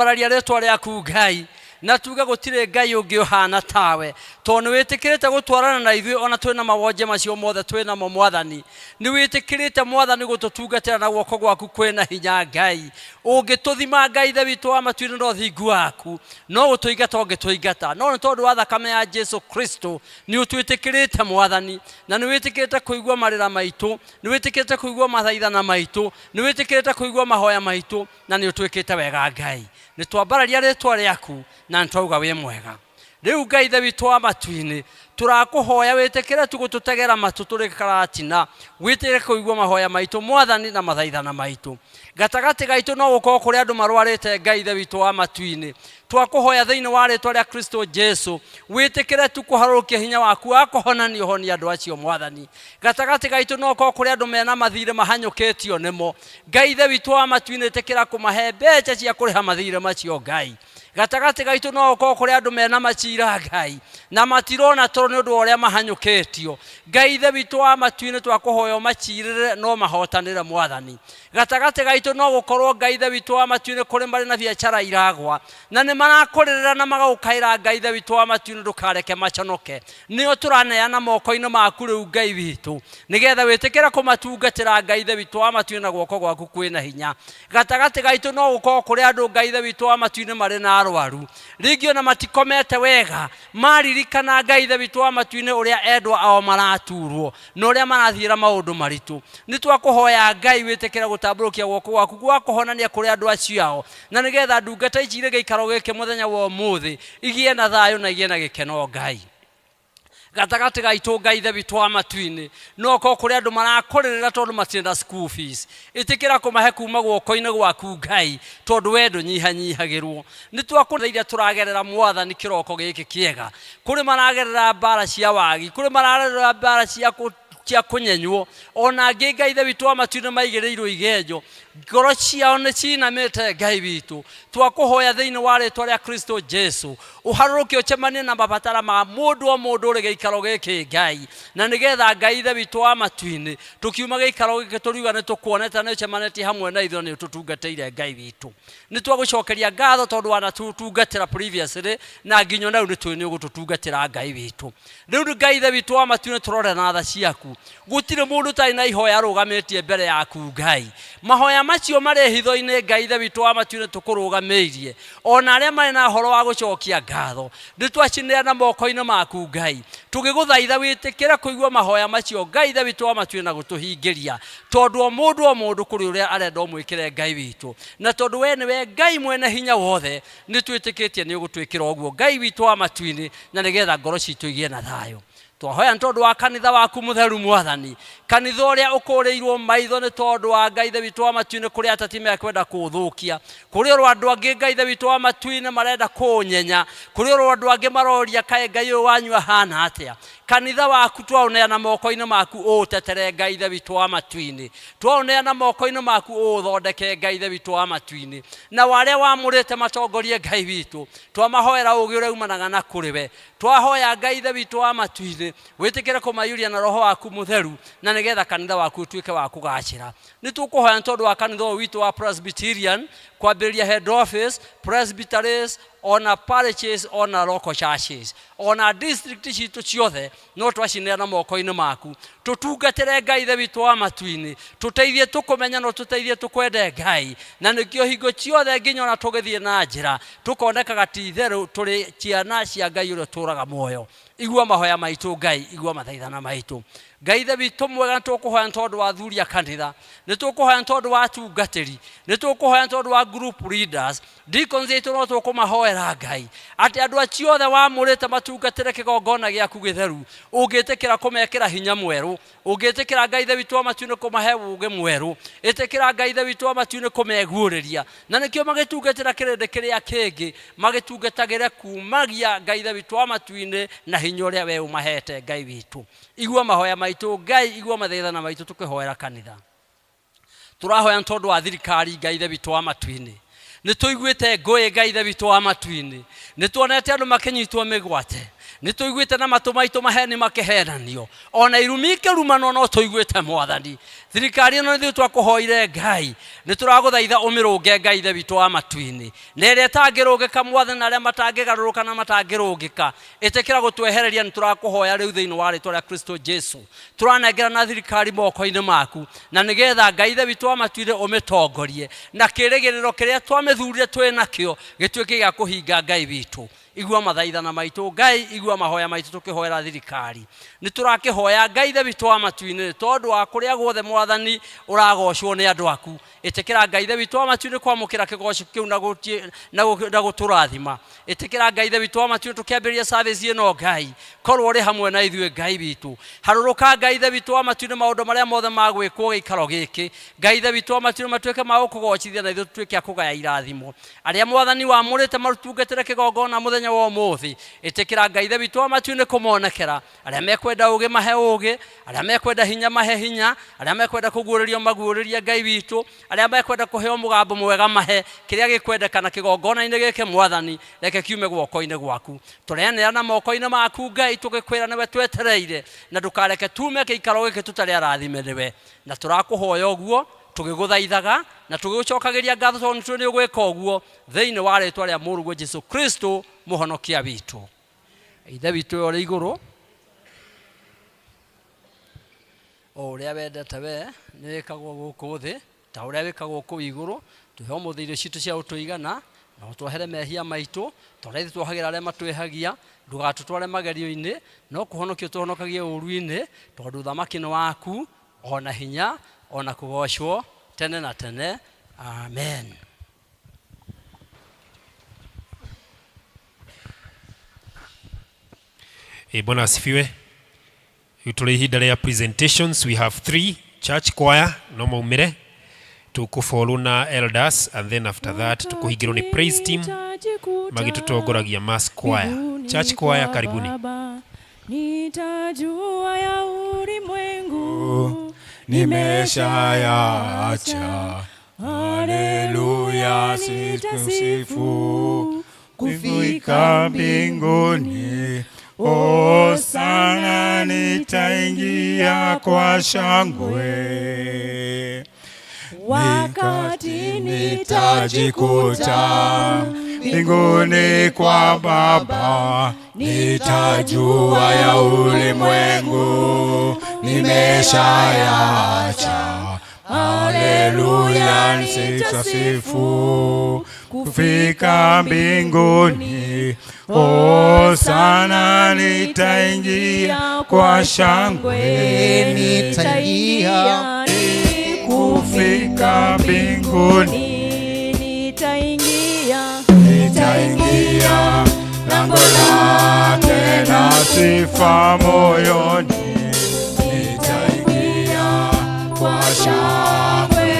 Bararia retwa ryaku Ngai na tuga gutire Ngai ungi uhana tawe to ni witikirite gutwarana na ithui ona twina mawonje macio mothe twina mo Mwathani ni witikirite Mwathani gututungatira na guoko gwaku kwina hinya Ngai ungituthima Ngai the witu wa matuini no thingu waku no gutuigata ungituigata no ni tondu wa thakame ya Jesu Kristo ni utwitikirite Mwathani na ni witikirite kuigua marira maitu ni witikirite kuigua mathaithana maitu ni witikirite kuigua mahoya maitu na ni utwikite wega Ngai ni twambararia retwa ryaku na ntauga we mwega riu Ngai the witu wa matuini turakuhoya witikire tugututegera matu turi karatina witikire kuigua mahoya maitu Mwathani na mathaithana maitu gatagati gaitu no gukorwo kuri andu marwarite Ngai the witu wa matuini twakuhoya thiini wa ritwa ria Kristo Jesu witikire tukuharukia hinya waku akuhonania honia andu acio Mwathani gatagati gaitu no gukorwo kuri andu mena mathire mahanyuketio nimo Ngai the witu wa matuini tikira kumahe mbeca cia kuriha mathire macio Ngai gatagati gaitu no gukorwo kuri andu mena macira Ngai na matirona toro ni undu uria mahanyuketio Ngai the witu wa matuini twakuhoya macirire no mahotanire Mwathani gatagati gaitu no gukorwo Ngai the witu wa matuini kuri mari na biacara iragwa na ni marakorera na magaukaira Ngai the witu wa matuini ndukareke maconoke nio turaneana moko-ini maku riu Ngai witu nigetha witikira kumatungatira Ngai the witu wa matuini na guoko gwaku kwina hinya gatagati gaitu no gukorwo kuri andu Ngai the witu wa matuini mari na arwaru ringio na matikomete wega maririkana Ngai the witu wa matuini uria endwa ao maraturwo no uria marathira maundu maritu ni twakuhoya Ngai witikira gutamburukia guoko gwaku gwa kuhonania kuri andu acio ao na nigetha ndungata ici ire giikaro giki muthenya wa umuthi igie na thayo na igie na gikeno Ngai gatagati gaitu Ngai the witu wa matuini no ko kuri andu marakorera tondu matinda school fees itikira kumahe kuma guoko-ini gwaku Ngai tondu wendo nyihanyihagirwo ni twakuthaithia turagerera Mwathani kiroko giki kiega kuri maragerera mbara cia wagi kuri maragerera mbara cia kunyenywo ona Ngai the witu wa matuini maigirirwo igenjo ngoro ciao ni cinamite Ngai witu twakuhoya thiini wa ritwa ria Kristo Jesu uharuruke uchemanie na mabatara ma mundu o mundu uri giikaro giki Ngai na nigetha Ngai the witu wa matuini tukiuma giikaro giki turiuga ni tukuoneta ni uchemaneti hamwe na ithuĩ ni tutungateire Ngai witu ni twagucokeria ngatho tondu wana tutungatira previously na nginyo nau ni twini ugututungatira Ngai witu riu Ngai the witu wa matuini turore na tha ciaku gutire mundu tai na ihoya arugametie mbere yaku Ngai mahoya macio mari hitho-ini Ngai the witu wa matuini tukurugamirie ona aria mari na horo wa gucokia ngatho nitwacinira na moko-ini maku Ngai tugiguthaitha witikira kuigua mahoya macio Ngai the witu wa matuini na gutuhingiria tondu o mundu kuri uria arenda mwikire Ngai witu na tondu we niwe Ngai mwene hinya wothe nitwitikitie ni ugutwikira oguo Ngai witu wa matuini na nigetha ngoro citu igie na thayo twahoya tondu wa kanitha waku mutheru Mwathani kanitha uria ukuriirwo maitho ni tondu wa Ngai the witu wa matuini kuri atati mekwenda kuthukia kuri ro andu angi Ngai the witu wa matuini marenda kunyenya kuri ro andu angi maroria kae Ngai uyu wanyu ahana atia kanitha waku twaoneana moko-ini maku utetere Ngai the witu wa matuini twaoneana moko-ini maku uthondeke Ngai the witu wa matuini na waria wamurite matongorie Ngai witu twamahoera ugi uria umanaga na kuriwe twahoya Ngai the witu wa matuini witikire kumayuria na roho waku mutheru na nigetha kanitha waku tuike wa kugacira ni tukuhoya tondu wa kanitha witu wa Presbyterian kwambiria head office presbyteries ona parishes ona local churches ona district citu ciothe no twacinira na moko-ini maku tutungatire Ngai the witu wa matuini tuteithie tukumenya no tuteithie tukwende Ngai na nikio hingo ciothe nginya ona tugithie na njira tukoneka gatitheru turi ciana cia Ngai uria turaga muoyo igua mahoya maitu Ngai igua mathaithana maitu Ngai the witu mwega tukuhoya tondu wa thuria kanitha ni tukuhoya tondu wa tungatiri ni tukuhoya tondu wa group leaders deacons itu no tukumahoera Ngai ati andu acio othe wamurite matungatire kigongona giaku githeru ungitikira kumekira hinya mweru ungitikira Ngai the witu wa matuini kumahe uge mweru itikira Ngai the witu wa matuini kumeguuriria na nikio magitungatira kirinde kiria kingi magitungatagire kumagia Ngai the witu wa matuini na hinya uria we umahete Ngai witu igua mahoya maitu Ngai igua mathaithana maitu tukihoera kanitha turahoya tondu wa thirikari Ngai the witu wa matuini ni tuiguite ngui Ngai the witu wa matuini ni tuonete andu makinyitwo migwate nituiguite na matu maitu maheni makehenanio ona irumike rumano no tuiguite Mwathani thirikari ino nithu twakuhoire Ngai nituraguthaitha umirunge Ngai the witu wa matuini na ire tangirungika Mwathani na aria matangigaruruka na matangirungika itikira gutwehereria niturakuhoya riu thiini wa ritwa ria Kristo Jesu turanengera na thirikari moko-ini maku na nigetha Ngai the witu wa matuini umitongorie na kirigiriro kiria twamithurire twinakio gituike gia kuhinga Ngai witu igua mathaithana maitu Ngai igua mahoya maitu tukihoera thirikari niturakihoya Ngai the witu wa matuini tondu wa kuria guothe Mwathani uragocwo ni andu aku itikira Ngai the witu wa matuini kwamukira kigoco kiu na guturathima itikira Ngai the witu wa matuini tukiambiria service ino Ngai korwo ri hamwe na ithuĩ Ngai witu haruruka Ngai the witu wa matuini maundu maria mothe magwikwo gikaro giki Ngai the witu wa matuini matuike ma gukugocithia na ithuĩ tuike a kugaya irathimo aria Mwathani wamurite marutungatire kigongona muthenya wa umuthi itikira Ngai the witu wa matuini kumonekera aria mekwenda ugi mahe ugi aria mekwenda hinya mahe hinya aria mekwenda kuguuririo maguuririe Ngai witu aria mekwenda kuheo mugambo mwega mahe kiria gikwendekana kigongona-ini giki Mwathani reke kiume guoko-ini gwaku tureanira na moko-ini maku Ngai tugikwira niwe twetereire na ndukareke tume giikaro giki tutari arathime niwe na turakuhoya uguo tugiguthaithaga na tugigucokagiria ngatho tondu ni ugwika uguo thiini wa ritwa ria Mũrũguo Jesu Kristo muhonokia witu ithe witu uri iguru uria wendete we ni wikagwo guku thi ta uria wikagwo ku iguru tuhe umuthi irio citu cia utuigana na twohere mehia maitu twarethi twohagira aria matwehagia ndugatutware magerio-ini no kuhonokio tuhonokagie uru-ini tondu thamaki ni waku ona hinya ona kugocwo tene na tene amen. Bwana asifiwe. Tuli ihinda ria presentations. We have 3 church choir no maumire tukufollow na elders and then after that tukuhigirwo ni praise team magitutongoragia mass choir. Church choir karibuni. Nitajua ya ulimwengu nimeshayaacha, haleluya sikusifu, kufika mbinguni o sana nitaingia kwa shangwe, wakati nitajikuta mbinguni kwa Baba, nitajua ya ulimwengu nimeshayaacha, haleluya nitasifu, kufika mbinguni o sana nitaingia kwa shangwe, nitaingia kufika mbinguni, nitaingia lango lake na sifa moyoni, nitaingia kwa shangwe,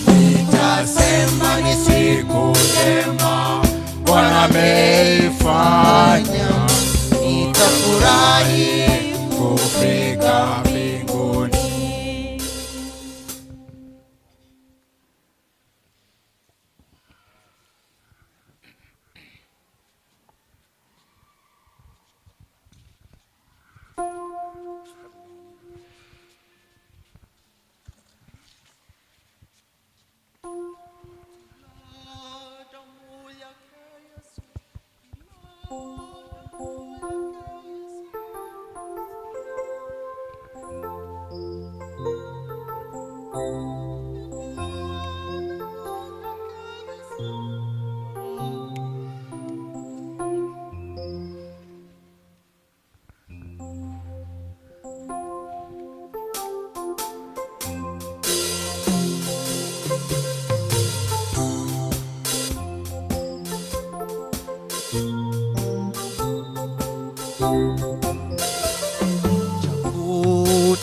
nitasema ni siku njema Bwana ameifanya, nitafurahi kufika mbinguni.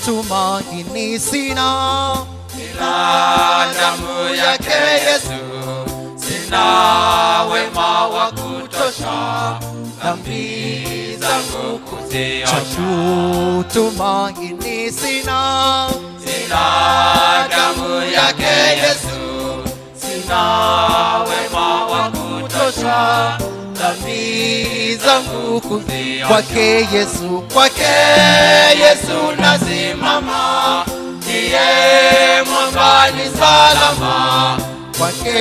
Tumaini sina ila damu yake Yesu, sina wema wa kutosha dhambi zangu kuziosha. Tumaini sina ila damu yake Yesu, sina wema wa kutosha dhambi zangu kuziosha. Kwake Yesu, kwake Yesu nasimama, ndiye mwamba ni salama. Kwake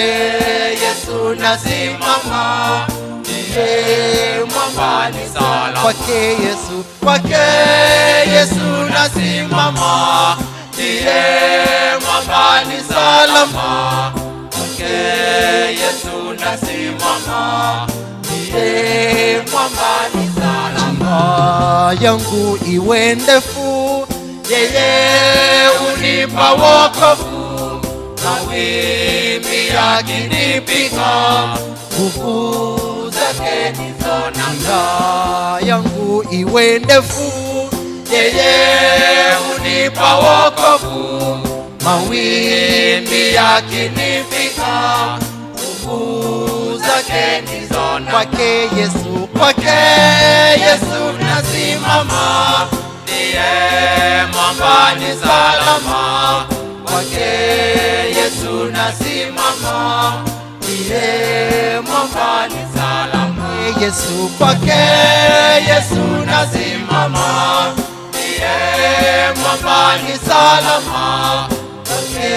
Yesu nasimama, ndiye mwamba ni salama. Kwake Yesu, kwake Yesu nasimama, ndiye mwamba ni salama. Kwake Yesu nasimama, ndiye mwamba ni salama. Yangu iwe ndefu, yeye unipa wokovu, mawimbi yakinipiga, nguvu zake ndizo nanga. Yangu iwe ndefu, yeye unipa wokovu, mawimbi yakinipiga, nguvu zake ndizo nanga. Kwake Yesu, kwake Yesu nasimama, ndiye mwamba ni salama. Kwake Yesu nasimama, ndiye mwamba ni salama. Yesu, kwake Yesu nasimama, ndiye mwamba ni salama. Kwake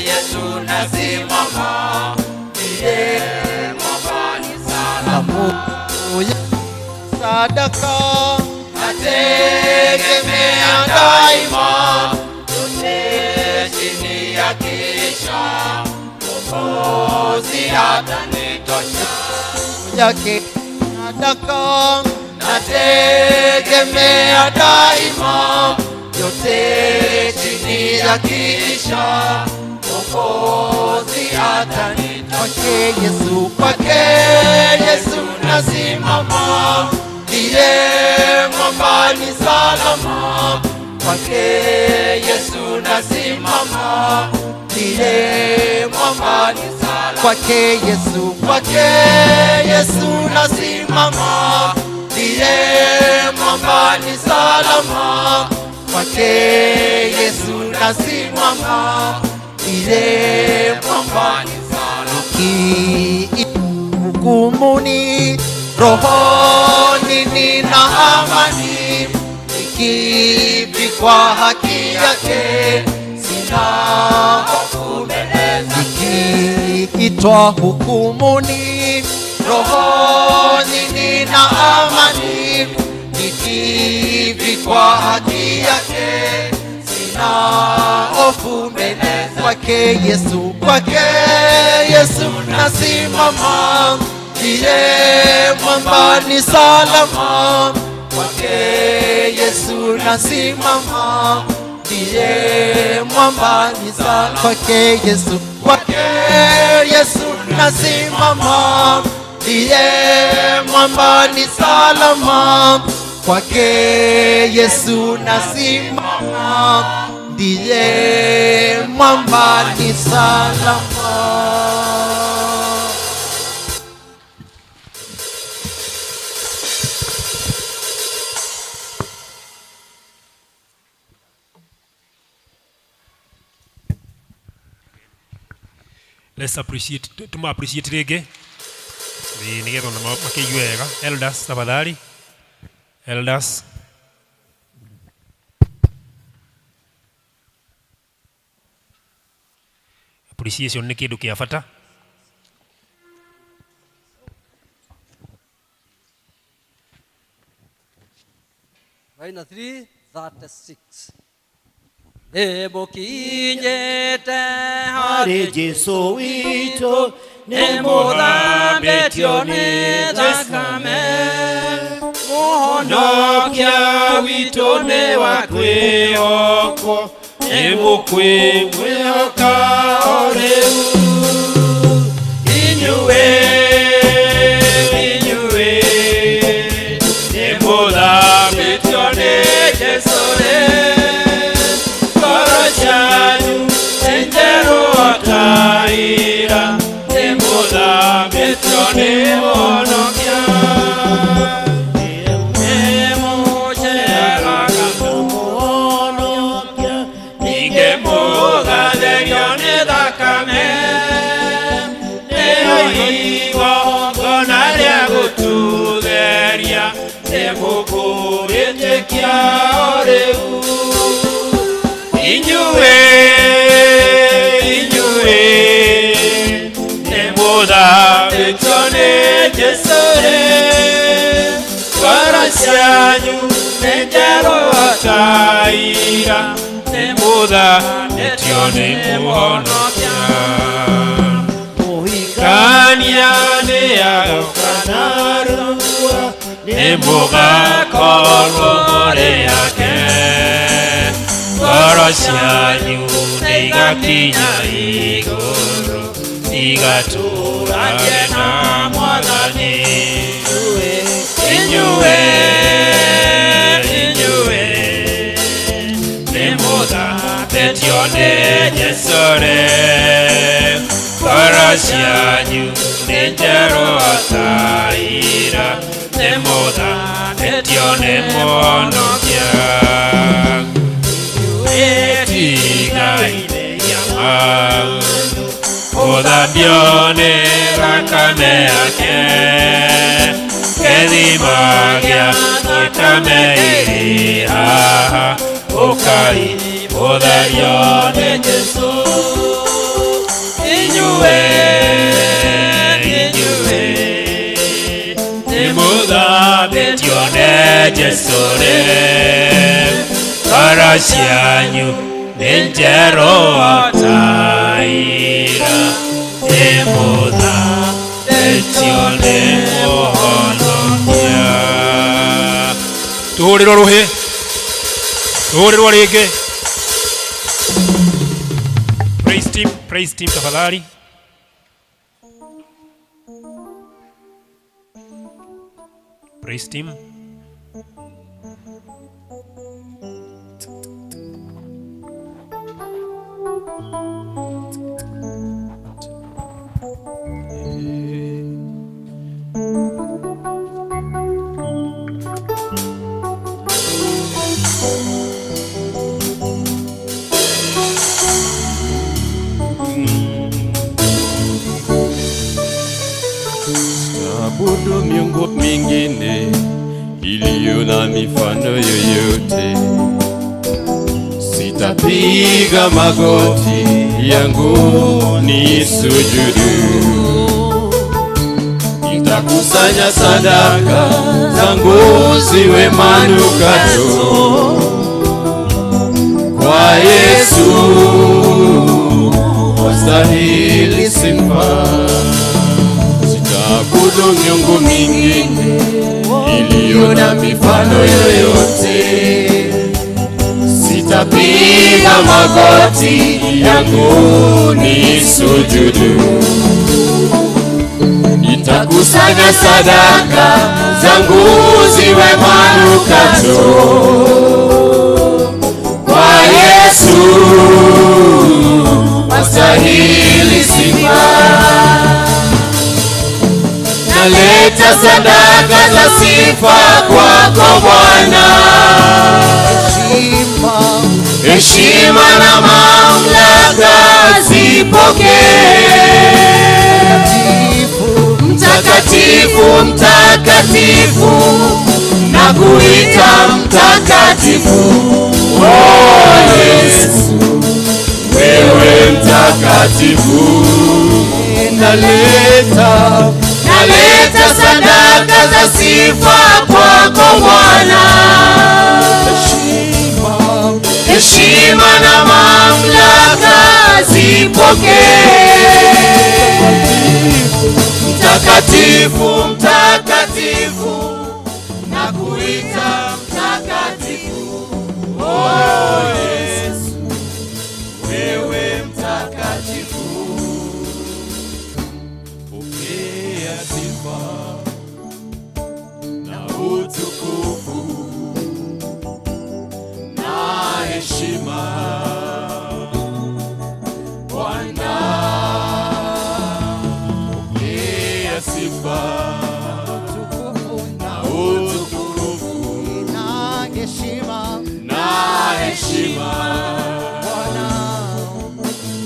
Yesu nasimama, ndiye mwamba ni salama. Sadaka nategemea daima, yote chini ya kisha, Mwokozi atanitosha. Yake sadaka nategemea daima, yote chini ya kisha, Mwokozi atanitosha. Kwake Yesu, kwake Yesu nasimama, ndiye mwamba ni salama. Kwake Yesu nasimama, ndiye mwamba ni salama. Kwake Yesu, kwake Yesu nasimama, ndiye mwamba ni salama. Kwake Yesu nasimama, ndiye mwamba ni salama. Hukumuni, rohoni nina amani, nikivikwa haki yake, sina hofu mbele zake. Nikiitwa hukumuni, rohoni nina amani, nikivikwa haki yake, sina hofu mbele zake. Kwake Yesu, kwake Yesu nasimama, ndiye mwamba ni salama. Kwake Yesu nasimama, ndiye mwamba ni salama. Kwake Yesu, kwake Yesu nasimama, ndiye mwamba ni salama. Kwake Yesu nasimama, ndiye mwamba ni salama. Let's appreciate, tuma appreciate rege. Ni geto na makeiyo wega. Elders tafadhali. Elders. Appreciation ni kindu kia bata. Vaina 3:36. Ebukinyete hari Jesu wito nemuthamĩtio nĩ thakame, mũhonokia witũ nĩ wa kwĩhokwo, nĩmũkwĩhoka o rĩu. Inyuĩ nĩmũthamĩtio nĩ Jesũ rĩ, ngoro cianyu nĩ njerũ o ta ira, nĩmũthamĩtio nĩ Mũhonokia. Ningĩ mũgatherio nĩ thakame, nĩyo igongona rĩa gũtutheria. mukuritĩkia rĩu. Inyuĩ nĩ mũthambĩtio nĩ Jesũ rĩ, ngoro cianyu nĩ njerũ ta ira, nĩ mũthambĩtio nĩ Mũhonokia. Mũhikania nĩ agoka narua, nĩ mũgakorwo mũrĩ ake, ngoro cianyu nĩ igakinya igũrũ, igatũũrage na Mwathani. Inyuĩ nĩ mũthambĩtio nĩ Jesũ rĩ, ngoro cianyu nĩ njerũ ta ira, nĩ mũthambĩtio nĩ Mũhonokia. Itigai-inĩ ya maũndũ, mũthambio nĩ thakame yake, gĩthima gĩa thakame irĩ haha, ũkai mũtherio nĩ Jesũ. Inyuĩ nĩ mũthambĩtio nĩ Jesũ rĩ, ngoro cianyu nĩ njerũ ta ira, nĩ mũthambĩtio nĩ Mũhonokia. Tũhũrĩrwo rũhĩ, tũhũrĩrwo rĩngĩ. Praise team tafadhali. Praise team. Abudu miungu mingine iliyo na mifano yoyote, sitapiga magoti yangu nisujudu, nitakusanya sadaka zangu ziwe manukato kwa Yesu, wastahili sifa. Sitaabudu miungu mingine iliyo na mifano yoyote, sitapiga magoti yangu nisujudu, nitakusanya sadaka zangu ziwe manukato kwa Yesu, wastahili sifa. Naleta sadaka za sifa kwako Bwana, heshima na mamlaka zipokee. Mtakatifu, mtakatifu, na kuita mtakatifu, oh Yesu, wewe mtakatifu. Naleta sadaka za sifa kwako Bwana, heshima na mamlaka zipokee. Mtakatifu, mtakatifu, na kuita mtakatifu, oh Yesu, wewe mtakatifu. Pokea sifa na utukufu na heshima Bwana. Pokea sifa na utukufu na heshima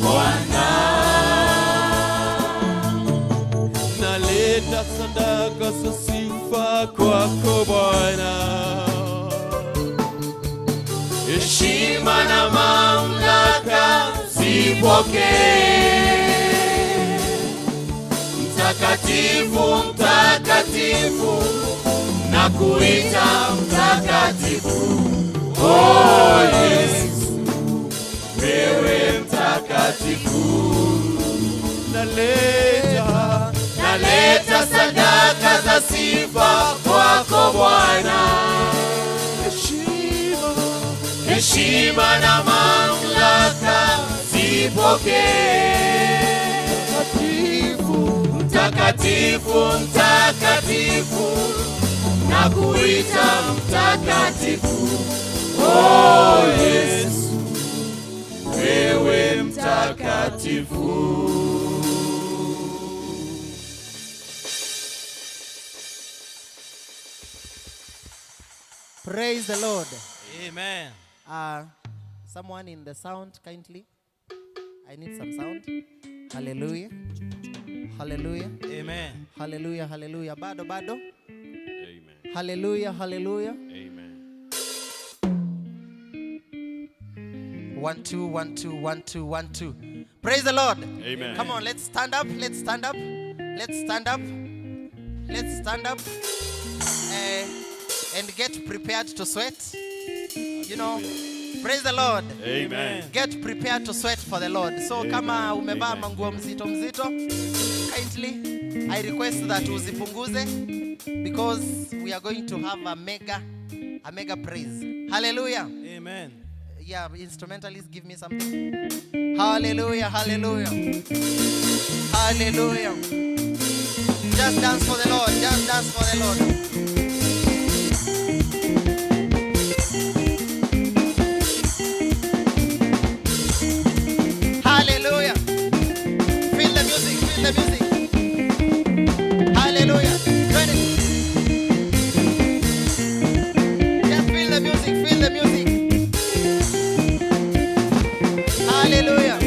Bwana. Naleta sadaka za sifa kwa kwako Bwana. Heshima na mamlaka zipokee. Mtakatifu, mtakatifu, na kuita mtakatifu. Oh Yesu, wewe mtakatifu. Naleta sadaka za sifa kwako Bwana. Heshima na mamlaka zipokee. Mtakatifu, mtakatifu, na kuita mtakatifu. Oh Yesu, wewe mtakatifu. Praise the Lord. Amen. Someone in the sound, kindly. I need some sound. Hallelujah. Hallelujah. Amen. Hallelujah. Hallelujah. Bado. Amen. Hallelujah. Hallelujah. Amen. 1 2 1 2 1 2 1 2. Praise the Lord. Amen. Come on, let's stand up. Let's stand up. Let's stand up. Let's stand up. And get prepared to sweat. You know, praise the Lord. Amen. Get prepared to sweat for the Lord. So kama umevaa manguo mzito, kindly I request that uzipunguze, because we are going to have a mega praise. Hallelujah. Amen. Yeah, instrumentalists, give me something. Hallelujah, hallelujah. Hallelujah. Just dance for the Lord. Just dance for the Lord. Hallelujah. Feel the music, feel the music. Hallelujah. Ready? Just feel the music, feel the music. Hallelujah.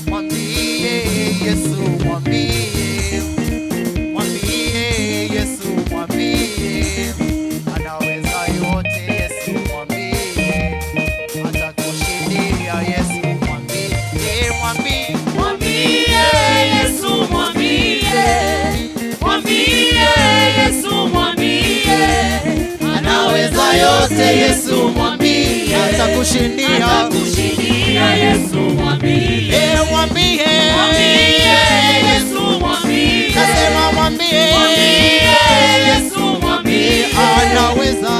Mwambie Yesu, mwambie. Mwambie Yesu, mwambie. Anaweza yote Yesu, mwambie. Atakushindia Yesu, mwambie. Mwambie. Mwambie Yesu, mwambie. Mwambie Yesu, mwambie. Anaweza yote Yesu, mwambie. Atakushindia. Atakushindia Yesu, mwambie. Mwambie. Mwambie Yesu, mwambie. Nasema mwambie. Mwambie Yesu, mwambie. Anaweza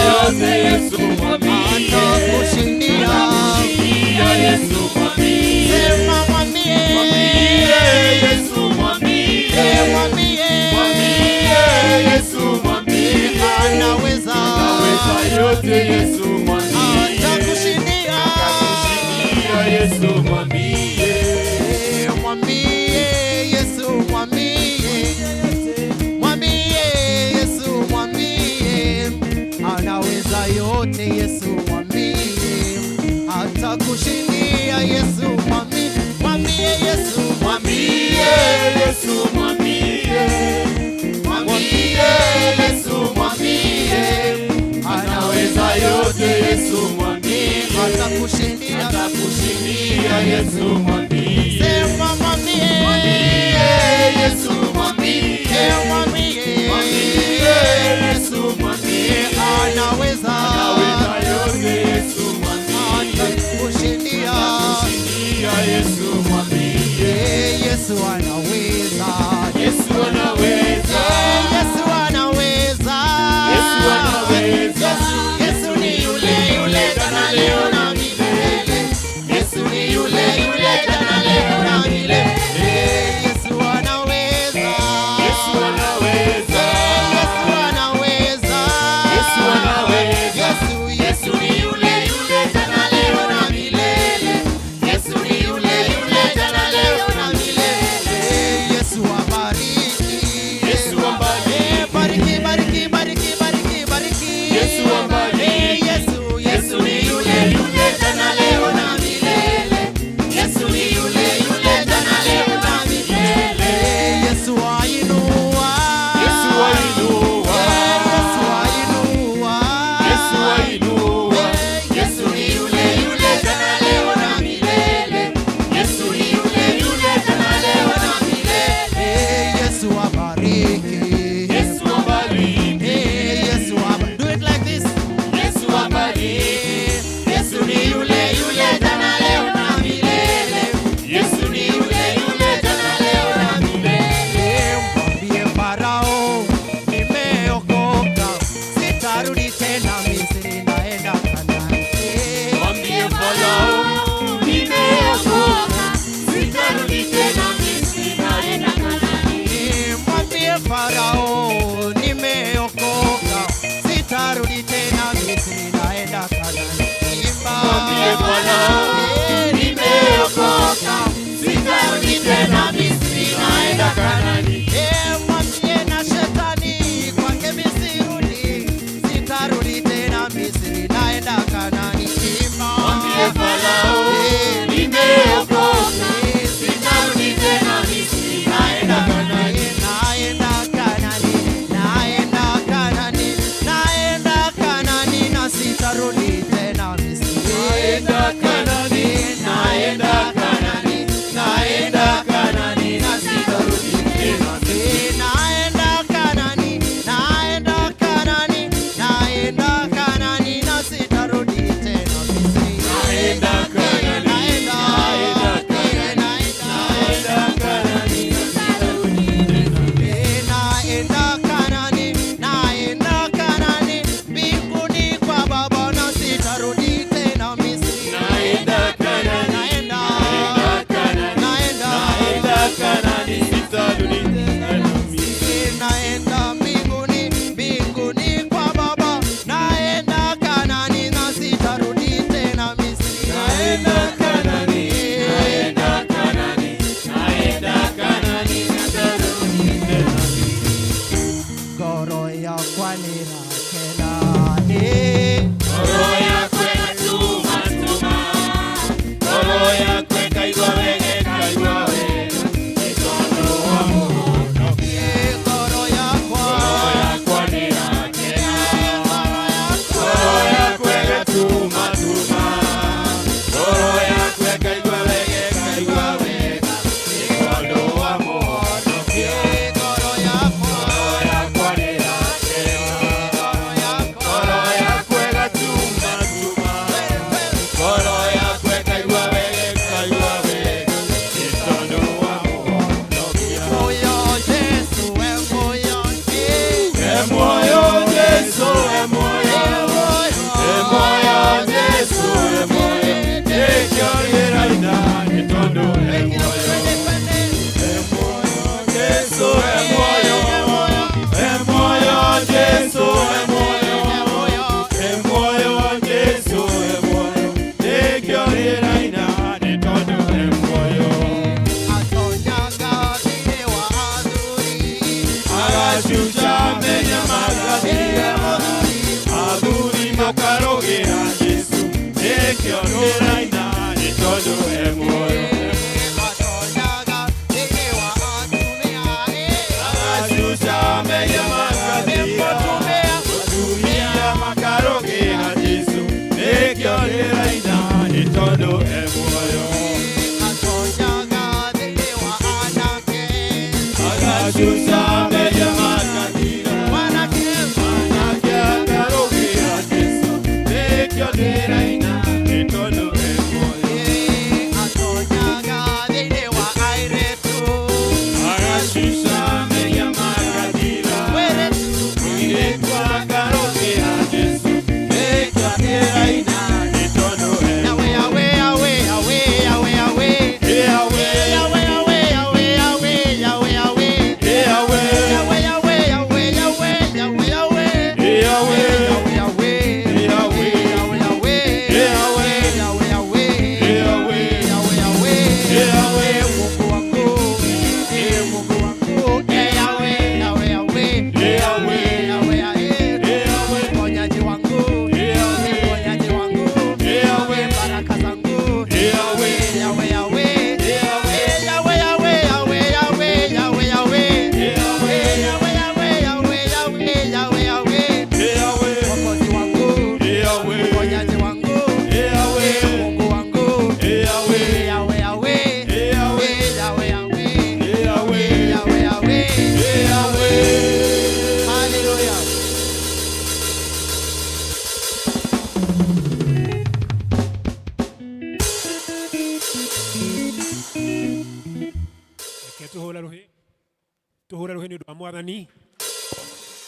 yote Yesu, mwambie. atakushindia. Atakushindia Yesu, mwambie. Sema mwambie. Mwambie Yesu, mwambie. Mwambie. Mwambie Yesu, mwambie. Anaweza yote Yesu, mwambie. atakushindia. Atakushindia Yesu, mwambie. Mwambie Yesu, mwambie. Mwambie Yesu, mwambie. Anaweza yote Yesu, mwambie. Atakushindia Yesu, mwambie. Mwambie Yesu, Mwambie Yesu, mwambie. Mwambie Yesu, mwambie. Anaweza yote Yesu, mwambie. atakushindia. Atakushindia Yesu, mwambie. Sema mwambie. Mwambie Yesu, mwambie. Mwambie. Mwambie Yesu, mwambie. Anaweza yote Yesu, mwambie. atakushindia. Atakushindia Yesu, mwambie. Yesu anaweza. Yesu anaweza. Yesu anaweza. Yesu anaweza. Yesu ni yule jana leo na milele. Yesu ni yule jana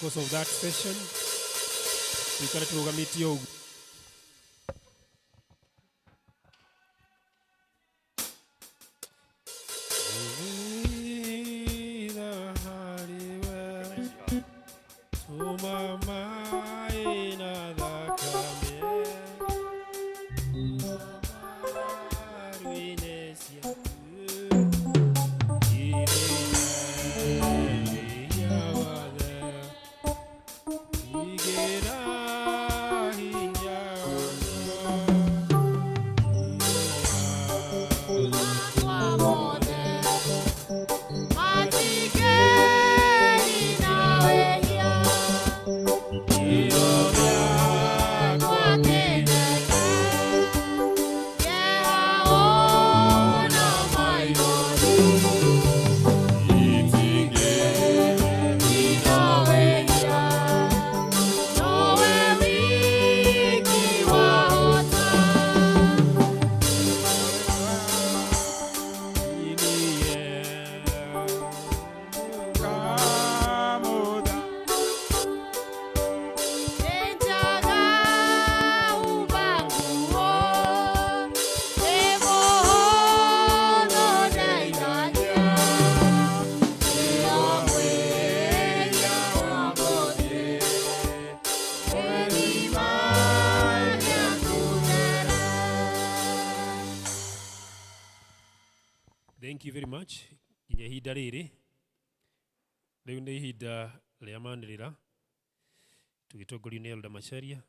Because of that session, we can tugamiti yo. Thank you very much. Kinya hida riri. Leo nĩ ihinda rĩa manĩrĩra. Tũgĩtongorio nĩ Elder Macharia.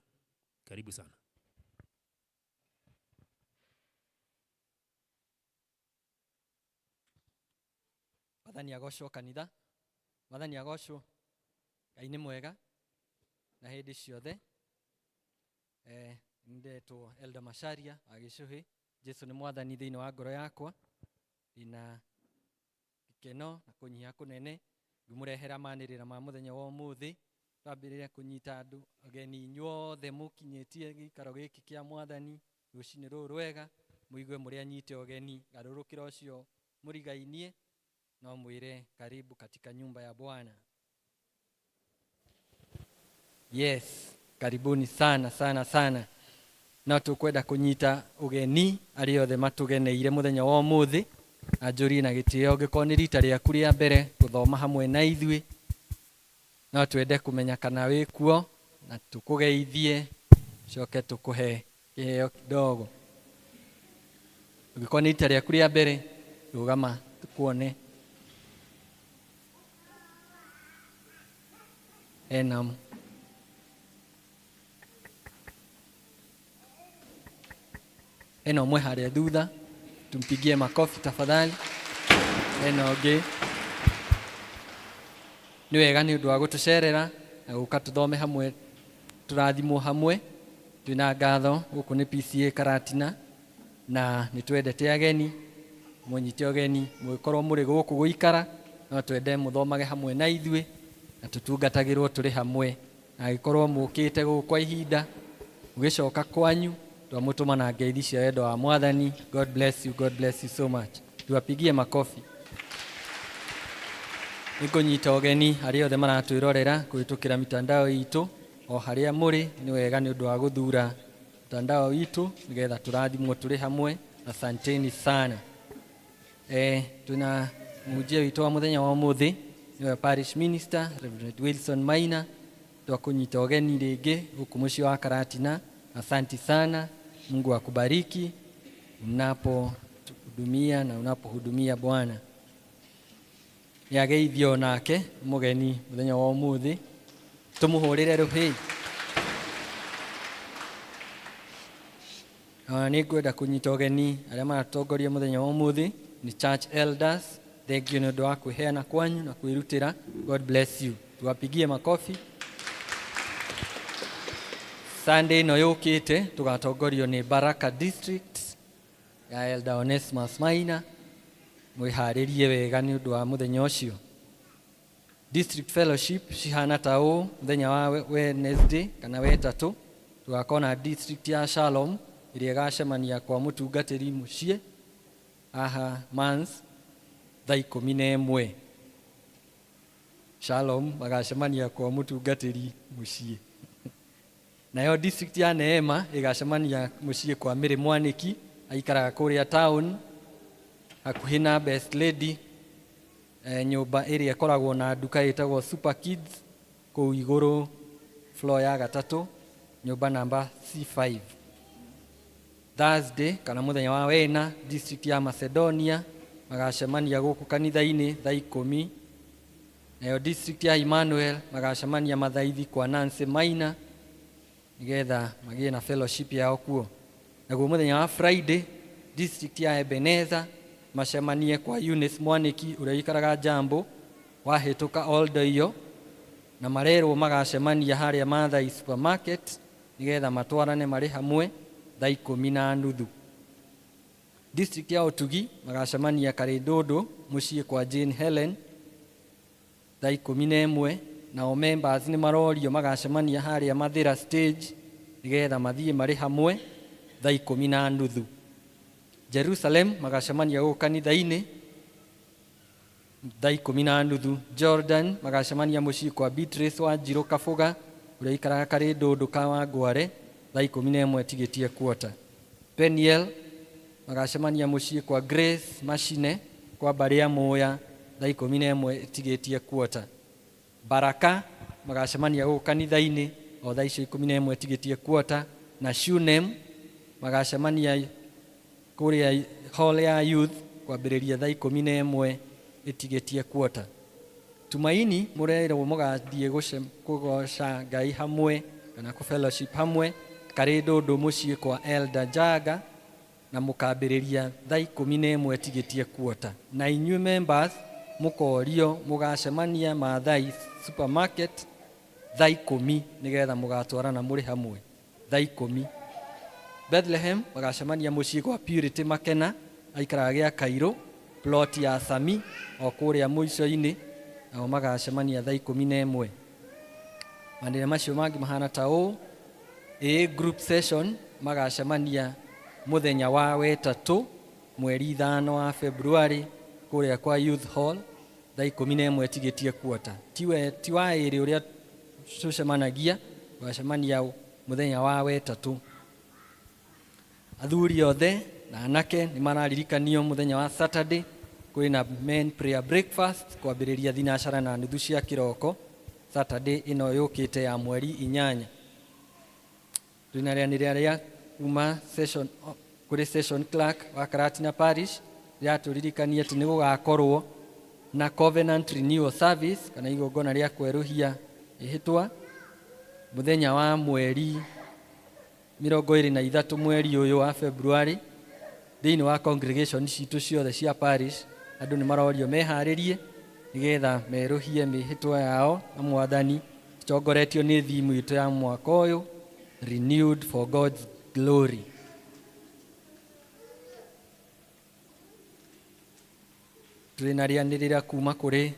Karibu sana. Mwathani agocwo kanitha. Mwathani agocwo. Ngai nĩ mwega. Na hĩndĩ ciothe. Ndetwo Elder Macharia agĩcuhi. Jesu nĩ mwathani thĩinĩ wa ngoro yakwa. Ina gĩkeno na kũnyiha kũnene ngĩmũrehera manĩrĩra ma mũthenya wa ũmũthĩ. Twambĩrĩria kũnyita andũ ageni inyuothe mũkinyĩtie gĩikaro gĩkĩ kĩa mwathani rũcinĩ rũrũ rwega. Mũigue mũrĩ anyite ũgeni garũrũkĩra ũcio mũrigainie. No mwĩre karibu katika nyumba ya Bwana. Yes, karibuni sana sana sana. Na tukwenda kunyita ugeni arĩ othe matugeneire mũthenya wa ũmũthĩ. Anjũri na gĩtĩo gĩkorwo nĩ rita rĩaku rĩa mbere gũthoma hamwe na ithuĩ. No twende kũmenya kana wĩ kuo na tũkũgeithie coke tũkũhe kĩheo kidogo. Ũngĩkorwo nĩ rita rĩaku rĩa mbere rũgama tukuone. eno mwe haria thutha tumpigie makofi tafadhali. Eno ge ni wega ni undu wa gutucerera na guka tuthome hamwe turathimwo hamwe. Twina ngatho guku ni PCA Karatina na nitwendete ageni munyite ageni mwikorwo muri guku guikara no twende muthomage hamwe na ithuĩ na tutungatagirwo turi hamwe na gikorwo mukite guku kwa ihinda ugicoka kwanyu twamutuma na ngeithi cia wendo wa Mwathani. God bless you so much. Tuwapigie makofi. Nikunyita ogeni aria othe maratwirorera kuhitukira mitandao itu o haria muri ni wega ni undu wa guthura mitandao itu nigetha turathimwo turi hamwe. Asanteni sana. Tuna mujia witu wa muthenya wa muthi ni Parish Minister Reverend Wilson Maina. Twakunyita ogeni ringi guku mucii wa Karatina. Asante sana. Mungu akubariki unapohudumia na unapohudumia Bwana. Yageithio nake mugeni muthenya wa umuthi tumuhurire ruhi. Ni kwenda kunyita ogeni aria maratongoria muthenya wa umuthi ni church elders. Thank you ni undu wa kwiheana kwanyu na kwirutira. God bless you. Tuwapigie makofi. Sunday no yukite tugatongorio ni Baraka District ya Elder Onesmus Maina. Mwiharirie wega ni undu wa muthenya ucio. District Fellowship cihana tao muthenya wa Wednesday kana wetatu tugakona district ya Shalom iria gacemania kwa mutungatiri mucie aha Mans thaa 11. Shalom magacemania kwa mutungatiri mucie. Nayo district ya Neema igacemania mucie kwa Mary Mwaniki aikaraga kuria town hakuhi na Best Lady nyumba area ikoragwo na duka itagwo Super Kids kuu iguru floor ya gatatu nyumba namba C5. Thursday kana muthenya wa wena district ya Macedonia magacemania guku kanitha-ini thaa 10. Nayo district ya Emmanuel magacemania mathaithi kwa Nancy Maina nigetha magie na fellowship yao kuo. Naguo muthenya wa Friday district ya Ebenezer macemanie kwa Eunice Mwaniki uria ikaraga Jambo wahituka Oldo iyo na marerwo magacemania haria Mathai Supermarket nigetha matwarane mari hamwe thaa 10:30. District ya Utugi magacemania Karindondo mucie kwa Jane Helen thaa 11 na members ni marorio magacemania haria Mathira stage nigetha mathie mari hamwe thaa 10:30. Jerusalem magacemania guku kanitha-ini thaa 10:30. Jordan magacemania mucie kwa Beatrice wa Njiro Kabuga uria ikaraga Karindondo ka Wangware thaa 11 tigetie quarter. Peniel magacemania mucie kwa Grace Machine kwa Baria Moya thaa 11 tigetie quarter. Baraka magacemania guku kanitha-ini o thaa 11 tigetie quarter. Na Shunem magacemania kuria hall ya youth kwambiriria thaa 11 itigetie quarter. Tumaini murerwo mugathie kugoca Ngai hamwe kana ku fellowship hamwe Karindondo mucie kwa Elder Jaga na mukambiriria thaa 11 tigetie quarter. Na inyuĩ members mukorio mugacemania Mathai Supermarket thaa 10 nigetha mugatwarana muri hamwe thaa 10. Bethlehem magacemania mucie kwa Purity Makena aikaraga gia Kairo plot ya Sami o kuria muico-ini nao magacemania thaa 11. Mandira macio mangi mahana tao group session magacemania muthenya wa wetatu mweri 5 wa February kuria kwa Youth Hall thaa 11 tigetie quarter. Ti wa iri uria tucemanagia magacemania muthenya wa wetatu. Athuri othe na anake ni mararirikanio muthenya wa Saturday kwina men prayer breakfast kwambiriria thinacara na nuthu cia kiroko Saturday ino yukite ya mweri 8. Tunarianira ria kuma session kuri session clerk wa Karatina Parish ya turirikania ati ni gugakorwo na covenant renewal service kana igongona ria kweruhia ihitwa muthenya wa mweri 23 mweri uyu wa February thĩinĩ wa congregation citũ ciothe cia parish andũ nĩ marorio meharĩrie nĩgetha merũhie mĩhĩtwa yao na Mwathani tongoretio nĩ thimu itũ ya mwaka ũyũ, renewed for God's glory. Twĩna rĩanĩrĩra kuma kũrĩ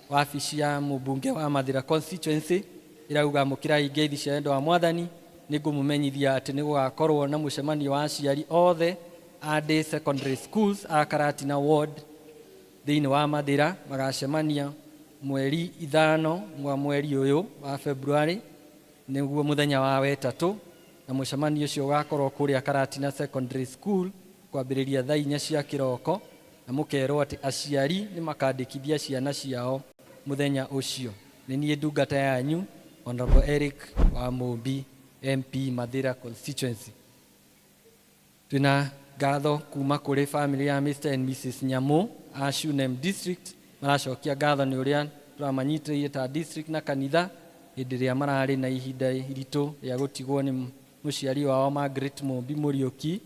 wabici ya mũmbunge wa Mathira constituency irauga mũkĩrai ngeithi cia wendo wa Mwathani nĩngũmũmenyithia atĩ nĩ gũgakorwo na mũcemanio wa aciari othe a day secondary schools a Karatina ward thĩinĩ wa Mathira. Magacemania mweri 5 mwa mweri ũyũ wa February nĩguo mũthenya wa wetatũ, na mũcemanio ũcio ũgakorwo kũrĩa Karatina secondary school kwambĩrĩria thaa 4 cia kĩroko, na mũkerwo atĩ aciari nĩ makandĩkithia ciana ciao mũthenya ũcio. Nĩ niĩ ndungata yanyu Honorable Eric Wamũmbi MP Mathira constituency. Twĩna ngatho kuma kũrĩ family ya Mr and Mrs Nyamu a Shunem district, maracokia ngatho nĩ ũrĩa tũramanyitĩrĩire ta district na kanitha hĩndĩ ĩrĩa mararĩ na ihinda iritũ rĩa gũtigwo nĩ mũciari wao Margaret Mũmbi Mũriũki,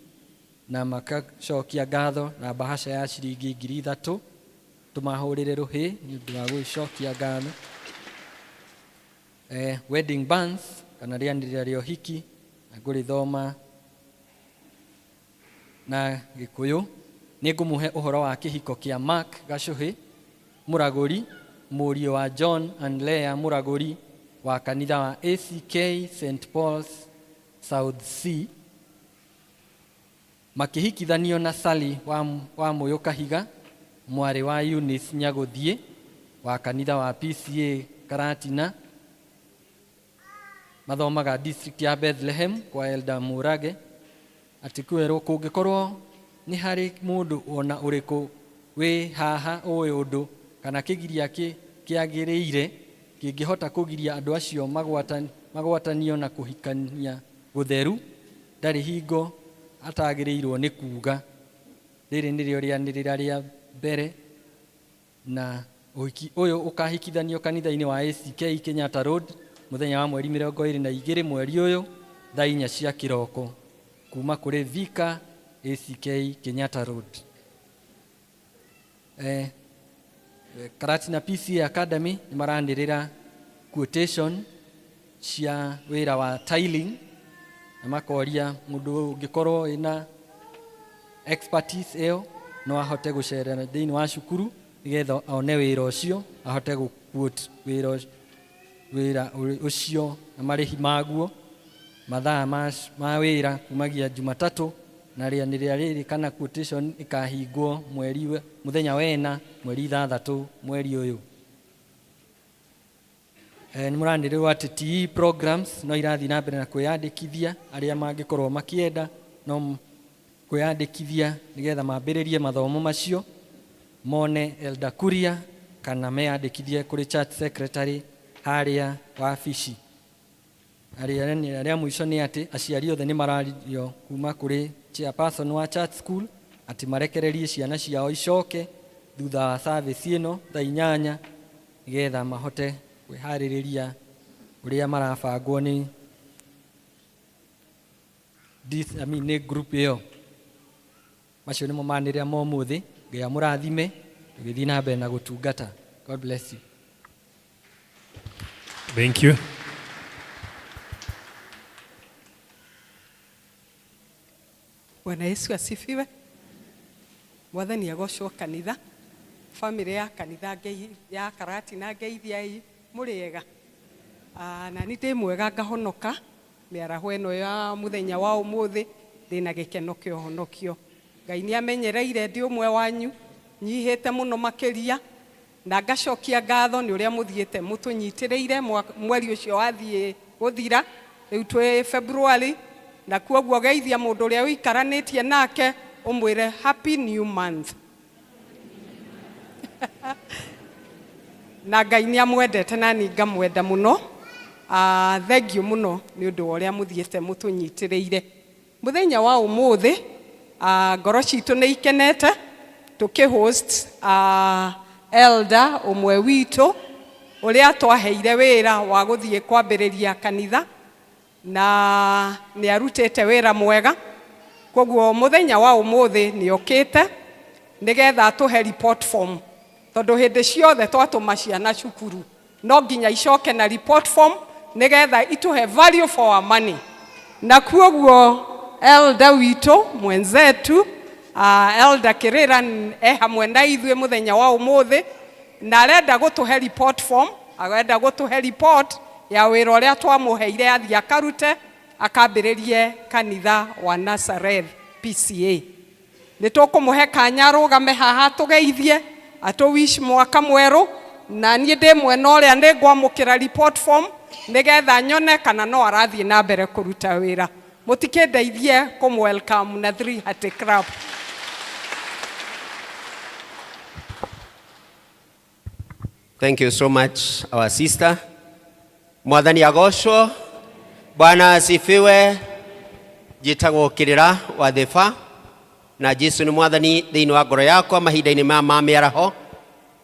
na makacokia ngatho na bahasha ya ciringi 3,000. Tũmahũrĩre rũhĩ nĩ ũndũ wa gũcokia ngatho. Wedding bands kana rĩanĩrĩra rĩa ũhiki na ngũrĩthoma na Gĩkũyũ. Nĩ ngũmũhe ũhoro wa kĩhiko kĩa Mark Gacũhĩ Mũragũri, mũriũ wa John and Leah Mũragũri wa kanitha wa ACK St Paul's South C, makĩhikithanio na Sally wa Mũyũ Kahiga mwarĩ wa Eunice Nyagũthiĩ wa kanitha wa PCA Karatina. Mathomaga district ya Bethlehem kwa Elder Murage. Atĩ kwerwo kũngĩkorwo nĩ harĩ mũndũ ona ũrĩkũ wĩ haha ũĩ ũndũ kana kĩgiria kĩagĩrĩire kĩngĩhota kũgiria andũ acio magwatanio na kũhikania gũtheru, ndarĩ hingo atagĩrĩirwo nĩ kuga. Rĩrĩ nĩrĩo rĩanĩrĩra rĩa mbere, na ũhiki ũyũ ũkahikithanio kanitha-inĩ wa ACK Kenyatta Road mũthenya wa mweri 22 mweri ũyũ thaa 4 cia kĩroko kuma kũrĩ Vika ACK Kenyatta Road. Karatina PCA Academy nĩ maranĩrĩra quotation cia wĩra wa tiling, na makoria mũndũ ũngĩkorwo ĩna expertise ĩyo no ahote gũcerera thĩinĩ wa cukuru nĩgetha one wĩra ũcio, ahote gũ-quote wĩra ũcio na marĩhi maguo, mathaa ma wĩra kumagia Jumatatũ, na rĩanĩrĩra rĩrĩ kana quotation ĩkahingwo mũthenya wena mweri 6 mweri ũyũ. Nĩ mũranĩrĩrwo atĩ TE programs no irathiĩ na mbere na kwĩyandĩkithia. Arĩa mangĩkorwo makĩenda no kwĩyandĩkithia nĩgetha mambĩrĩrie mathomo macio, mone Elder Kuria kana meyandĩkithie kũrĩ church secretary harĩa wabici. Arĩa mũico nĩ atĩ aciari othe nĩ marario kuma kũrĩ chairperson wa church school atĩ marekererie ciana ciao icoke thutha wa service ĩno thaa 8 nĩgetha mahote kwĩharĩrĩria ũrĩa marabangwo nĩ group ĩyo. Macio nĩmo manĩrĩra ma ũmũthĩ. Ngai amũrathime tũgĩthiĩ na mbere na gũtungata. God bless you. Thank you. Bwana Yesu asifiwe. Mwathani agocwo kanitha. Family ya kanitha ya Karatina ngeithia mũrĩega. Na nĩ ndĩ mwega ngahonoka mĩaraho ĩno ya mũthenya wa ũmũthĩ ndĩna gĩkeno kĩa ũhonokio. Ngai nĩ amenyereire ndĩ ũmwe wanyu nyihĩte mũno makĩria, na ngacokia ngatho nĩ ũrĩa mũthiĩte mũtũnyitĩrĩire mweri ũcio wathiĩ gũthira rĩu twĩ February, na kuoguo geithia mũndũ ũrĩa ũikaranĩtie nake ũmwĩre happy new month. Na Ngai nĩ amwendete na nĩ ngamwenda mũno. Thank you mũno nĩ ũndũ wa ũrĩa mũthiĩte mũtũnyitĩrĩire. Mũthenya wa ũmũthĩ ngoro citũ nĩ ikenete tũkĩhost elder ũmwe witũ ũrĩa twaheire wĩra wa gũthiĩ kwambĩrĩria kanitha, na nĩ arutĩte wĩra mwega koguo muthenya wa umuthi ni okite nigetha tuhe report form tondu hindi ciothe twatuma ciana cukuru no nginya icoke na report form nigetha ituhe value for our money. Na koguo elder wito mwenzetu elder Kirira hamwe na ithuĩ muthenya wa umuthi na arenda gutuhe report form, arenda gutuhe report ya wĩra ũrĩa twamuheire athie akarute akambĩrĩrie kanitha wa Nazareth PCA. Nĩtũkũmũhe kanya arũgame haha tũgeithie atũwish mwaka mwerũ, na niĩ ndĩ mwena ũrĩa nĩngwamũkĩra report form nĩgetha nyone kana no arathiĩ na mbere kũruta wĩra. Mũtikĩndeithie kũmwelcome na 3 Hearty Club. Thank you so much, our sister. Mwathani agocwo. Bwana asifiwe. Njĩtagwo Kĩrĩra wa Thĩba, na Jesu nĩ mwathani thĩinĩ wa ngoro yakwa mahinda-inĩ ma mĩaraho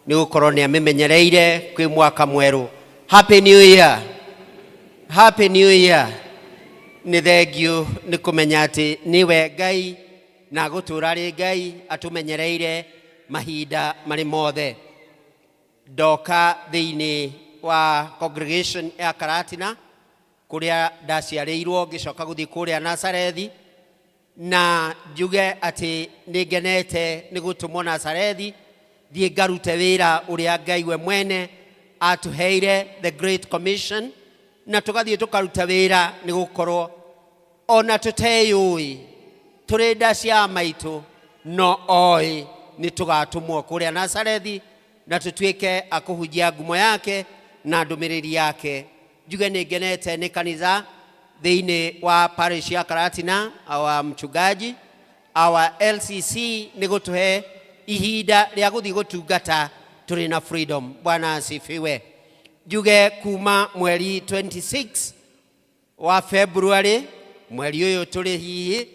nĩ gũkorwo nĩ amĩmenyereire kwĩ mwaka mwerũ. Happy New Year. Happy New Year. Nĩ thengiũ nĩ kũmenya atĩ nĩwe Ngai na gũtũũra arĩ Ngai atũmenyereire mahinda marĩ mothe. Ndoka thĩinĩ wa congregation ya Karatina kũrĩa ndaciarĩirwo ngĩcoka gũthiĩ kũrĩa Nazarethi, na njuge atĩ nĩ ngenete nĩ gũtũmwo Nazarethi thiĩ ngarute wĩra ũrĩa Ngai we mwene atũheire, the Great Commission, na tũgathiĩ tũkaruta wĩra nĩ gũkorwo ona tũteyũĩ tũrĩ nda cia maitũ no oĩ nĩ tũgatũmwo kũrĩa Nazarethi na tũtuĩke akũhunjia ngumo yake na ndũmĩrĩri yake. Njuge nĩ ngenete nĩ kanitha thĩinĩ wa parish ya Karatina, our mchungaji, our LCC nĩ gũtũhe ihinda rĩa gũthiĩ gũtungata tũrĩ na freedom. Bwana asifiwe. Njuge kuma mweri 26 wa February, mweri ũyũ tũrĩ hihi,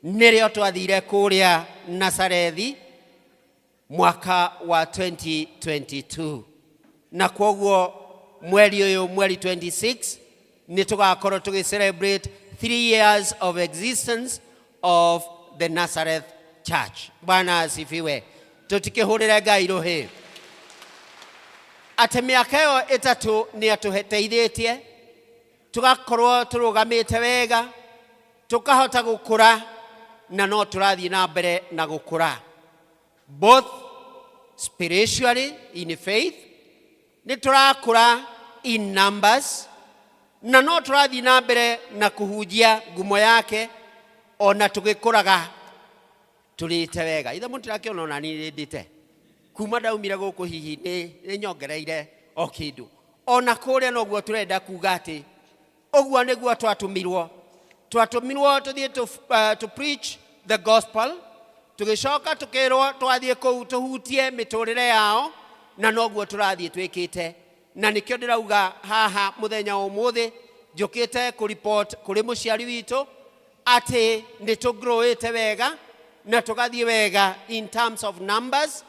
nĩrĩo twathire kũrĩa Nazarethi mwaka wa 2022, na kwoguo mweri ũyũ mweri 26 nĩ tũgakorwo tũgĩ celebrate 3 years of existence of the Nazareth Church. Bwana asifiwe. Tũtikĩhũrĩre Ngai rũhĩ atĩ mĩaka ĩyo ĩtatũ nĩ atũteithĩtie tũgakorwo tũrũgamĩte wega, tũkahota gũkũra, na no tũrathiĩ na mbere na gũkũra both spiritually in faith, nĩ tũrakũra in numbers, na no tũrathiĩ na mbere na kũhunjia ngumo yake ona tũgĩkũraga tũrĩte wega. Ithe mũtirakĩona ona niĩ ndĩte kuma ndaumire gũkũ hihi nĩ nyongereire o kĩndũ. Ona kũrĩa noguo tũrenda kuga atĩ ũguo nĩguo twatũmirwo tũthiĩ to preach the gospel, tũgĩcoka tũkĩrwo twathiĩ kũu tũhutie mĩtũrĩre yao, na noguo tũrathiĩ twĩkĩte. Na nĩkĩo ndĩrauga haha mũthenya ũmũthĩ njũkĩte kũreport kũrĩ mũciari witũ atĩ nĩ tũgrowĩte wega na tũgathiĩ wega in terms of numbers,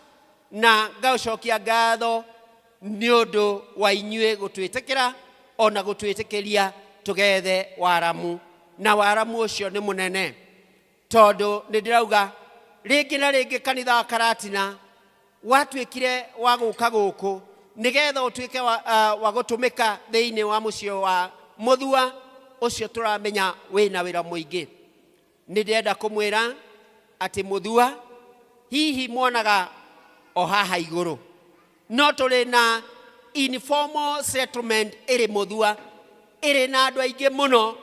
na ngaucokia ngatho nĩ ũndũ wa inyuĩ gũtwĩtĩkĩra ona gũtwĩtĩkĩria tũgethe waramu, na waramu ũcio nĩ mũnene tondũ nĩ ndĩrauga rĩngĩ na rĩngĩ kanitha wa Karatina watuĩkire wa gũka gũkũ nĩgetha ũtuĩke wa gũtũmĩka thĩinĩ wa mũciĩ wa mũthua ũcio tũramenya wĩna wĩra mũingĩ. Nĩ ndĩrenda kũmwĩra atĩ mũthua hihi mwonaga o haha igũrũ, no tũrĩ na informal settlement ĩrĩ mũthua, ĩrĩ na andũ aingĩ mũno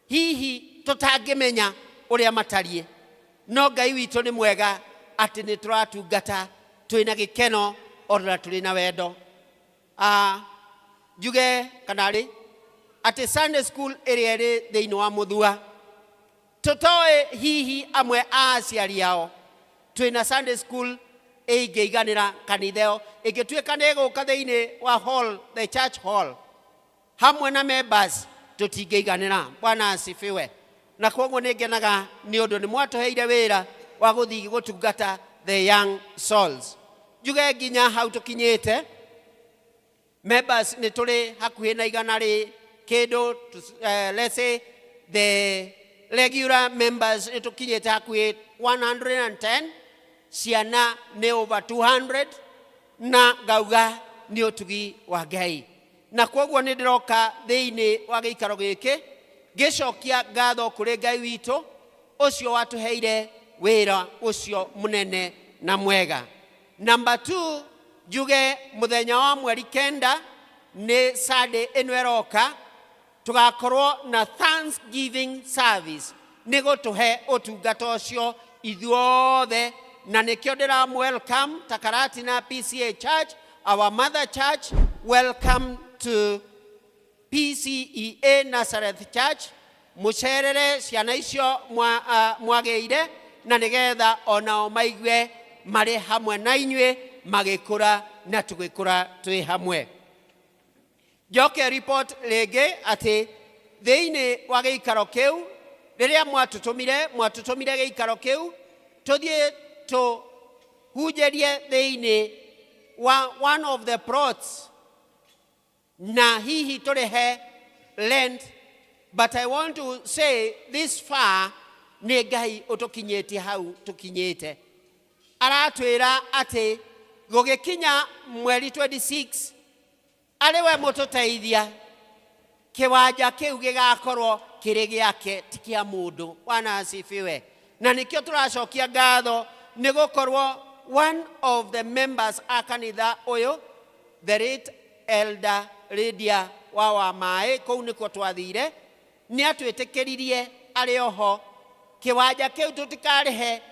hihi tũtangĩmenya ũrĩa matariĩ, no Ngai witũ nĩ mwega atĩ nĩ tũratungata twĩna gĩkeno ona tũrĩ na wendo. Njuge kanarĩ atĩ Sunday school ĩrĩa ĩrĩ thĩinĩ wa mũthua tũtoĩ hihi amwe a aciari ao twĩna Sunday school ĩngĩiganĩra kanitha ĩyo, ĩngĩtuĩka nĩ gũka thĩinĩ wa hall, the church hall, hamwe na members tũtingĩiganĩra. Bwana asifiwe. Na kwoguo nĩ ngenaga nĩ ũndũ nĩ mwatũheire wĩra wa gũthiĩ gũtungata the young souls. Njuge nginya hau tũkinyĩte members nĩ tũrĩ hakuhĩ na igana rĩ kĩndũ, let's say the regular members nitukinyite hakuhi 110, ciana ni over 200, na ngauga ni utugi wa Ngai. Na kwoguo ni ndiroka thiini wa giikaro giki gicokia ngatho kuri Ngai witu ucio watuheire wira ucio munene na mwega. Number 2, juge muthenya wa mweri kenda ni Sunday ino eroka tugakorwo na Thanksgiving service nigo tuhe utungata ucio ithuothe, na nikio ndira welcome Takaratina PCA Church, our mother church. Welcome to PCEA Nazareth Church. Mucerere ciana icio mwageire na nigetha onao maigue mari hamwe na inywe magikura na tugikura twi hamwe. Joke report lege ati thiini wa giikaro kiu riria mwatutumire giikaro kiu tuthie to hujerie thiini wa one of the plots na hihi turihe land. But I want to say this far ni Ngai utukinyetie hau tukinyite. Aratwira ati gugikinya mweri 26 ariwe mututeithia kiwanja kiu gigakorwo kiri giake ti kia mundu. Bwana asifiwe. Na nikio turacokia ngatho ni gukorwo one of the members a kanitha uyu, the late Elder Lydia wa Mai, kou niko twathire, ni atwitikiririe ari oho kiwanja kiu tutikarihe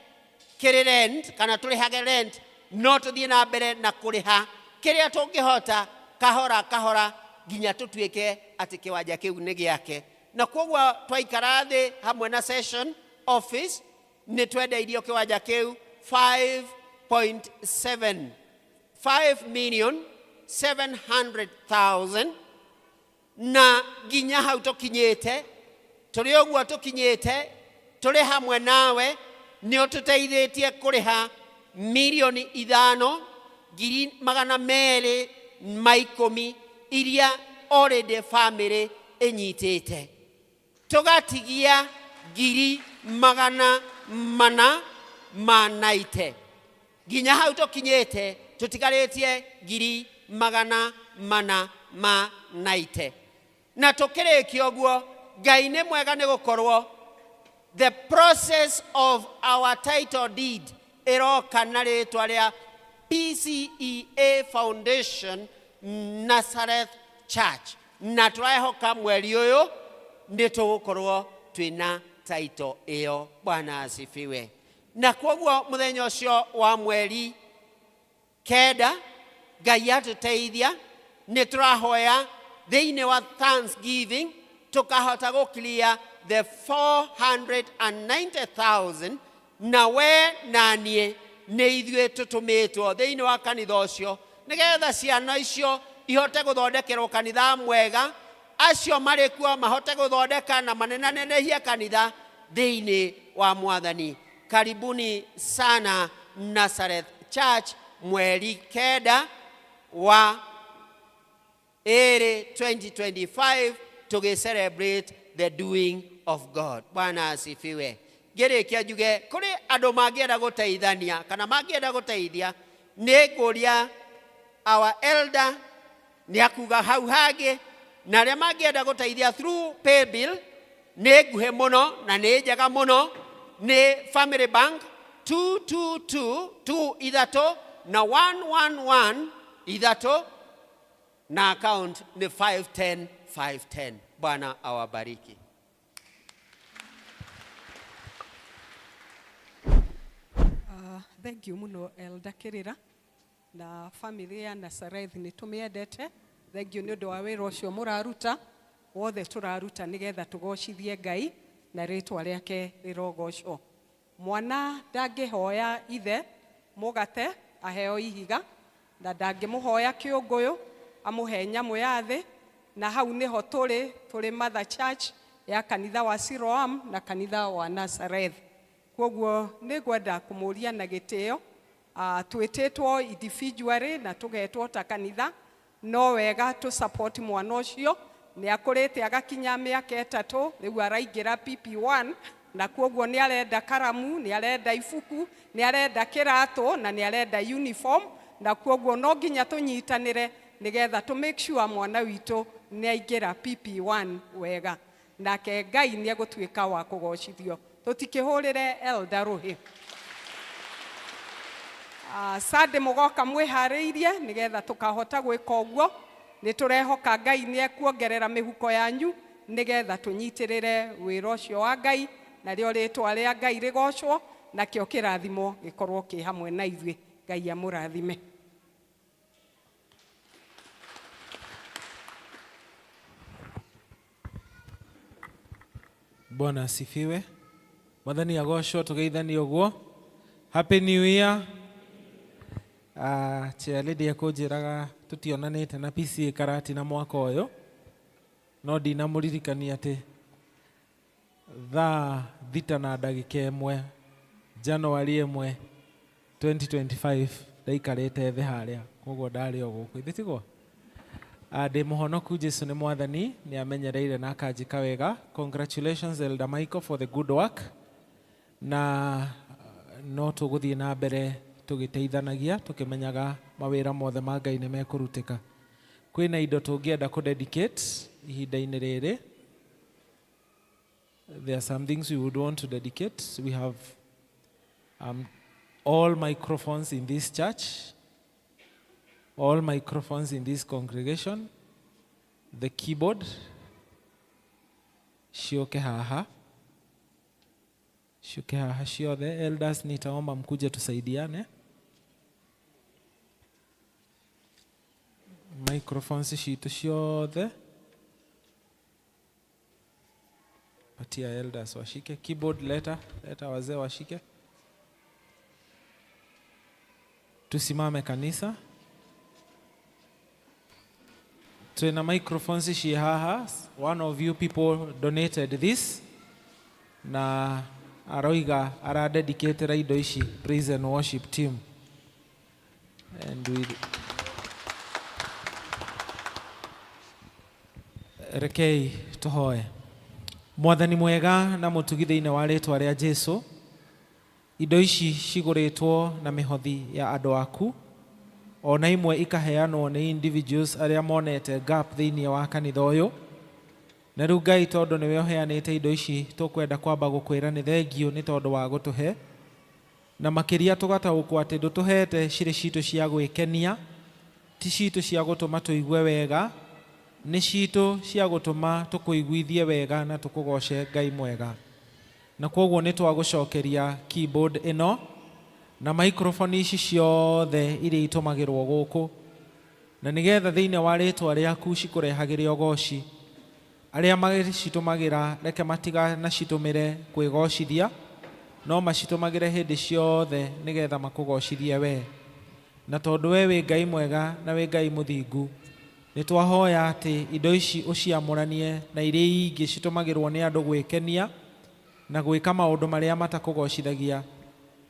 kiri rent kana turihage rent, no tuthie na mbere na kuriha kiria tungihota kahora ginya tutuike ati kiwanja kiu ni giake. Na kwoguo twaikara thi hamwe na session office ni twendeirio kiwanja kiu 5,700,000 na ginya hau tukinyite turi oguo tukinyite turi hamwe nawe ni ututeithitie kuriha milioni 5,210,000 iria already family enyitite, tugatigia 400,000 manaite. Ginya hau tukinyite tutigaritie 400,000 manaite. Na tukiriki oguo Ngai ni mwega ni gukorwo the process of our title deed iroka na ritwa ria PCEA Foundation Nazareth Church, na turahoka mweri uyu ni tugukorwo twina title iyo. Bwana asifiwe. Na kwoguo muthenya ucio wa mweri kenda Ngai atuteithia ni turahoya thiini wa Thanksgiving tukahota guklia the 490,000 na we nanie ni ithue tutumitwo thiini wa kanitha ucio nigetha ciana icio ihote guthondekerwo kanitha mwega, acio mari kuo mahote guthondeka na manenanehia kanitha thiini wa Mwathani. Karibuni sana Nazareth Church mweri kenda wa 2025 to celebrate the doing of God. Bwana asifiwe. Ngirikia njuge kuri andu mangienda guteithania kana mangienda guteithia ni nguria our elder ni akuga hau hangi, na ria mangienda guteithia through pay bill ni nguhe muno na ni njega muno ni Family Bank 222 ithato na 111 ithato na account ni 510. Bwana awabariki. Thank you muno Elder Kirira na family ya Nazareth ni tumiendete. Thank you ni undu wa wira ucio muraruta wothe turaruta nigetha tugocithie Ngai na ritwa riake rirogocwo. Mwana ndangihoya ithe mugate aheo ihiga na ndangimuhoya kiunguyu amuhe nyamu ya thi, na hau niho turi Mother Church ya kanitha wa Siloam na kanitha wa Nazareth. Kwoguo ni gwenda kumuria na gitio twitetwo individually na tugetwo ta kanitha, no wega tu support mwana ucio nĩ akũrĩte agakinya mĩaka 3 rĩu araingĩra PP1 na kuoguo nĩ arenda karamu, nĩ arenda ibuku, nĩ arenda kĩratũ na nĩ arenda uniform, na kuoguo no nginya tũnyitanĩre nĩgetha to make sure mwana witũ nĩ aingĩra PP1 wega, nake Ngai nĩ egũtuĩka wa kũgocithio. Tũtikĩhũrĩre Elder rũhĩ. Sunday mũgoka mwĩharĩirie nĩgetha tũkahota gwĩka ũguo. Nĩ tũrehoka Ngai nĩ ekuongerera mĩhuko yanyu nĩgetha tũnyitĩrĩre wĩra ũcio wa Ngai, na rĩo rĩtwa rĩa Ngai rĩgocwo, nakĩo kĩrathimo gĩkorwo kĩ hamwe na ithuĩ. Ngai amũrathime. Bwana asifiwe. Mwathani agocwo, tugeithanie ũguo. Happy New Year. Chairlady akũnjĩraga tũtionanĩte na PCA Karati na mwaka ũyũ, no ndinamũririkania atĩ thaa 6:01 January 1 2025 ndaikarĩte thĩ harĩa, koguo ndarĩ o gũkũ ithitiguo. Ndĩ mũhonoku, Jesu nĩ mwathani, nĩ amenyereire na akanjĩka wega. Congratulations Elder Michael for the good work. Na no tũgũthiĩ na mbere tũgĩteithanagia tũkĩmenyaga mawĩra mothe ma Ngai nĩ mekũrutĩka. Kwĩna indo tũngĩenda kũ-dedicate ihinda-inĩ rĩrĩ. There are some things we would want to dedicate. We have all microphones in this church, all microphones in this congregation, the keyboard, cioke haha ciothe. Elders nitaomba mkuje tusaidiane. Microphones citũ ciothe patia elders washike. Keyboard leta wazee washike. Tusimame kanisa. Tuna microphones ci haha. One of you people donated this na aroiga aradedicate indo ici praise and worship team, and we rekei tuhoe. Mwathani mwega na mũtugi thĩinĩ wa rĩĩtwa rĩa Jesũ, indo ici cigũrĩtwo na mĩhothi ya andũ aku, ona imwe ikaheanwo nĩ individuals arĩa monete gap thĩinĩ wa kanitha ũyũ. Na rĩu Ngai, tondũ nĩwe ũheanĩte indo ici, tũkwenda kwamba gũkwĩra nĩ thengio nĩ tondũ wa gũtũhe, na makĩria tũgataũkwo atĩ ndũtũhete cirĩ citũ cia gwĩkenia, ti citũ cia gũtũma tũigue wega, nĩ citũ cia gũtũma tũkũiguithie wega na tũkũgoce Ngai mwega. Na kwoguo nĩ twagũcokeria keyboard ĩno na microphone ici ciothe iria itũmagĩrwo gũkũ, na nĩgetha thĩinĩ wa rĩĩtwa rĩaku cikũrehagĩre ũgoci. Arĩa macitũmagĩra reke matigacitũmĩre kwĩgocithia, no macitumagire hindi ciothe nigetha makugocithie we. Na tondu we wi Ngai mwega na wi Ngai muthingu, ni twahoya ati indo ici uciamuranie na iria ingi citumagirwo ni andu gwikenia na gwika maundu maria matakugocithagia.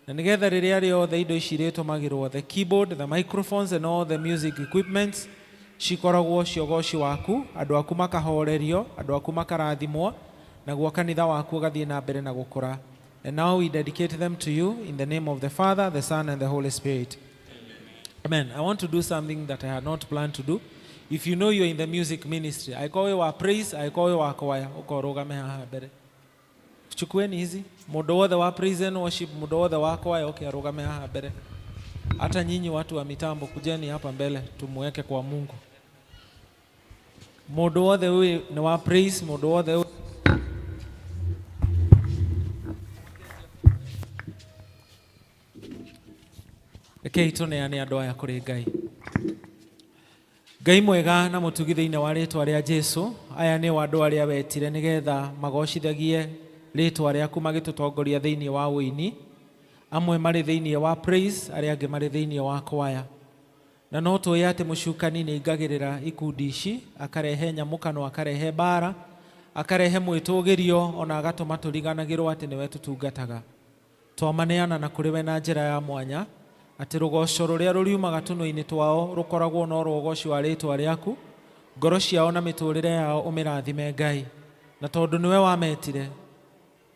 Na nigetha riria riothe indo ici ritumagirwo, the keyboard, the microphones and all the music equipments cikoragwo ciogoci waku, andu aku makahorerio, andu aku makarathimwo, na guo kanitha waku ugathie na mbere na gukura. And now we dedicate them to you in the name of the Father, the Son, and the Holy Spirit. Amen. I want to do something that I had not planned to do. If you know you're in the music ministry, I call you a praise, I call you a choir. Ukorogame haha mbere. Chukueni hizi. Mundu wothe wa praise and worship, mundu wothe wa choir, okay, arogame haha mbere. Hata nyinyi watu wa mitambo kujeni hapa mbele tumuweke kwa Mungu. Mundu wothe huyu ni wa praise, mundu wothe huyu Rekei tuneane andu aya kuri Ngai. Ngai mwega na mutugi thiini wa ritwa ria Jesu, aya ni andu aria wetire nigetha magocithagie ritwa riaku magitutongoria thiini wa uini, amwe mari thiini wa praise, aria angi mari thiini wa choir. Na no tuoye ati mucukani ni ingagirira ikundi ici, akarehe nyamukano, akarehe bara, akarehe mwitugirio, ona agatuma turiganagirwo ati niwe tutungataga. Twamaneana na kuri we na njira ya mwanya, ati rugoco ruria ruriumaga tuno-ini twao rukoragwo no rugoci wa ritwa riaku, ngoro ciao na mĩtũrĩre yao ũmĩrathime Ngai, na tondũ nĩwe wametire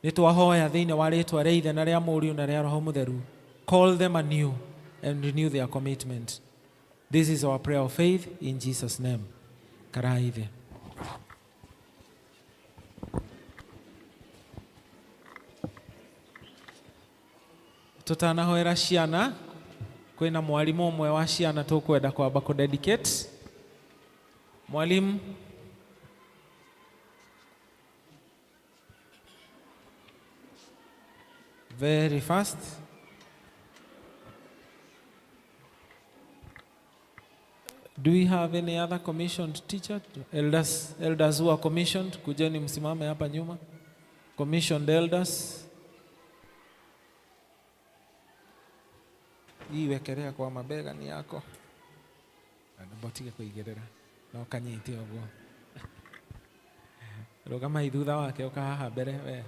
nĩ twahoya thĩinĩ wa rĩĩtwa rĩa Ithe na rĩa Mũriũ na rĩa Roho Mũtheru. Call them anew and renew their commitment. This is our prayer of faith in Jesus' name. Karai thĩ. Tutanahoera ciana, kwĩna mwalimu ũmwe wa ciana tũkwenda kwamba kũdedicate. Mwalimu, very fast. Do we have any other commissioned teacher? Elders who are commissioned, kujeni msimame hapa nyuma. Commissioned elders. Hii wekelea kwa mabega ni yako. Anabotige kuigerera. Na ukanyite ogwo. Rogama ithutha wake ukahaha mbere we.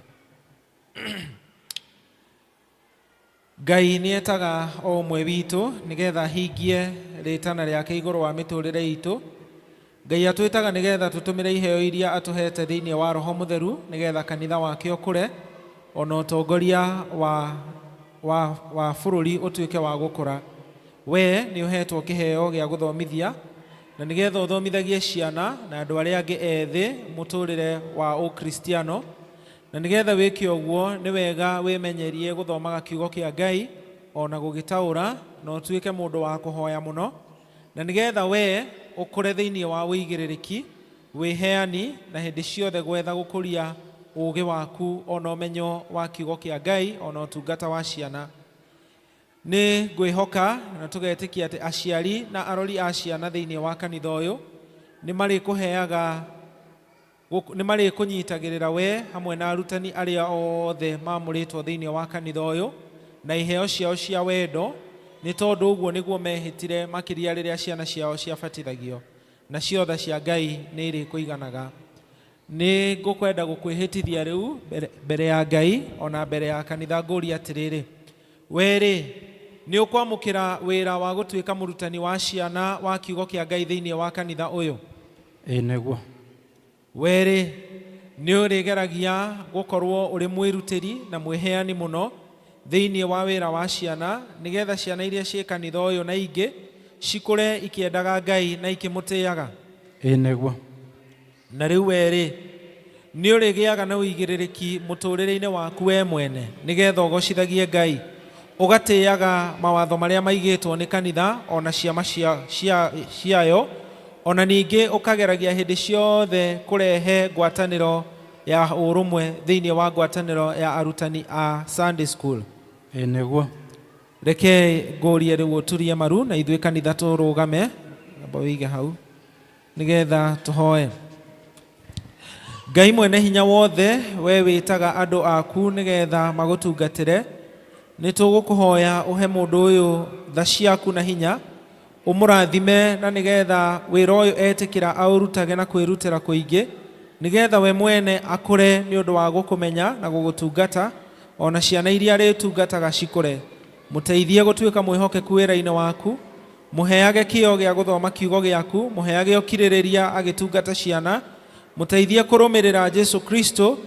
Ngai nĩ etaga o ũmwe witũ nĩgetha hingie rĩtana rĩake igũrũ wa mĩtũrĩre itũ. Ngai atwĩtaga nĩgetha tũtũmĩre iheo iria atũhete thĩinĩ wa Roho Mũtheru nĩgetha kanitha wake ũkũre, ona ũtongoria wa bũrũri ũtuĩke wa gũkũra. We nĩ ũhetwo kĩheo gĩa gũthomithia na nĩgetha ũthomithagie ciana na andũ arĩa angĩ ethĩ mũtũrĩre wa ũkristiano, na nĩgetha wĩke ũguo nĩ wega wĩmenyerie gũthomaga kiugo kĩa Ngai ona gũgĩtaũra na ũtuĩke mũndũ wa kũhoya mũno, na nĩgetha we ũkũre thĩinĩ wa wĩigĩrĩrĩki, wĩheani na hĩndĩ ciothe gwetha gũkũria ũũgĩ waku ona ũmenyo wa kiugo kĩa Ngai ona ũtungata wa ciana. Nĩ ngwĩhoka na tũgetĩkia atĩ aciari na arori a ciana thĩinĩ wa kanitha ũyũ nĩ marĩkũnyitagĩrĩra we hamwe na arutani arĩa othe mamũrĩtwo thĩinĩ wa kanitha ũyũ na iheo ciao cia wendo, nĩ tondũ ũguo nĩguo mehĩtire makĩria rĩrĩa ciana ciao ciabatithagio, na ciothe cia Ngai nĩ irĩkũiganaga. Nĩ ngũkwenda gũkwĩhĩtithia rĩu mbere ya Ngai ona mbere ya kanitha ngũria atĩrĩrĩ, werĩ nĩ ũkwamũkĩra wĩra wa gũtuĩka mũrutani wa ciana wa kiugo kĩa Ngai thĩinĩ wa kanitha ũyũ? Ĩĩ nĩguo. Werĩ nĩ ũrĩgeragia gũkorwo ũrĩ mwĩrutĩri na mwĩheani mũno thĩinĩ wa wĩra wa ciana nĩgetha ciana iria ciĩ kanitha ũyũ na ingĩ cikũre ikĩendaga Ngai na ikĩmũtĩaga? Ĩĩ nĩguo. Na rĩu werĩ nĩ ũrĩgĩaga na ũigĩrĩrĩki mũtũrĩre-inĩ waku we mwene nĩgetha ũgocithagie Ngai, ũgatĩaga mawatho marĩa maigĩtwo nĩ kanitha ona ciama ciayo, ona ningĩ ũkageragia hĩndĩ ciothe kũrehe ngwatanĩro ya ũrũmwe thĩinĩ wa ngwatanĩro ya arutani a Sunday School? Ĩĩ nĩguo. Reke ngũrie rĩu ũturie maru na ithuĩ kanitha tũrũgame, amba wĩige hau nĩgetha tũhoe. Ngai mwene hinya wothe, we wĩtaga andũ aku nĩgetha magũtungatĩre, nĩ tũgũkũhoya ũhe mũndũ ũyũ tha ciaku na hinya, ũmũrathime na nĩgetha wĩra ũyũ etĩkĩra aũrutage na kwĩrutĩra kũingĩ, nĩgetha we mwene akũre nĩ ũndũ wa gũkũmenya na gũgũtungata, ona ciana iria arĩtungataga cikũre. Mũteithie gũtuĩka mwĩhokeku wĩra-inĩ waku, mũheage kĩo gĩa gũthoma kiugo gĩaku, mũheage ũkirĩrĩria agĩtungata ciana, mũteithie kũrũmĩrĩra Jesu Kristo,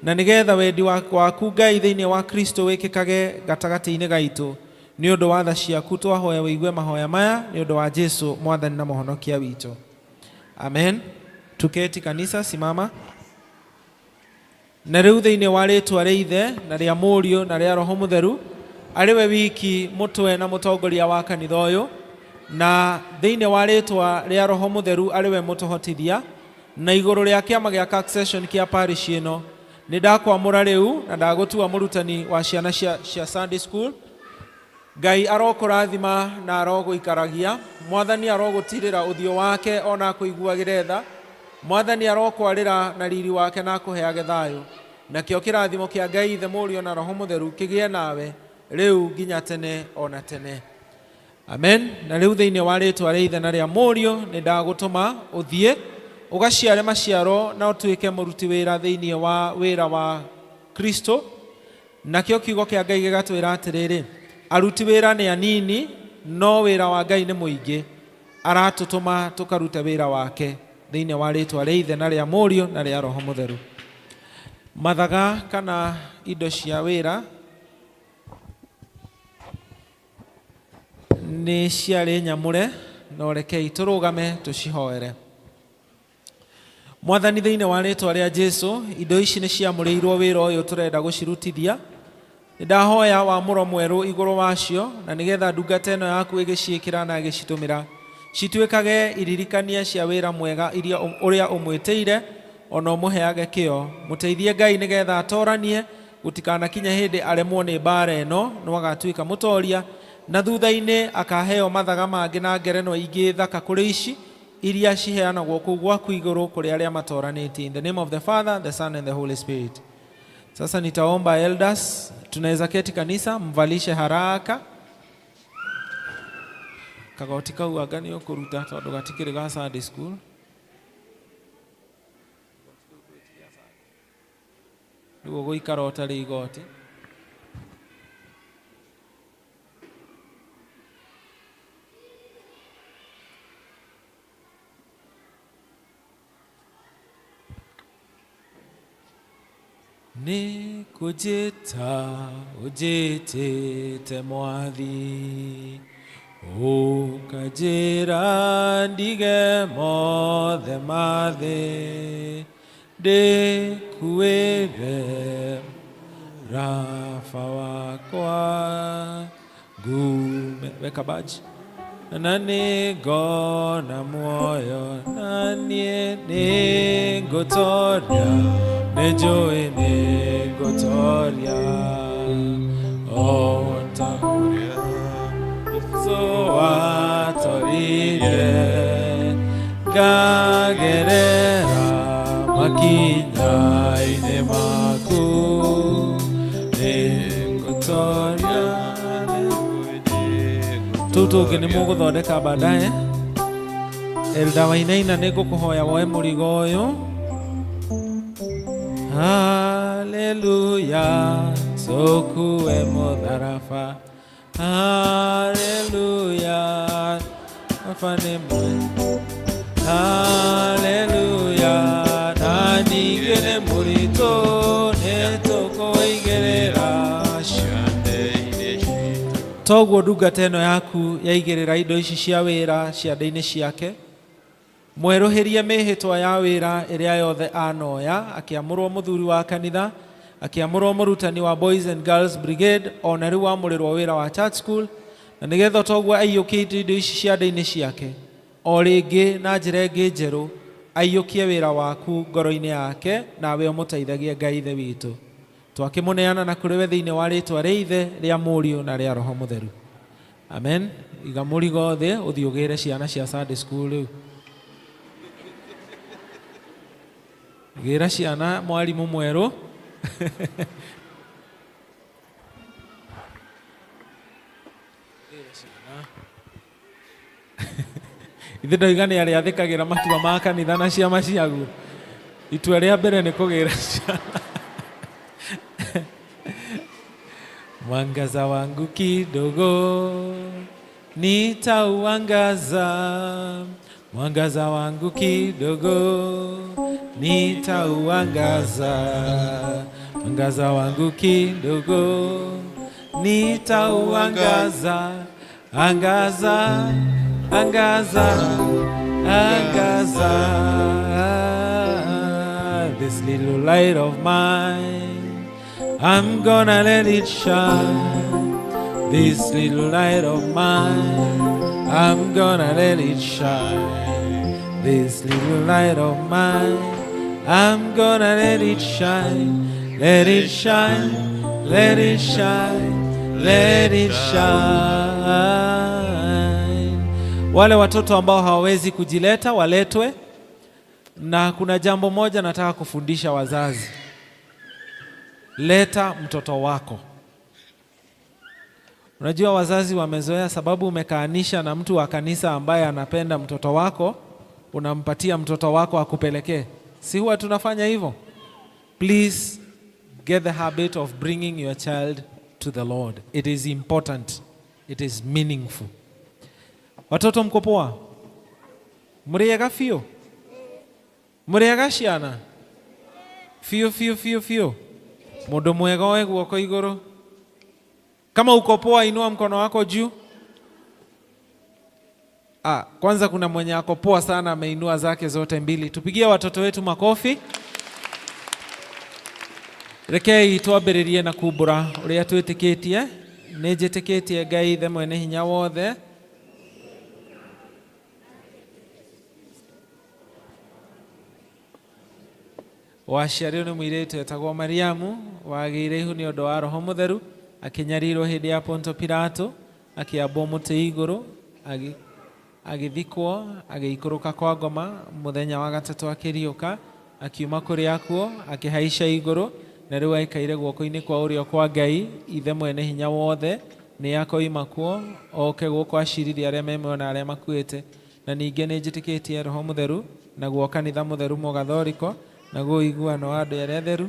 na nĩgetha wendi waku Ngai thĩinĩ wa Kristo wĩkĩkage gatagatĩ-inĩ gaitũ. Nĩ ũndũ wa tha ciaku twahoya wĩigue mahoya maya, nĩ ũndũ wa Jesu mwathani na mũhonokia witũ. Amen. Tuketi kanisa, simama. Na rĩu thĩinĩ wa rĩĩtwa rĩa Ithe na rĩa Mũriũ na rĩa Roho Mũtheru, arĩ we wiki mũtwe na mũtongoria wa kanitha ũyũ, na thĩinĩ wa rĩĩtwa rĩa Roho Mũtheru arĩ we mũtũhotithia, na igũrũ rĩa kĩama gĩa Accession kĩa parish ĩno, nĩ ndakwamũra rĩu na ndagũtua mũrutani wa ciana cia Sunday School. Ngai arokũrathima na arogũikaragia, Mwathani arogũtirĩra ũthiũ wake ona kũiguagĩra tha, Mwathani arokwarĩra na riri wake na akũheage thayũ, nakĩo kĩrathimo kĩa Ngai Ithe, Mũriũ na Roho Mũtheru kĩgĩe nawe rĩu nginya tene ona tene. Amen. Na rĩu thĩinĩ wa rĩĩtwa rĩa Ithe na rĩa Mũriũ nĩ ndagũtũma ũthiĩ ũgaciare maciaro na ũtuĩke mũruti wĩra thĩinĩ wa wĩra wa Kristo, nakĩo kiugo kĩa Ngai gĩgatwĩra atĩrĩrĩ, aruti wĩra nĩ anini no wĩra wa Ngai nĩ mũingĩ, aratũtũma tũkarute wĩra wake. thĩinĩ wa rĩĩtwa rĩa Ithe na rĩa Mũriũ na rĩa Roho Mũtheru. Mathaga kana indo cia wĩra nĩ ciarĩ nyamũre, no rekei tũrũgame tũcihoere. Mwathani, thĩinĩ wa rĩĩtwa rĩa Jesũ, indo ici nĩ ciamũrĩirwo wĩra ũyũ tũrenda gũcirutithia. Ndahoya wamũro mwerũ igũrũ wacio, na nĩgetha ndungata ĩno yaku ĩgĩciĩkĩra na ĩgĩcitũmĩra cituĩkage iririkania cia wĩra mwega ũrĩa ũmwĩtĩire, ona ũmũheage kĩo. Mũteithie Ngai nĩgetha atoranie, gũtikanakinya hĩndĩ aremwo nĩ mbara ĩno, no agatuĩka mũtoria, na thutha-inĩ akaheo mathaga mangĩ na ngerenwa ingĩ thaka kũrĩ ici iria ciheanagwo kũu gwaku igũrũ kũrĩ arĩa matoranĩtie. In the name of the Father, the Son and the Holy Spirit. Sasa nitaomba elders, tunaweza keti kanisa, mvalishe haraka kagoti kau agani ũkũruta tondũ gatikĩrĩ ga Sunday school. Nĩguo gũikara ũtarĩ igoti. Nĩ kũnjĩta ũnjĩtĩte Mwathi, ũkanjĩra ndige mothe ma thĩ, ndĩkuĩre Rafa wakwa ngume. Weka baji. Na nĩ ngona muoyo, na niĩ nĩ ngũtoria, nĩ njũĩ nĩ ngũtoria, o ta ũrĩa Jesũ watorire, ngagerera makinya-inĩ maku, nĩ ngũtoria. Tũu tũngĩ nĩ mũgũthondeka baadaye. Elda Wainaina nĩ ngũkũhoya woe mũrigo ũyũ. Haleluya, tũkue mũtharaba. Haleluya, baba nĩ mwega. Haleluya, na ningĩ nĩ mũritũ, nĩ tũkũigĩrĩra ciande-inĩ citũ. Toguo ndungata ĩno yaku yaigĩrĩra indo ici cia wĩra ciande-inĩ ciake, mwerũhĩrie mĩhĩtwa ya wĩra ĩrĩa yothe anoya, akĩamũrwo mũthuri wa kanitha, akĩamũrwo mũrutani wa Boys and Girls Brigade, ona rĩu amũrĩrwo wĩra wa church school, na nĩgetha toguo aiyũkĩtie indo ici ciande-inĩ ciake, o rĩngĩ na njĩra ĩngĩ njerũ aiyũkie wĩra waku ngoro-inĩ yake, nawe ũmũteithagie Ngai Ithe witũ. Twakĩmũneana na kũrĩ we thĩinĩ wa rĩĩtwa rĩa Ithe, rĩa Mũriũ na rĩa Roho Mũtheru. Amen. Iga mũrigo thĩ ũthiĩ ũgĩre ciana cia Sunday school rĩu. Gĩra ciana mwarimũ mwerũ. Ithe ndoiga nĩ arĩa athĩkagĩra matua ma kanitha na ciama ciaguo. Itua rĩa mbere nĩ kũgĩra ciana. Mwangaza wangu kidogo nitauangaza, mwangaza wangu kidogo nitauangaza, mwangaza wangu kidogo nitauangaza, angaza, angaza, angaza. This little light of mine, I'm gonna let it shine. This little light of mine, I'm gonna let it shine. This little light of mine, I'm gonna let it shine. Let it shine, let it shine, let it shine. Wale watoto ambao hawawezi kujileta waletwe, na kuna jambo moja nataka kufundisha wazazi. Leta mtoto wako. Unajua wazazi wamezoea, sababu umekaanisha na mtu wa kanisa ambaye anapenda mtoto wako, unampatia mtoto wako akupelekee. Si huwa tunafanya hivyo? Please get the habit of bringing your child to the Lord. It is important. It is meaningful. Watoto mko poa? Mriega fio? Muriaga ciana fiu mundu mwega oe guoko iguru. Kama uko poa, inua mkono wako juu. Kwanza kuna mwenye ako poa sana ameinua zake zote mbili. Tupigie watoto wetu makofi. Rekei twambĩrĩrie na kumbũra ũrĩa twĩtĩkĩtie. Nĩ njĩtĩkĩtie Ngai Ithe Mwene Hinya Wothe, waciarĩrwo nĩ mũirĩtu etagwo Mariamu, wagĩire ihu nĩ ũndũ wa Roho Mũtheru, akĩnyarirwo hĩndĩ ya Ponto Pilato, akĩambwo mũtĩ igũrũ, agĩthikwo, agĩikũrũka kwa ngoma, mũthenya wa gatatũ akĩriũka, akiuma kũrĩ akuo, akĩhaica igũrũ, na rĩu aikaire guoko-inĩ kwa ũrĩo kwa Ngai Ithe Mwene Hinya Wothe. Nĩ akoima kuo oke gũkũ acirithie arĩa me muoyo na arĩa makuĩte. Na ningĩ nĩ njĩtĩkĩtie Roho Mũtheru, naguo kanitha mũtheru mũgathoriko, naguo iguano wa andũ arĩa atheru.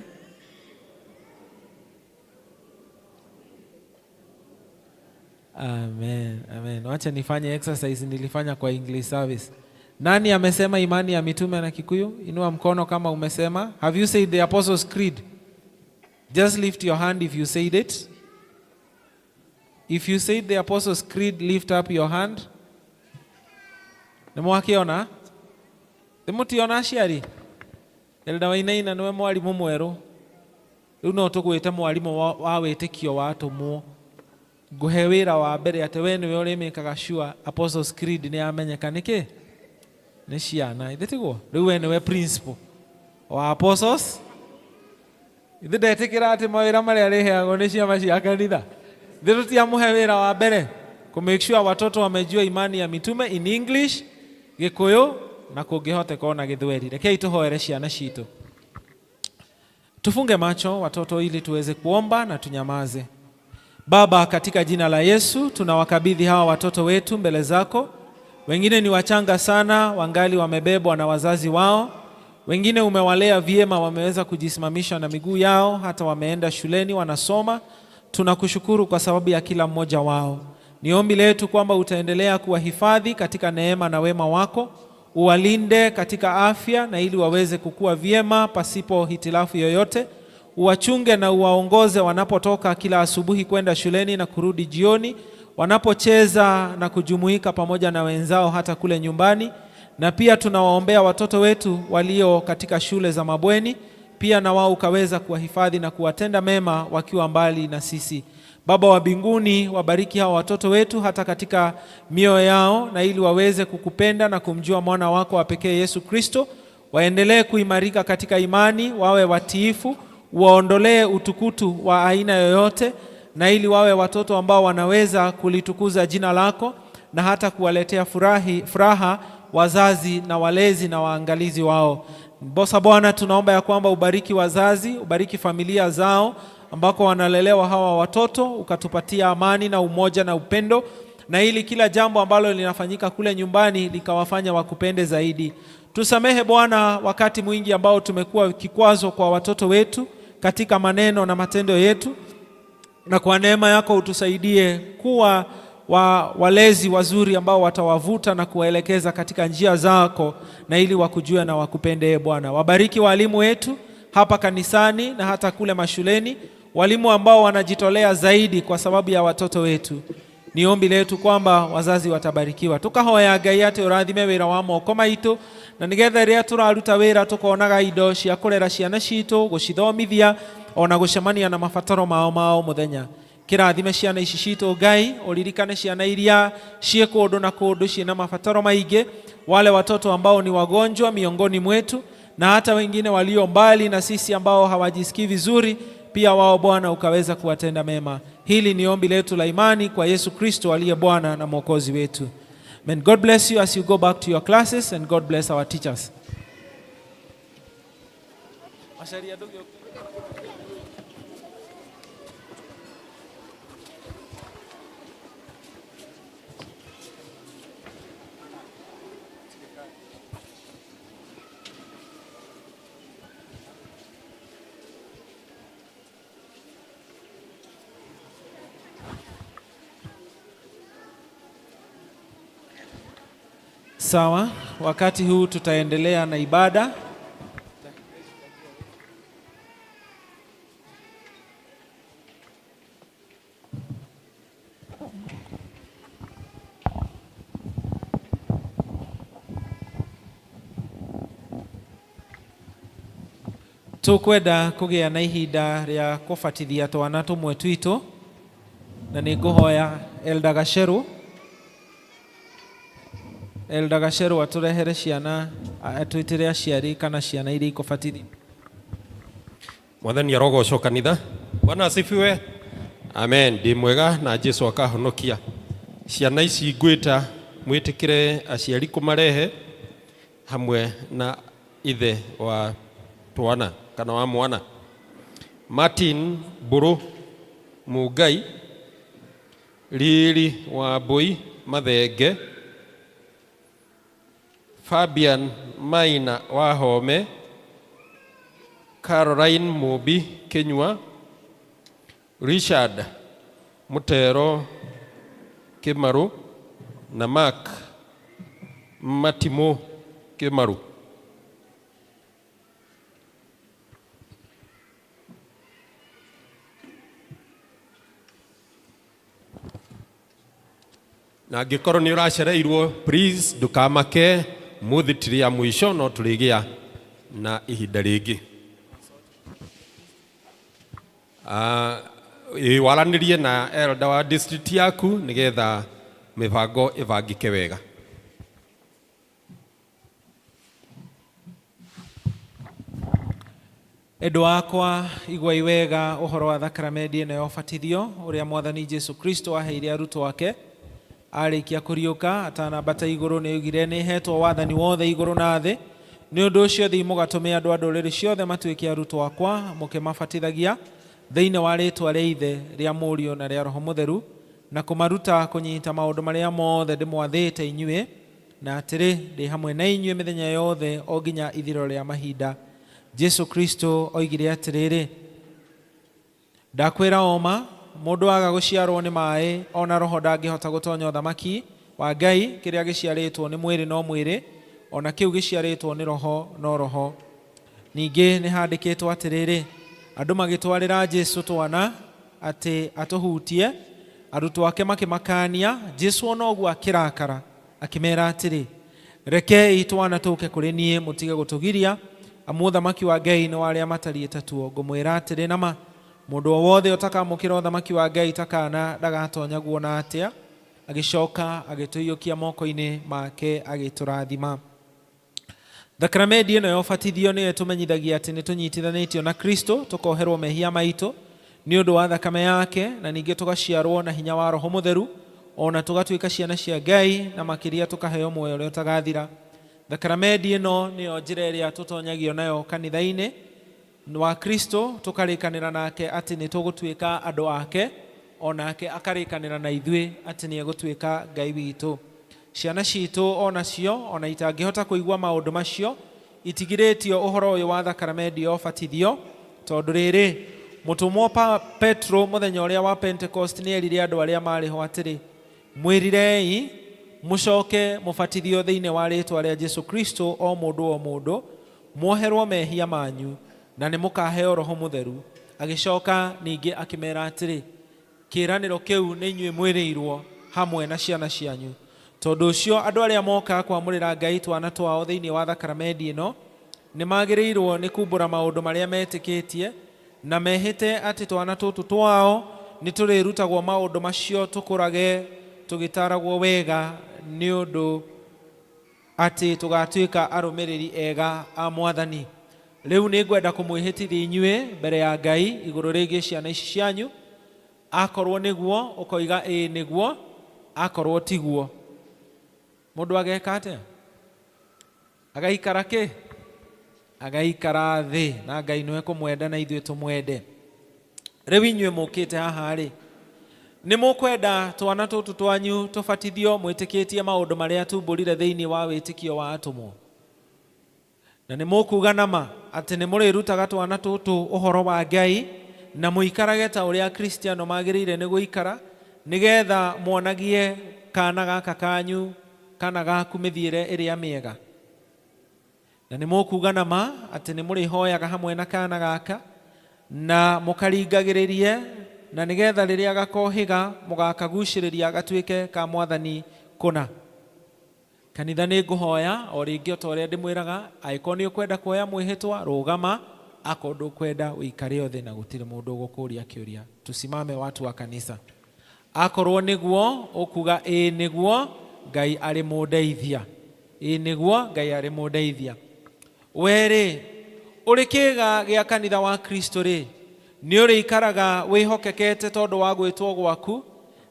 Amen, amen. Wacha nifanye exercise nilifanya kwa English service. Nani amesema imani ya mitume na Kikuyu? Inua mkono kama umesema. Have you said the Apostles' Creed? Just lift your hand if you said it. If you said the Apostles' Creed, lift up your hand. Nĩmwakiona? Nĩmũtiona aciari? Elda Wainaina nĩwe mwarimu mwerũ. Rĩu no tũgwĩte mwarimu wa wĩtĩkio wa atũmwo. Ngũhe wĩra wa mbere atĩ we nĩwe ũrĩmĩkaga sure Apostles' Creed nĩ amenyeka nĩkĩ? Nĩ ciana. Ithe tiguo? Rĩu we nĩwe principal wa Apostles. Ithe ndetĩkĩra atĩ mawĩra marĩa arĩheagwo nĩ ciama cia kanitha. Ithe tũtiamũhe wĩra wa mbere ku make sure watoto wamejua imani ya mitume in English, Gĩkũyũ na kũngĩhoteka ona Gĩthweri. Rekei tũhoere ciana citũ. Tufunge macho watoto ili tuweze kuomba na tunyamaze. Baba, katika jina la Yesu tunawakabidhi hawa watoto wetu mbele zako. Wengine ni wachanga sana, wangali wamebebwa na wazazi wao. Wengine umewalea vyema, wameweza kujisimamisha na miguu yao, hata wameenda shuleni wanasoma. Tunakushukuru kwa sababu ya kila mmoja wao. Ni ombi letu kwamba utaendelea kuwahifadhi katika neema na wema wako. Uwalinde katika afya na ili waweze kukua vyema pasipo hitilafu yoyote. Uwachunge na uwaongoze wanapotoka kila asubuhi kwenda shuleni na kurudi jioni, wanapocheza na kujumuika pamoja na wenzao hata kule nyumbani. Na pia tunawaombea watoto wetu walio katika shule za mabweni, pia na wao ukaweza kuwahifadhi na kuwatenda mema wakiwa mbali na sisi. Baba wa mbinguni, wabariki hawa watoto wetu hata katika mioyo yao, na ili waweze kukupenda na kumjua mwana wako wa pekee Yesu Kristo. Waendelee kuimarika katika imani, wawe watiifu, waondolee utukutu wa aina yoyote, na ili wawe watoto ambao wanaweza kulitukuza jina lako na hata kuwaletea furaha wazazi na walezi na waangalizi wao. Bosa Bwana, tunaomba ya kwamba ubariki wazazi, ubariki familia zao ambako wanalelewa hawa watoto, ukatupatia amani na umoja na upendo, na ili kila jambo ambalo linafanyika kule nyumbani likawafanya wakupende zaidi. Tusamehe Bwana wakati mwingi ambao tumekuwa kikwazo kwa watoto wetu katika maneno na matendo yetu, na kwa neema yako utusaidie kuwa walezi wazuri ambao watawavuta na kuwaelekeza katika njia zako, na ili wakujue na wakupende Bwana. Wabariki walimu wetu hapa kanisani na hata kule mashuleni, walimu ambao wanajitolea zaidi kwa sababu ya watoto wetu. Ni ombi letu kwamba wazazi watabarikiwa. Tukahoya Ngai ati ũrathime wĩra wa moko maitũ, na nigetha rĩrĩa tũraruta wĩra tukonaga indo cia kũrera ciana citũ, gũcithomithia ona gũcemania na mabataro mao mũthenya. Kĩrathime ciana ici citũ Ngai, ũririkane ciana iria ciĩ kũndũ na kũndũ ciĩna mabataro maingĩ, wale watoto ambao ni wagonjwa miongoni mwetu, na hata wengine walio mbali na sisi ambao hawajisikii vizuri, pia wao Bwana ukaweza kuwatenda mema. Hili ni ombi letu la imani kwa Yesu Kristo aliye Bwana na Mwokozi wetu. Amen. God bless you as you go back to your classes, and God bless our teachers. Sawa, wakati huu tutaendelea na ibada. tukwenda kugia na ihinda rĩa kubatithia twana tumwe twitu, na nĩ ngũhoya Elda Gacheru aturehere ciana, atwitire aciari kana ciana iria ikubatithio. Mwathani arogocwo kanitha. Bwana asifiwe. Amen. Ndi mwega na Jesu akahonokia. Ciana ici ngwita mwitikire aciari kumarehe hamwe na ithe wa twana kana wa mwana. Martin Buru Mugai, Lili wa Boi Mathenge, Fabian Maina wa Home, Caroline Mubi Kenywa, Richard Mutero Kimaru na Mark Matimo Kimaru. Na ngĩkorwo nĩ ũracereirwo, please ndukamake, mũthitiri ya mwisho no tũrĩgĩa na ihinda rĩngĩ. Waranĩrie na elder wa district yaku nĩgetha mĩbango ĩbangĩke wega. Endwa wakwa, igua iwega ũhoro wa thakramenti ĩno ya ũbatithio ũrĩa Mwathani Jesu Kristo aheire arutwo ake arĩkia kũriũka atanambata igũrũ. Nĩ oigire nĩ hetwo wathani wothe igũrũ na thĩ, nĩ ũndũ ũcio thiĩ mũgatũme andũ a ndũrĩrĩ ciothe matuĩke arutwo akwa, mũkĩmabatithagia thĩinĩ wa rĩĩtwa rĩa Ithe, rĩa Mũriũ na rĩa Roho Mũtheru, na kũmaruta kũnyita maũndũ marĩa mothe ndĩmwathĩte inyuĩ, na atĩrĩ ndĩ hamwe na inyuĩ mĩthenya yothe o nginya ithirĩro rĩa mahinda. Jesu Kristo oigire atĩrĩrĩ, ndakwĩra oma, mũndũ waga gũciarwo nĩ maĩ ona roho ndangĩhota gũtonya ũthamaki wa Ngai. Kĩrĩa gĩciarĩtwo nĩ mwĩrĩ no mwĩrĩ, ona kĩu gĩciarĩtwo nĩ roho no roho. Ningĩ nĩ handĩkĩtwo atĩrĩrĩ, andũ magĩtwarĩra Jesu twana atĩ atũhutie, arutwo ake makĩmakania. Jesu ona ũguo akĩrakara akĩmera atĩrĩ, rekei twana tũke kũrĩ niĩ, mũtige gũtũgiria, amu ũthamaki wa Ngai nĩ wa arĩa matariĩ tuo. Ngũmwĩra atĩrĩ nama, mũndũ o wothe ũtakamũkĩra ũthamaki wa Ngai takana ndagatonya guona atĩa. Agĩcoka agĩtũiyũkia moko-inĩ make agĩtũrathima. Thakramenti ĩno ya ũbatithio nĩyo ĩtũmenyithagia atĩ nĩ tũnyitithanĩtio na Kristo, tũkoherwo mehia maitũ nĩ ũndũ wa thakame yake, na ningĩ tũgaciarwo na hinya wa Roho Mũtheru, ona tũgatuĩka ciana cia Ngai, na makĩria tũkaheo muoyo ũrĩa ũtagathira. Thakramenti ĩno nĩyo njĩra ĩrĩa tũtonyagio nayo kanitha-inĩ wa Kristo, tũkarĩkanĩra nake atĩ nĩ tũgũtuĩka andũ ake, onake akarĩkanĩra na ithuĩ atĩ nĩ egũtuĩka Ngai witũ. Ciana citũ onacio ona itangĩhota kũigua maũndũ macio, itigirĩtio ũhoro ũyũ wa thakramenti ya ũbatithio, tondũ rĩrĩ, mũtũmwo Petro mũthenya ũrĩa wa Pentecost nĩ erire andũ arĩa marĩ ho atĩrĩ, mwĩrirei mũcoke mũbatithio thĩinĩ wa rĩĩtwa rĩa Jesu Kristo o mũndũ, mwoherwo mehia manyu, na nĩ mũkaheo Roho Mũtheru. Agĩcoka ningĩ akĩmera atĩrĩ, kĩĩranĩro kĩu nĩ inyuĩ mwĩrĩirwo hamwe na ciana cianyu. Tondũ ũcio andũ arĩa moka kwamũrĩra Ngai twana twao thĩinĩ wa thakramenti ĩno nĩ magĩrĩirwo nĩ kumbũra maũndũ marĩa metĩkĩtie, na mehĩte atĩ twana tũtũ twao nĩ tũrĩrutagwo maũndũ macio, tũkũrage tũgĩtaragwo wega, nĩ ũndũ atĩ tũgatuĩka arũmĩrĩri ega a Mwathani. Rĩu nĩ ngwenda kũmwĩhĩtithia inyuĩ mbere ya Ngai igũrũ rĩgiĩ ciana ici cianyu. Akorwo nĩguo ũkoiga ĩĩ nĩguo, akorwo tiguo mũndũ ageka atĩa? Agaikara kĩ? Agaikara thĩ, na Ngai nĩwe kũmwenda na ithuĩ tũmwende. Rĩu inyuĩ mũkĩte haha rĩ, nĩ mũkwenda twana tũtũ twanyu tũbatithio mwĩtĩkĩtie maũndũ marĩa tumbũrire thĩinĩ wa wĩtĩkio wa atũmwo? Na nĩ mũkuga nama atĩ nĩ mũrĩrutaga twana tũtũ ũhoro wa Ngai, na mũikarage ta ũrĩa Kristiano magĩrĩire nĩ gũikara, nĩgetha mwonagie kana gaka kanyu, kana gaku mĩthiĩre ĩrĩa mĩega? Na nĩ mũkuga nama atĩ nĩ mũrĩhoyaga hamwe na kana gaka, na mũkaringagĩrĩrie, na nĩgetha rĩrĩa gakohĩga mũgakagucĩrĩria gatuĩke ka Mwathani kũna? Kanitha nĩ ngũhoya o rĩngĩ o ta ũrĩa ndĩmwĩraga, angĩkorwo nĩ ũkwenda kuoya mwĩhĩtwa, rũgama akorwo ndũkwenda ũikare thĩ na gũtirĩ mũndũ ũgũkũria kĩũria. Tusimame watu wa kanisa. Akorwo nĩguo ũkuga ĩĩ nĩguo, Ngai arĩ mũndeithia. Ĩĩ nĩguo, Ngai arĩ mũndeithia. Were ũrĩ kĩĩga gĩa kanitha wa Kristo rĩ, nĩ ũrĩikaraga wĩhokekete tondũ wa gwĩtwo gwaku,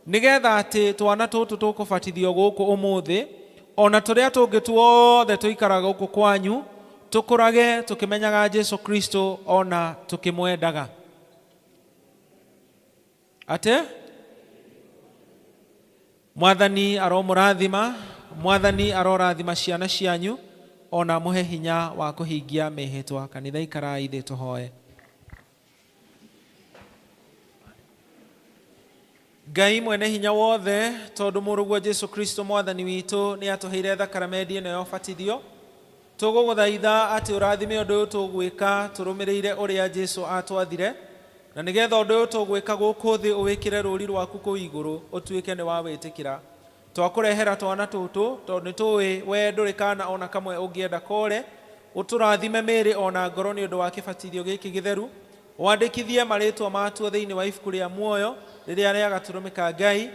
nĩgetha atĩ twana tũtũ tũkũbatithio gũkũ ũmũthĩ, ona tũrĩa tũngĩ tuothe tũikaraga gũkũ kwanyu, tũkũrage tũkĩmenyaga Jesu Kristo ona tũkĩmwendaga. Ate? Mwathani aromũrathima, Mwathani arorathima ciana cianyu, ona mũhe hinya wa kũhingia mĩhĩtwa. Kanitha ikarai thĩ tũhoe. Ngai mwene hinya wothe, tondũ mũrũguo Jesu Kristo Mwathani witũ nĩ atũheire thakramenti ĩno ya ũbatithio, tũgũgũthaitha atĩ ũrathime ũndũ ũyũ tũgwĩka tũrũmĩrĩire ũrĩa Jesu atwathire, na nĩgetha ũndũ ũyũ tũgwĩka gũkũ thĩ ũwĩkĩre rũũri rwaku kũu igũrũ, ũtuĩke nĩ wa wĩtĩkĩra. Twakũrehera twana tũtũ tondũ nĩ tũĩ we ndũrĩ kana ona kamwe ũngĩenda kore, ũtũrathime mĩĩrĩ ona ngoro nĩ ũndũ wa kĩbatithio gĩkĩ gĩtheru, wandĩkithie marĩtwa matuo thĩinĩ wa ibuku rĩa muoyo rĩrĩa rĩagatũrũmĩka Ngai,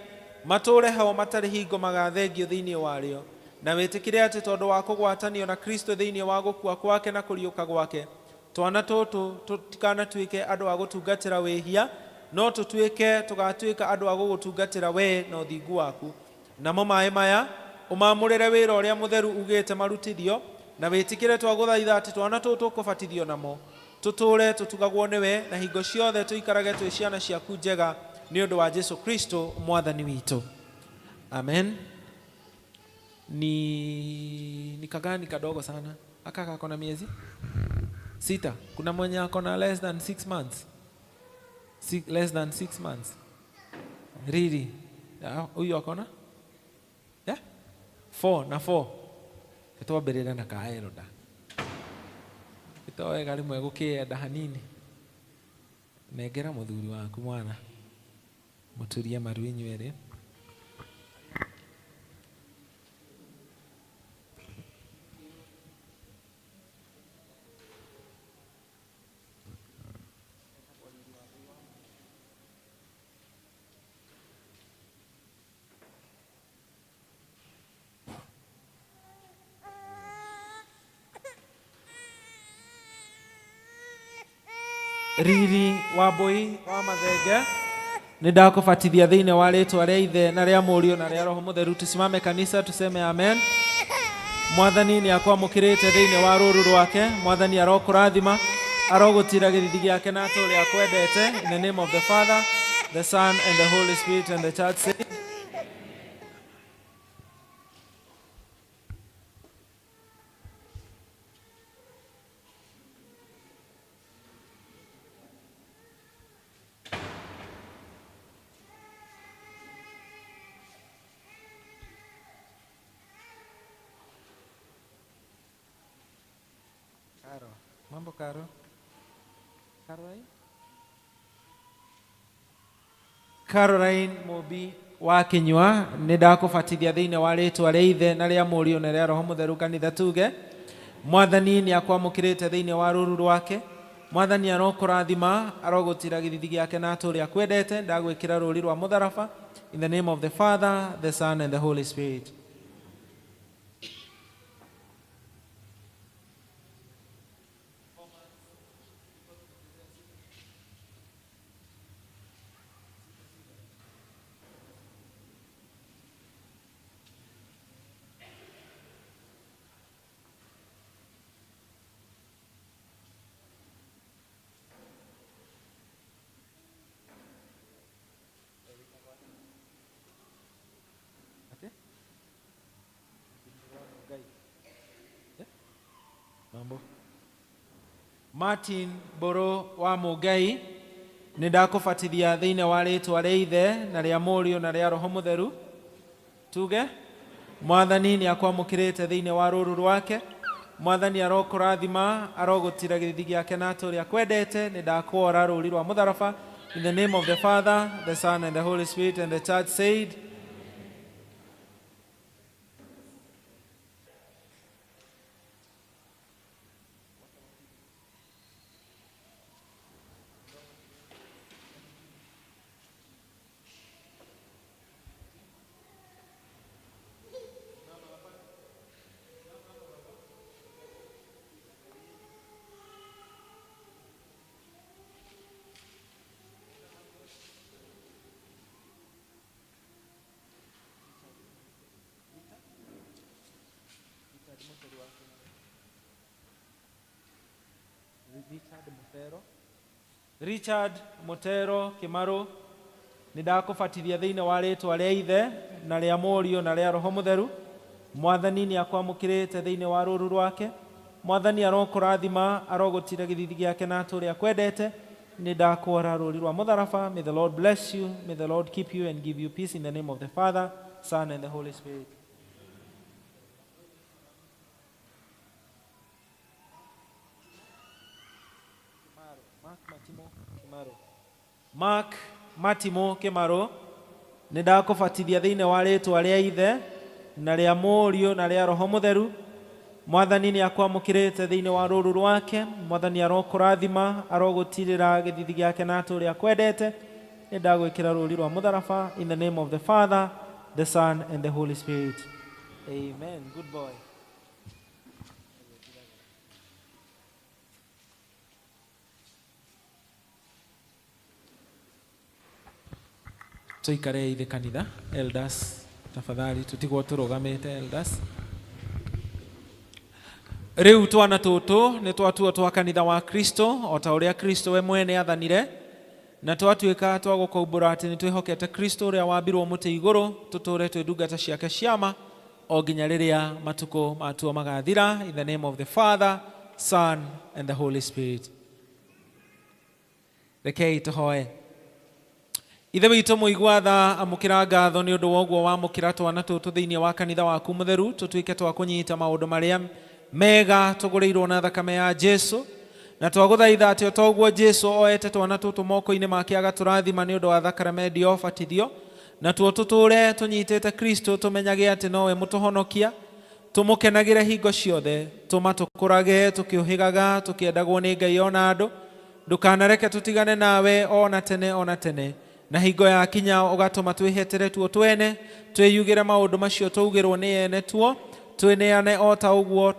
matũũre hao matarĩ hingo magathengio thĩinĩ warĩo, na wĩtĩkĩre atĩ tondũ wa kũgwatanio na Kristo thĩinĩ wa gũkua kwake na kũriũka gwake, twana tũtũ tũtikanatuĩke andũ a gũtungatĩra wĩhia, no tũgatuĩka andũ a gũgũtungatĩra we na ũthingu waku. Namo maĩ maya ũmamũrĩre wĩra ũrĩa mũtheru ugĩte marutithio, na wĩtĩkĩre twagũthaitha atĩ twana tũtũ tũkũbatithio namo tũtũũre tũtugagwo nĩwe, na hingo ciothe tũikarage twĩ ciana ciaku njega nĩ ũndũ wa Jesu Kristo Mwathani witũ. Amen. Ni kagani kadogo sana? Aka kakona miezi 6. Kuna mwenye akona less than 6 months? Less than 6 months. Really? Huyu akona? Yeah? 4 na 4. Kitwambĩrĩra na kaeroda. Kitowega rimwe gũkĩenda hanini. Nengera mũthuri waku mwana. Mũturie maru inyuerĩ. Riri Wambui wa Mathenge, nĩndakũbatithia thĩinĩ wa rĩĩtwa rĩa Ithe na rĩa Mũriũ na rĩa Roho Mũtheru. Tusimame kanisa tuseme amen. Mwathani nĩ akwamũkĩrĩte thĩinĩ wa rũũru rwake. Mwathani arokũrathima, arogũtira gĩthithi gĩake na atũũre akwendete. In the name of the Father, the Son and the Holy Spirit, and the church say mambo Karo. Caroline Mobi wa Kinyua, nĩndakũbatithia thĩinĩ wa rĩĩtwa rĩa Ithe na rĩa Mũriũ na rĩa Roho Mũtheru. Kanitha tuge Mwathani nĩ akwamũkĩrĩte thĩinĩ wa rũũru rwake. Mwathani arokũrathima, arogũtira gĩthithi gĩake na atũũre akwendete. Ndagwĩkĩra rũũri rwa mũtharaba. In the name of the Father, the Son and the Holy Spirit. Mambo. Martin Boro wa Mũngai, nĩndakũbatithia thĩinĩ wa rĩĩtwa rĩa Ithe na rĩa Mũriũ na rĩa Roho Mũtheru. Tuge Mwathani nĩ akwamũkĩrĩte thĩinĩ wa rũũru rwake. Mwathani arokũrathima, arogũtira gĩthithi gĩake na atũũre akwendete. Nĩndakũora rũũri rwa mũtharaba. In the name of the Father, the Son and the Holy Spirit, and the church said Richard Mutero Kimaro nindakũbatithia thĩinĩ wa rĩĩtwa rĩa Ithe na rĩa Mũriũ na rĩa Roho Mũtheru. Mwathani nĩakwamũkĩrĩte thĩinĩ wa rũũru rwake. Mwathani arokũrathima, arogũtira gĩthithi gĩake na atũũre akwendete. Nĩndakwara rũũri rwa mũtharaba. May the Lord bless you. May the Lord keep you and give you peace in the name of the Father, Son and the Holy Spirit. Mark Matimo Kimaro nĩndakũbatithia thĩinĩ wa rĩĩtwa rĩa Ithe na rĩa Mũriũ na rĩa Roho Mũtheru. Mwathani nĩakwamũkĩrĩte thĩinĩ wa rũũru rwake. Mwathani arokũrathima, arogũtirĩra gĩthithi gĩake na atũũre akwendete. Nĩndagwĩkĩra rũũri rwa mũtharaba. In the name of the Father, the Son and the Holy Spirit. Amen. Good boy. Tuikare ithe kanitha. Elders, tafadhali tutigwo tũrũgamĩte elders. Rĩu twana tũtũ nĩ twatuo twa kanitha wa Kristo, o ta ũrĩa Kristo we mwene athanire, na twatuĩka twa gũkũmbũra atĩ nĩ twĩhokete Kristo ũrĩa wambirwo mũtĩ igũrũ, tũtũũre twĩ ndungata ciake ciama o nginya rĩrĩa matukũ matuo magathira. In the name of the Father, Son and the Holy Spirit. Rekei tũhoe. Ithe witũ mũigua tha, amũkĩra ngatho nĩ ũndũ wa ũguo wamũkĩra twana tũtũ thĩinĩ wa kanitha waku mũtheru, tũtuĩke twa kũnyita maũndũ marĩa mega tũgũrĩirwo na thakame ya Jesu, na twagũthaitha atĩ o ta ũguo Jesu oete twana tũtũ moko-inĩ make agatũrathima nĩ ũndũ wa thakramenti ya ũbatithio, na tuo tũtũũre tũnyitĩte Kristo, tũmenyage atĩ nowe mũtũhonokia, tũmũkenagĩre hingo ciothe, tũmatũkũrage tũkĩũhĩgaga, tũkĩendagwo nĩ Ngai ona andũ. Ndũkanareke tũtigane nawe ona tene ona tene, na hingo ya kinya ũgatũma twĩhetere tuo twene, twĩyugĩre maũndũ macio twaugĩrwo nĩ ene tuo, twĩneane o ta ũguo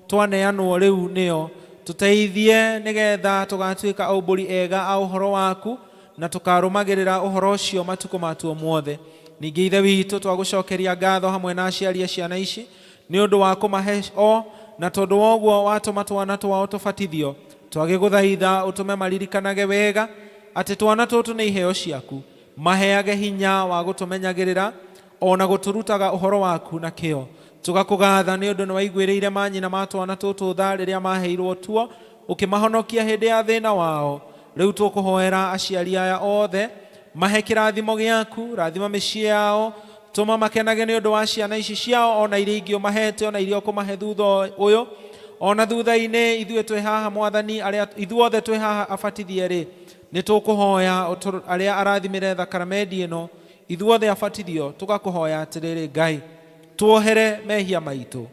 twaneanwo rĩu nĩo. Tũteithie nĩgetha tũgatuĩka aumbũri ega a ũhoro waku, na tũkarũmagĩrĩra ũhoro ũcio matukũ matuo muothe. Ningĩ Ithe witũ twagũcokeria ngatho hamwe na aciari a ciana ici nĩ ũndũ wa kũmahe o, na tondũ wa ũguo watũma twana twao tũbatithio, twagĩgũthaitha ũtũme maririkanage wega atĩ twana tũtũ nĩ iheo ciaku. Maheage hinya wa gũtũmenyagĩrĩra ona gũtũrutaga ũhoro waku na kĩo. Tũgakũgatha nĩ ũndũ nĩ waiguĩrĩire manyina ma twana tũtũ tha rĩrĩa maheirwo tuo, ũkĩmahonokia hĩndĩ ya thĩna wao. Rĩu tũkũhoera aciari aya othe, mahe kĩrathimo gĩaku, rathima mĩciĩ yao, tũma makenage nĩ ũndũ wa ciana ici ciao, ona iria ingĩ ũmahete, ona iria ũkũmahe thutha ũyũ, ona thutha-inĩ ithuĩ twĩ haha Mwathani, arĩa ithuothe twĩ haha abatithie rĩ, nĩ tũkũhoya arĩa arathimĩre thakramenti ĩno ithuothe abatithio, tũgakũhoya atĩrĩrĩ Ngai, tuohere mehia maitũ.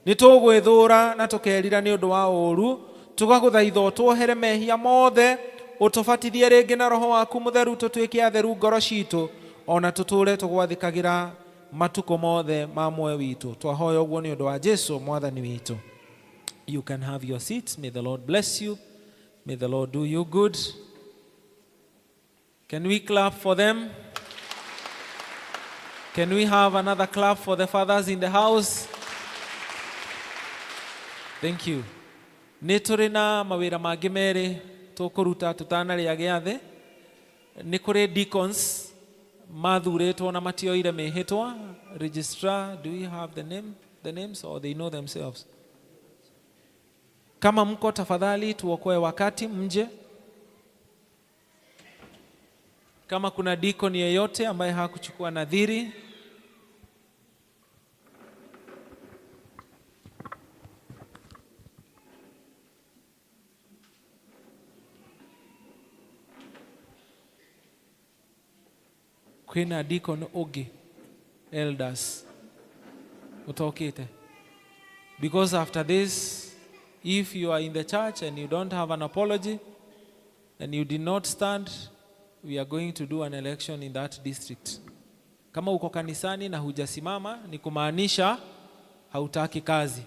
Nĩ tũgwĩthũra na tũkerira nĩ ũndũ wa ũũru, tũgagũthaitha tuohere mehia mothe, ũtũbatithie rĩngĩ na Roho waku Mũtheru, tũtuĩke atheru ngoro citũ, ona tũtũũre tũgwathĩkagĩra matukũ mothe ma muoyo witũ. Twahoya ũguo nĩ ũndũ wa Jesu Mwathani witũ. You can have your seats. May the Lord bless you. May the Lord do you good. Can we clap for them? Can we have another clap for the fathers in the house? Thank you. Nĩ tũrĩ na mawĩra mangĩ merĩ tũkũruta tũtanarĩa gĩathĩ. Nĩ kũrĩ deacons mathurĩtwo na matioire mĩhĩtwa. Registrar, do you have the names or they know themselves? Kama mko tafadhali tuokoe wakati mje. Kama kuna deacon yeyote ambaye hakuchukua nadhiri, kwina deacon ogi elders utokite, because after this, if you are in the church and you don't have an apology and you did not stand, we are going to do an election in that district. Kama uko kanisani na hujasimama ni kumaanisha hautaki kazi.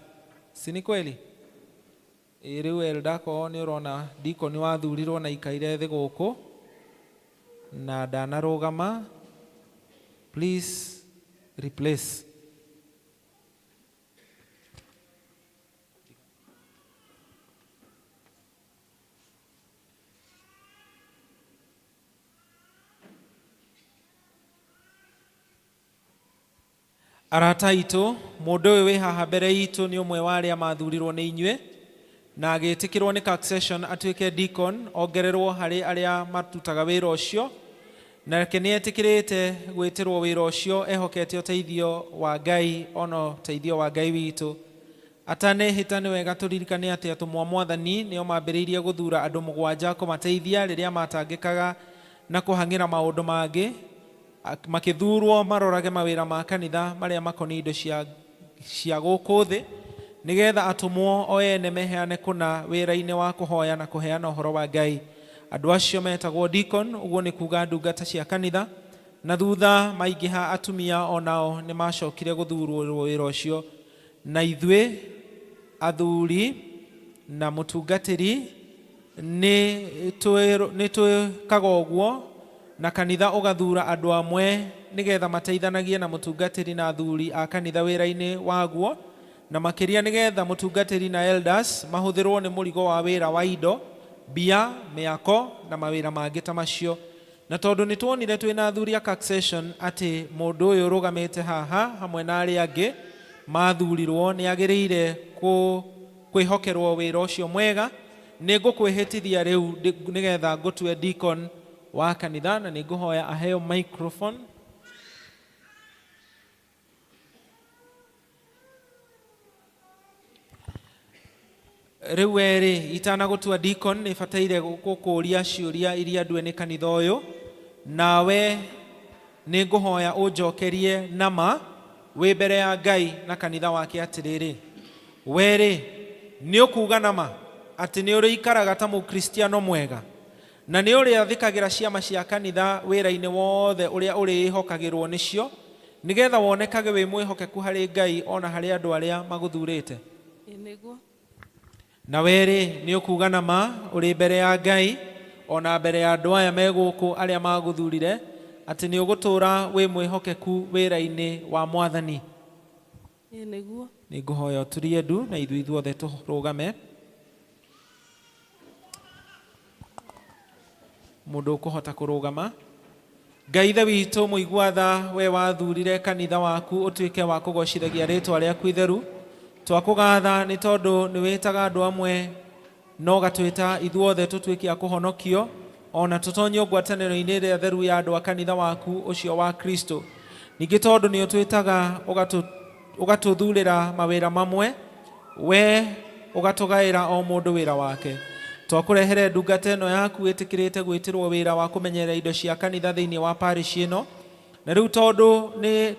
Si ni kweli? Rĩu eldako nĩ ũrona deacon wathurirwo na ikaire thĩ gũkũ na ndanarũgama. Please replace. Arata itu mundu uyu wi haha mbere itu ni umwe wa aria mathurirwo ni inyue na agitikirwo ni succession atuike deacon ongererwo hari aria matutaga wira ucio na ke ni etikirite gwitirwo wira ucio ehokete uteithio wa Ngai ono uteithio wa Ngai witu atane hitane wega turirikane ati atumwa mwathani nio mambiriirie guthura andu mugwanja kumateithia riria matangikaga na kuhangira maundu mangi makithurwo marorage mawira ma kanitha maria makoni indo cia guku thi nigetha atumwo o ene meheane kuna wira-ini wa kuhoya na kuheana uhoro wa Ngai. Andu acio metagwo deacon, uguo ni kuga ndungata cia kanitha, na thutha maingiha atumia onao ni macokire guthurwo wira ucio, na ithue athuri na mutungatiri ni twikaga uguo na kanitha ugathura andu amwe nigetha mateithanagie na mutungatiri na athuri a kanitha wira-ini waguo, na makiria nigetha mutungatiri na elders mahuthirwo ni murigo wa wira wa indo, bia, miako na mawira mangi ta macio. Na tondu ni tuonire twina athuri a succession ati mundu uyu rugamite haha hamwe na aria angi mathurirwo ni agiriire kwihokerwo wira ucio mwega, ni ngukwihitithia riu nigetha ngutue deacon wa kanitha na ni nguhoya aheo microphone. Riu weri itana gutua deacon ni fataire gukuria ciuria iria ndue ni kanitha uyu, nawe ni nguhoya unjokerie nama wi mbere ya Ngai na kanitha wake atiriri. Weri ni ukuga nama ati ni uri ikaraga ta mukristiano mwega na ni uri athikagira ciama cia kanitha wira-ini wothe uria uri ihokagirwo nicio nigetha wonekage wi mwihokeku hari Ngai ona hari andu aria maguthurite. Niguo. Na weri ni ukuga nama uri mbere ya Ngai ona mbere ya andu aya meguku aria maguthurire ati ni ugutura wi mwihokeku wira-ini wa Mwathani. Niguo. Ni nguhoya turie ndu na ithui thuothe turugame. Mundu ukuhota kurugama. Ngai ithe witu muiguatha we wathurire kanitha waku utuike wa kugocithagia ritwa riaku itheru, twakugatha ni tondu ni witaga andu amwe no gatwita ithuothe tutuike a kuhonokio ona tutonye ngwataniro-ini iria theru ya andu a kanitha waku ucio wa Kristo. Ningi tondu ni utwitaga ugatuthurira mawira mamwe, we ugatugaira o mundu wira wake. Twakurehere ndungata ino yaku itikirite gwitirwo wira wa kumenyerera indo cia kanitha thiini wa parish ino, na riu tondu ni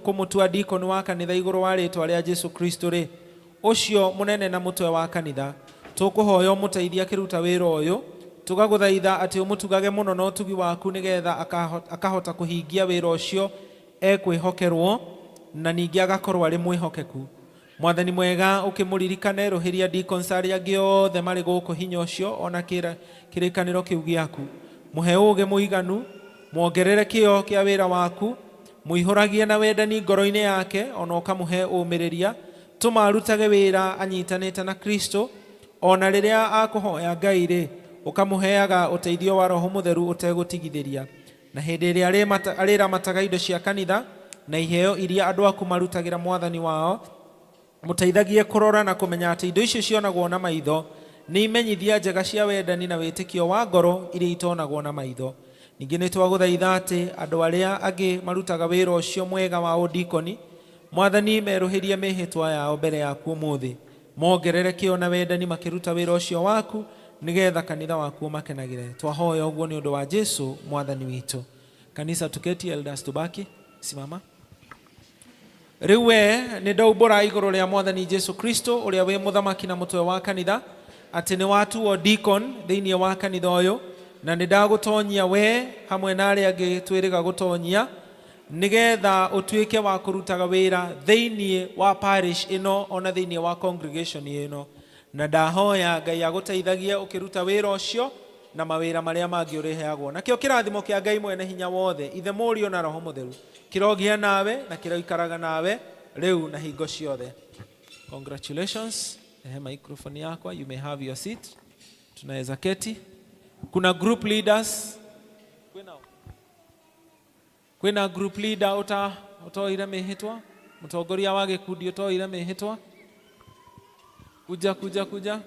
kumutua deacon wa kanitha iguru wa ritwa ria Jesu Kristo ri ucio munene na mutwe wa kanitha, tukuhoya umuteithia kiruta wira uyu, tugaguthaitha ati umutugage muno na utugi waku nigetha akahota kuhingia wira ucio ekwihokerwo na ningi agakorwo ari mwihokeku. Mwathani mwega ukimuririkane ruhiria deacons aria angi othe mari guku hinya ucio ona kirikaniro kiu giaku, muhe uge muiganu, muongerere kio kia wira waku, muihuragie na wendani ngoro-ini yake ona ukamuhe umiriria, tumarutage wira anyitanite na Kristo ona riria akuhoya Ngai ri ukamuheaga uteithio wa Roho Mutheru utegutigithiria, na hindi iria ariramataga indo cia kanitha na iheo iria andu aku marutagira Mwathani wao, muteithagie kurora na kumenya ati indo icio cionagwo na maitho ni imenyithia njega cia wendani na witikio wa ngoro iria itonagwo na maitho. Ningi ni twaguthaitha ati andu aria angi marutaga wira ucio mwega wa udikoni, Mwathani meruhirie mihitwa yao mbere yaku umuthi, mongerere kio na wendani makiruta wira ucio waku nigetha kanitha waku makenagire. Twahoya uguo ni undu wa Jesu Mwathani witu. Kanisa tuketi, elders tubaki, simama. Riwe ni ndaubora iguru ria Mwathani Jesu Kristo uria wi muthamaki na mutwe wa kanitha ati ni watu wa deacon thiini wa kanitha uyu, na ni ndagutonyia we hamwe na aria angi twiriga gutonyia nigetha utuike wa kurutaga wira thiini wa parish ino ona thiini wa congregation ino, na ndahoya Ngai aguteithagie ukiruta wira ucio na mawira maria mangi uriheagwo. Nakio kirathimo kia Ngai mwene hinya wothe, ithe Murio na Roho Mutheru kirogia nawe na kiroikaraga nawe riu na hingo ciothe. Congratulations. Microphone yako, you may have your seat. Tunaweza keti. Kuna group leaders. Kwina group leader utoira mihitwa. Mũtongoria wa gĩkundi ũtoire mĩhĩtwa. Kuja.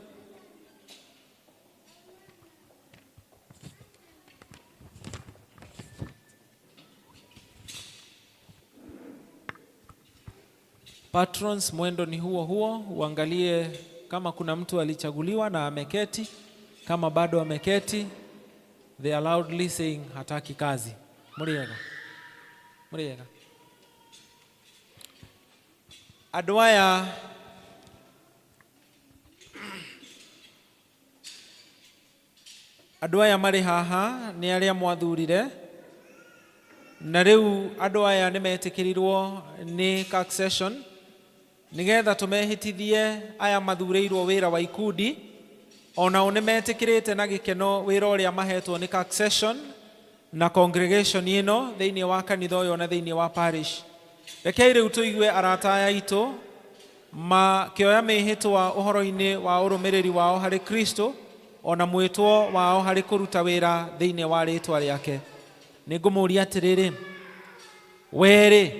Patrons, mwendo ni huo. Uangalie kama kuna mtu alichaguliwa na ameketi. Kama bado ameketi, they are loudly saying hataki kazi. Muriega. Adwaya marĩ haha nĩ arĩa mwathurire, na rĩu andũ aya nĩ metĩkĩrirwo nĩ CAC session nĩgetha tũmehĩtithie aya mathurĩirwo wĩra wa ikundi, onao nĩ metĩkĩrĩte na gĩkeno wĩra ũrĩa mahetwo nĩ CAC session na congregation ĩno thĩinĩ wa kanitha ũyũ na thĩinĩ wa parish. Rekei rĩu tũigue arata aya aitũ makĩoya mĩhĩtwa ũhoro-inĩ wa ũrũmĩrĩri wao harĩ Kristo, ona mwĩtwo wao harĩ kũruta wĩra thĩinĩ wa rĩtwa rĩake. Nĩngũmũria atĩrĩrĩ, werĩ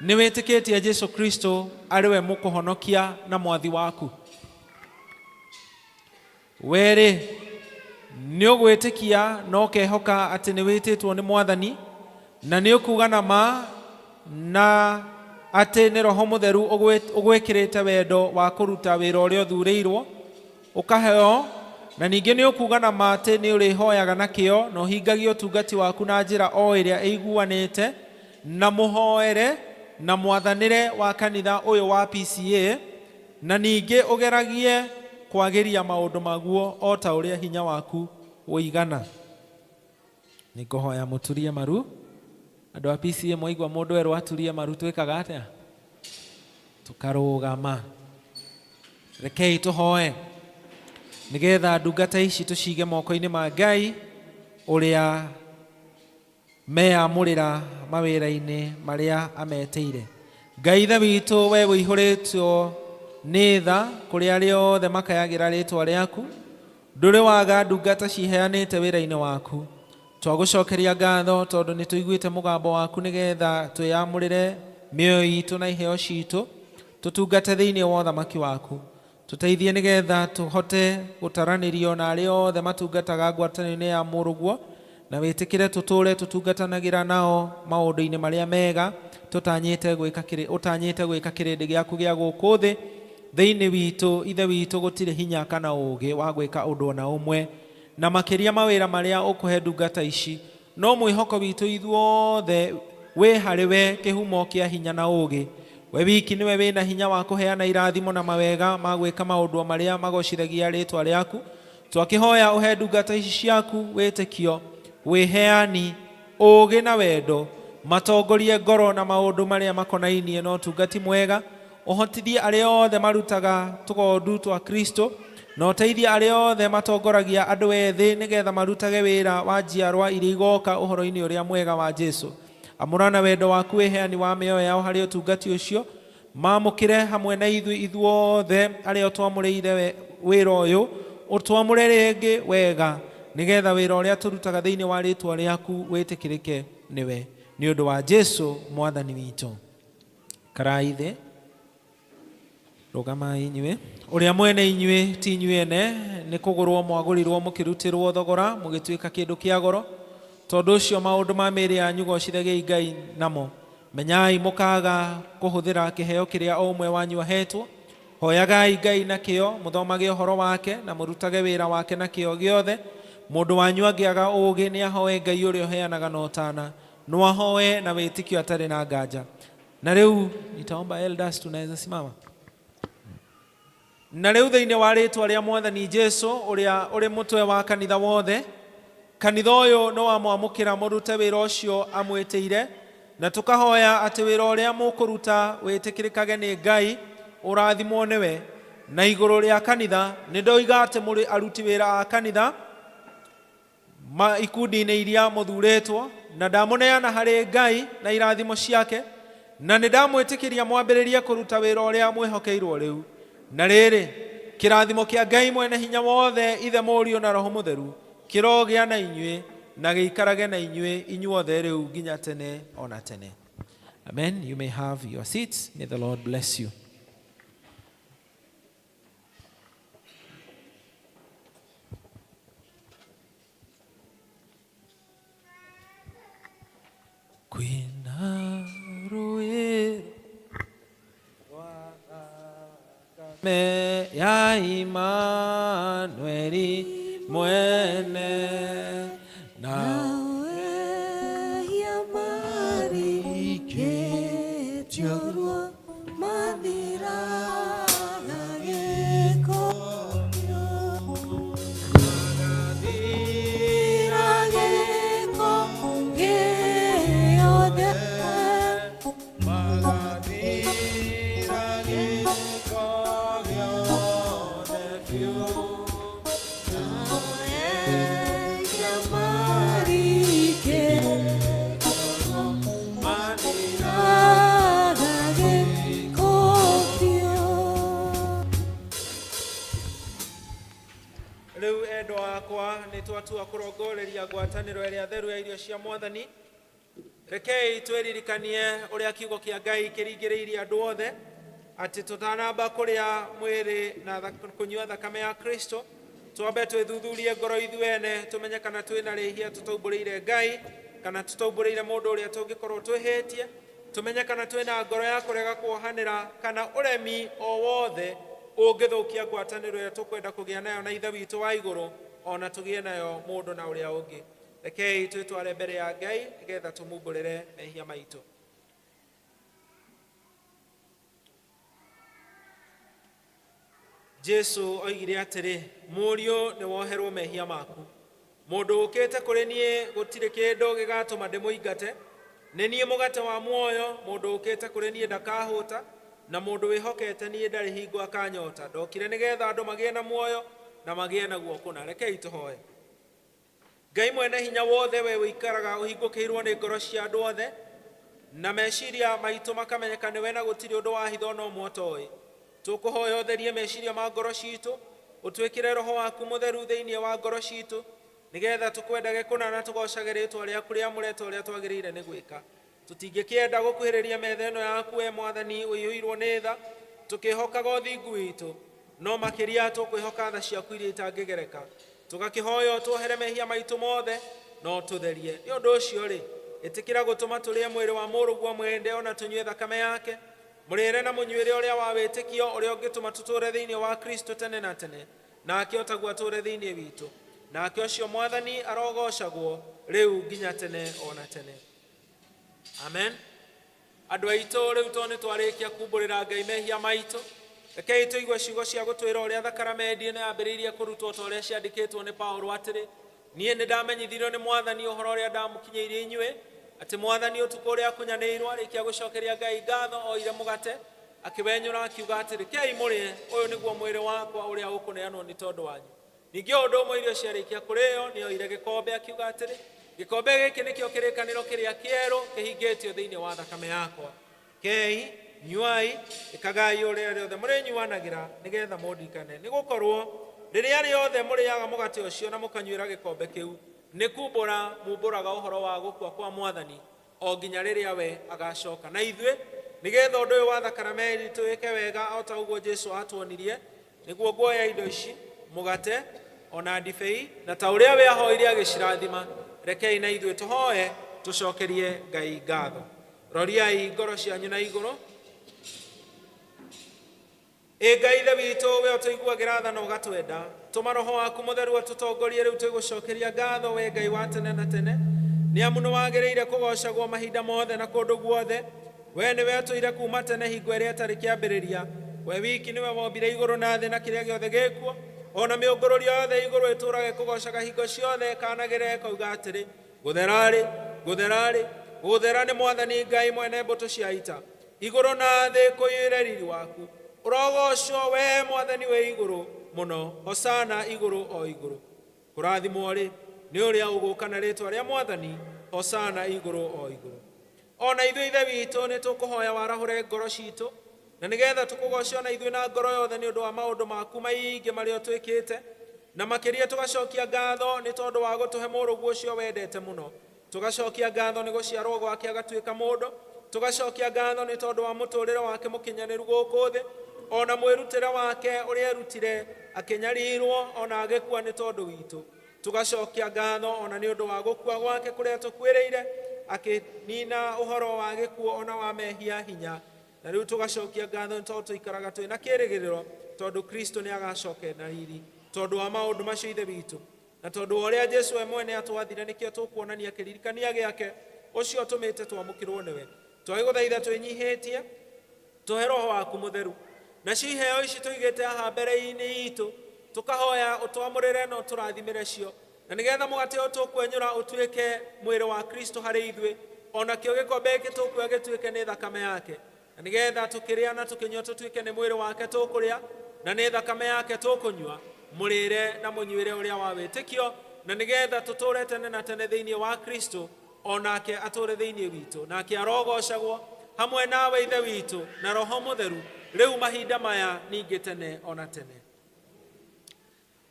nĩ wĩtĩkĩtie Jesũ Kristo arĩ we mũkũhonokia na mwathi waku? Werĩ nĩ ũgwĩtĩkia na ũkehoka atĩ nĩ wĩtĩtwo nĩ Mwathani na nĩ ũkuga na ma na atĩ nĩ Roho Mũtheru ũgwĩkĩrĩte wendo wa kũruta wĩra ũrĩa ũthurĩirwo ũkaheo, na ningĩ nĩ ũkuga na ma atĩ nĩ ũrĩhoyaga na kĩo na ũhingagie ũtungati waku na njĩra o ĩrĩa ĩiguanĩte na mũhoere na mwathanĩre wa kanitha ũyũ wa PCA, na ningĩ ũgeragie kwagĩria maũndũ maguo o ta ũrĩa hinya waku ũigana. Nĩngũhoya mũturie maru. Andũ a PCA mwaigua mũndũ erwo aturie maru twĩkaga atĩa? Tũkarũgama. Rekei tũhoe nĩgetha ndungata ici tũcige moko-inĩ ma Ngai ũrĩa meyamũrĩra mawĩra-inĩ marĩa ametĩire. Ngai Ithe witũ, we wĩihũrĩtwo nĩ tha kũrĩ arĩa othe makayagĩra rĩtwa rĩaku, ndũrĩ waga ndungata ciheanĩte wĩra-inĩ waku. Twagũcokeria ngatho tondũ nĩ tũiguĩte mũgambo waku nĩgetha twĩyamũrĩre mĩoyo itũ na iheo citũ tũtungate thĩinĩ wa ũthamaki waku. Tũteithie nĩgetha tũhote gũtaranĩrio na arĩa othe matungataga ngwatanĩro-inĩ ya mũrũguo, na wĩtĩkĩre tũtũũre tũtungatanagĩra nao maũndũ-inĩ marĩa mega ũtanyĩte gwĩka kĩrĩndĩ gĩaku gĩa gũkũ thĩ. Thĩinĩ witũ, Ithe witũ, gũtirĩ hinya kana ũũgĩ wa gwĩka ũndũ ona ũmwe, na makĩria mawĩra marĩa ũkũhe ndungata ici, no mwĩhoko witũ ithuothe wĩ harĩ we, kĩhumo kĩa hinya na ũũgĩ. We wiki nĩwe wĩna hinya wa kũheana irathimo na mawega ma gwĩka maũndũ marĩa magocithagia rĩtwa rĩaku. Twakĩhoya ũhe ndungata ici ciaku wĩtĩkio, wĩheani, ũũgĩ na wendo, matongorie ngoro na maũndũ marĩa makonainie na ũtungati mwega. Ũhotithie arĩa othe marutaga tũgondu twa Kristo, na ũteithie arĩa othe matongoragia andũ ethĩ nĩgetha marutage wĩra wa njiarwa iria igoka ũhoro-inĩ ũrĩa mwega wa Jesũ. Amũrana wendo waku wĩheani wa mĩoyo yao harĩ ũtungati ũcio, mamũkĩre hamwe na ithuothe arĩa twamũrĩire wĩra ũyũ, ũtwamũre rĩngĩ wega nĩgetha wĩra ũrĩa tũrutaga thĩinĩ wa rĩtwa rĩaku wĩtĩkĩrĩke nĩwe, nĩ ũndũ wa Jesũ Mwathani witũ. Karai thĩ, rũgamai inyuĩ. Ũrĩa mwene inyuĩ ti inyuĩ ene, nĩ kũgũrwo mwagũrirwo mũkĩrutĩrwo thogora mũgĩtuĩka kĩndũ kĩa goro. Tondũ ũcio maũndũ ma mĩĩrĩ yanyu gocithagiai Ngai namo. Menyai mũkaga kũhũthĩra kĩheo kĩrĩa o ũmwe wanyu ahetwo. Hoyagai Ngai na kĩo, mũthomage ũhoro wake na mũrutage wĩra wake na kĩo gĩothe. Mũndũ wanyu angĩaga ũũgĩ nĩ ahoe Ngai ũrĩa ũheanaga na ũtana, no ahoe na wĩtĩkio atarĩ na nganja. Na rĩu nitaomba elders tunaweza simama. Na rĩu thĩinĩ wa rĩtwa rĩa Mwathani Jesũ ũrĩa ũrĩ mũtwe wa kanitha wothe, kanitha ũyũ no amwamũkĩra mũrute wĩra ũcio amwĩtĩire, na tũkahoya atĩ wĩra ũrĩa mũkũruta wĩtĩkĩrĩkage nĩ Ngai, ũrathimwo nĩwe. Na igũrũ rĩa kanitha nĩ ndoiga atĩ mũrĩ aruti wĩra a kanitha ikundi-inĩ iria mũthurĩtwo, na ndamũneana harĩ Ngai na irathimo ciake, na nĩ ndamwĩtĩkĩria mwambĩrĩrie kũruta wĩra ũrĩa mwĩhokeirwo rĩu. Na rĩrĩ, kĩrathimo kĩa Ngai mwene hinya wothe, Ithe Mũriũ na Roho Mũtheru, kĩrogĩa na inyuĩ na gĩikarage na inyuĩ inyuothe rĩu nginya tene ona tene. Amen. You may have your seats. May the Lord bless you. Kwina ruĩ me ya Imanueli mwene nawe ya mari ke tiorwo mathira gageko twatua kurongoreria ngwatanĩro ĩrĩa theru ya irio cia Mwathani. Rekei twĩririkanie ũrĩa kiugo kĩa Ngai kĩringĩrĩirie andũ othe atĩ tũtanamba kũrĩa mwĩrĩ na kũnyua thakame ya Kristo, twambe twĩthuthurie ngoro ithuene tũmenye kana twĩna rĩhia tũtaumbũrĩire Ngai kana tũtaumbũrĩire mũndũ ũrĩa tũngĩkorwo twĩhĩtie, tũmenye kana twĩna ngoro ya kũrega kuohanĩra kana ũremi o wothe ũngĩthũkia ngwatanĩro ĩrĩa tũkwenda kũgĩa nayo na Ithe witũ wa igũrũ, ona tũgĩe nayo mũndũ na ũrĩa ũngĩ. Rekei twĩtware mbere ya Ngai nĩgetha tũmumbũrĩre mehia maitũ. Jesu oigire atĩrĩ, mũriũ nĩ woherwo mehia maku. Mũndũ ũkĩte kũrĩ niĩ gũtirĩ kĩndũ gĩgatũma ndĩmũingate. Nĩ niĩ mũgate wa muoyo, mũndũ ũkĩte kũrĩ niĩ ndakahũta, na mũndũ wĩhokete niĩ ndarĩ hingo akanyota. Ndokire nĩgetha andũ magĩe na muoyo na magĩe naguo kũna. Rekei tũhoe. Ngai mwene hinya wothe, we wĩikaraga ũhingũkĩirwo nĩ ngoro cia andũ othe, na meciria maitũ makamenyeka nĩwe na gũtirĩ ũndũ wa hitho no ũmwe ũtoĩ. Tũkũhoya ũtherie meciria ma ngoro citũ, ũtwĩkĩre Roho waku Mũtheru thĩinĩ wa ngoro citũ, nĩgetha tũkwendage kũna na tũgocage rĩĩtwa rĩaku rĩamũre ta ũrĩa twagĩrĩire nĩ gwĩka. Tũtingĩkĩenda gũkuhĩrĩria metha ĩno yaku, we Mwathani ũiyũirwo nĩ tha, tũkĩhokaga ũthingu witũ, no makĩria tũkwĩhoka tha ciaku iria itangĩgereka. Tũgakĩhoya ũtwohere mehia maitũ mothe no tũtherie. Nĩ ũndũ ũcio rĩ, ĩtĩkĩra gũtũma tũrĩe mwĩrĩ wa mũrũguo mwende ona tũnyue thakame yake, mũrĩre na mũnyuĩre ũrĩa wa wĩtĩkio, ũrĩa ũngĩtũma tũtũũre thĩinĩ wa Kristo tene na tene, nake otaguo atũũre thĩinĩ witũ. Nake ũcio Mwathani arogocagwo rĩu nginya tene ona tene. Amen. Andũ aitũ, rĩu to nĩ twarĩkia kumbũrĩra Ngai mehia maitũ, rekei tũigue ciugo cia gũtwĩra ũrĩa thakramenti nĩ yambĩrĩirie kũrutwo ta ũrĩa ciandĩkĩtwo nĩ Paulo atĩrĩ, niĩ nĩ ndamenyithirio nĩ Mwathani ũhoro ũrĩa ndamũkinyĩirie inyuĩ, atĩ Mwathani ũtukũ ũrĩa akunyanĩirwo arĩkia gũcokeria Ngai ngatho oire mũgate, akĩwenyũra akiuga atĩrĩ, kei mũrĩe, ũyũ nĩguo mwĩrĩ wakwa ũrĩa ũkũneanwo nĩ tondũ wanyu. Ningĩ ũndũ ũmwe irio ciarĩkia kũrĩo, nĩ oire gĩkombe akiuga atĩrĩ, gĩkombe gĩkĩ nĩkĩo kĩrĩkanĩro kĩrĩa kĩerũ kĩhingĩtio thĩinĩ wa thakame yakwa. Kei, nyuai, ĩkagai ũrĩa rĩothe mũrĩnyuanagĩra nĩgetha mũndirikane. Nĩ gũkorwo rĩrĩa rĩothe mũrĩaga mũgate ũcio na mũkanyuĩra gĩkombe kĩu, nĩ kumbũra mumbũraga ũhoro wa gũkua kwa Mwathani o nginya rĩrĩa we agacoka. Na ithuĩ nĩgetha ũndũ ũyũ wa thakramenti tũwĩke wega o ta ũguo Jesu atuonirie, nĩguo nguoya indo ici, mũgate ona ndibei, na ta ũrĩa we ahoire agĩcirathima, rekei na ithuĩ tũhoe tũcokerie Ngai ngatho. Roriai ngoro cianyu na igũrũ. Ngai Ithe witũ, we ũtũiguagĩra tha na ũgatwenda, tũma Roho waku Mũtheru atũtongorie rĩu tũgũcokeria ngatho, we Ngai wa tene na tene, nĩ amu nĩ wagĩrĩire kũgocagwo mahinda mothe na kũndũ guothe. We nĩwe ũtũire kuuma tene hingo ĩrĩa ĩtarĩ kĩambĩrĩria. We wiki nĩwe wombire igũrũ na thĩ na kĩrĩa gĩothe gĩkuo, ona mĩũngũrũrio yothe igũrũ ĩtũũrage kũgocaga hingo ciothe, kanagĩre koiga atĩrĩ, gũtherarĩ, gũtherarĩ, gũthera nĩ Mwathani Ngai mwene mbũtũ cia ita, igũrũ na thĩ kũiyũre riri waku. Ũrogocwo we Mwathani wĩ igũrũ mũno, hosana igũrũ o igũrũ. Kũrathimwo rĩ nĩ ũrĩa ũgũũka na rĩĩtwa rĩa Mwathani, hosana igũrũ o igũrũ. Ona ithuĩ Ithe witũ nĩ tũkũhoya warahũre ngoro citũ, na nĩgetha tũkũgoce ona ithuĩ na ngoro yothe nĩ ũndũ wa maũndũ maku maingĩ marĩa ũtwĩkĩte, na makĩria tũgacokia ngatho nĩ tondũ wa gũtũhe mũrũguo ũcio wendete mũno. Tũgacokia ngatho nĩ gũciarwo gwake agatuĩka mũndũ, tugacokia ngatho nĩ tondũ wa mũtũũrĩre wake mũkinyanĩru gũkũ thĩ, ona mwĩrutĩre wake ũrĩa erutire akĩnyarirwo ona agĩkua nĩ tondũ witũ. Tugacokia ngatho ona nĩ ũndũ wa gũkua gwake kũrĩa tũkuĩrĩire, akĩnina ũhoro wa gĩkuũ ona wa mehia hinya. Na rĩu tugacokia ngatho nĩ tondũ tũikaraga twĩna kĩĩrĩgĩrĩro, tondũ Kristo nĩ agacoka na riri, tondũ wa maũndũ macio ithe witũ, na tondũ wa ũrĩa Jesũ we mwene atwathire, nĩkĩo tũkuonania kĩririkania gĩake ũcio ũtũmĩte twamũkĩrwo nĩwe. Twagĩgũthaitha twĩnyihĩtie, tũhe Roho waku mũtheru, nacio iheo ici tũigĩte haha mbere-inĩ itũ, tũkahoya ũtwamũrĩre na ũtũrathimĩre cio, na nĩgetha mũgate ũyũ tũkwenyũra ũtuĩke mwĩrĩ wa Kristo harĩ ithuĩ, ona kĩo gĩkombe gĩkĩ tũkuoya gĩtuĩke nĩ thakame yake, na nĩgetha tũkĩrĩa na tũkĩnyua tũtuĩke nĩ mwĩrĩ wake tũkũrĩa, na nĩ thakame yake tũkũnyua, mũrĩre na mũnyuĩre ũrĩa wa wĩtĩkio, na nĩgetha tũtũũre tene na tene thĩinĩ wa Kristo, onake atũũre thĩinĩ witũ, nake arogocagwo hamwe nawe ithe witũ na Roho Mũtheru, rĩu mahinda maya ningĩ tene ona tene.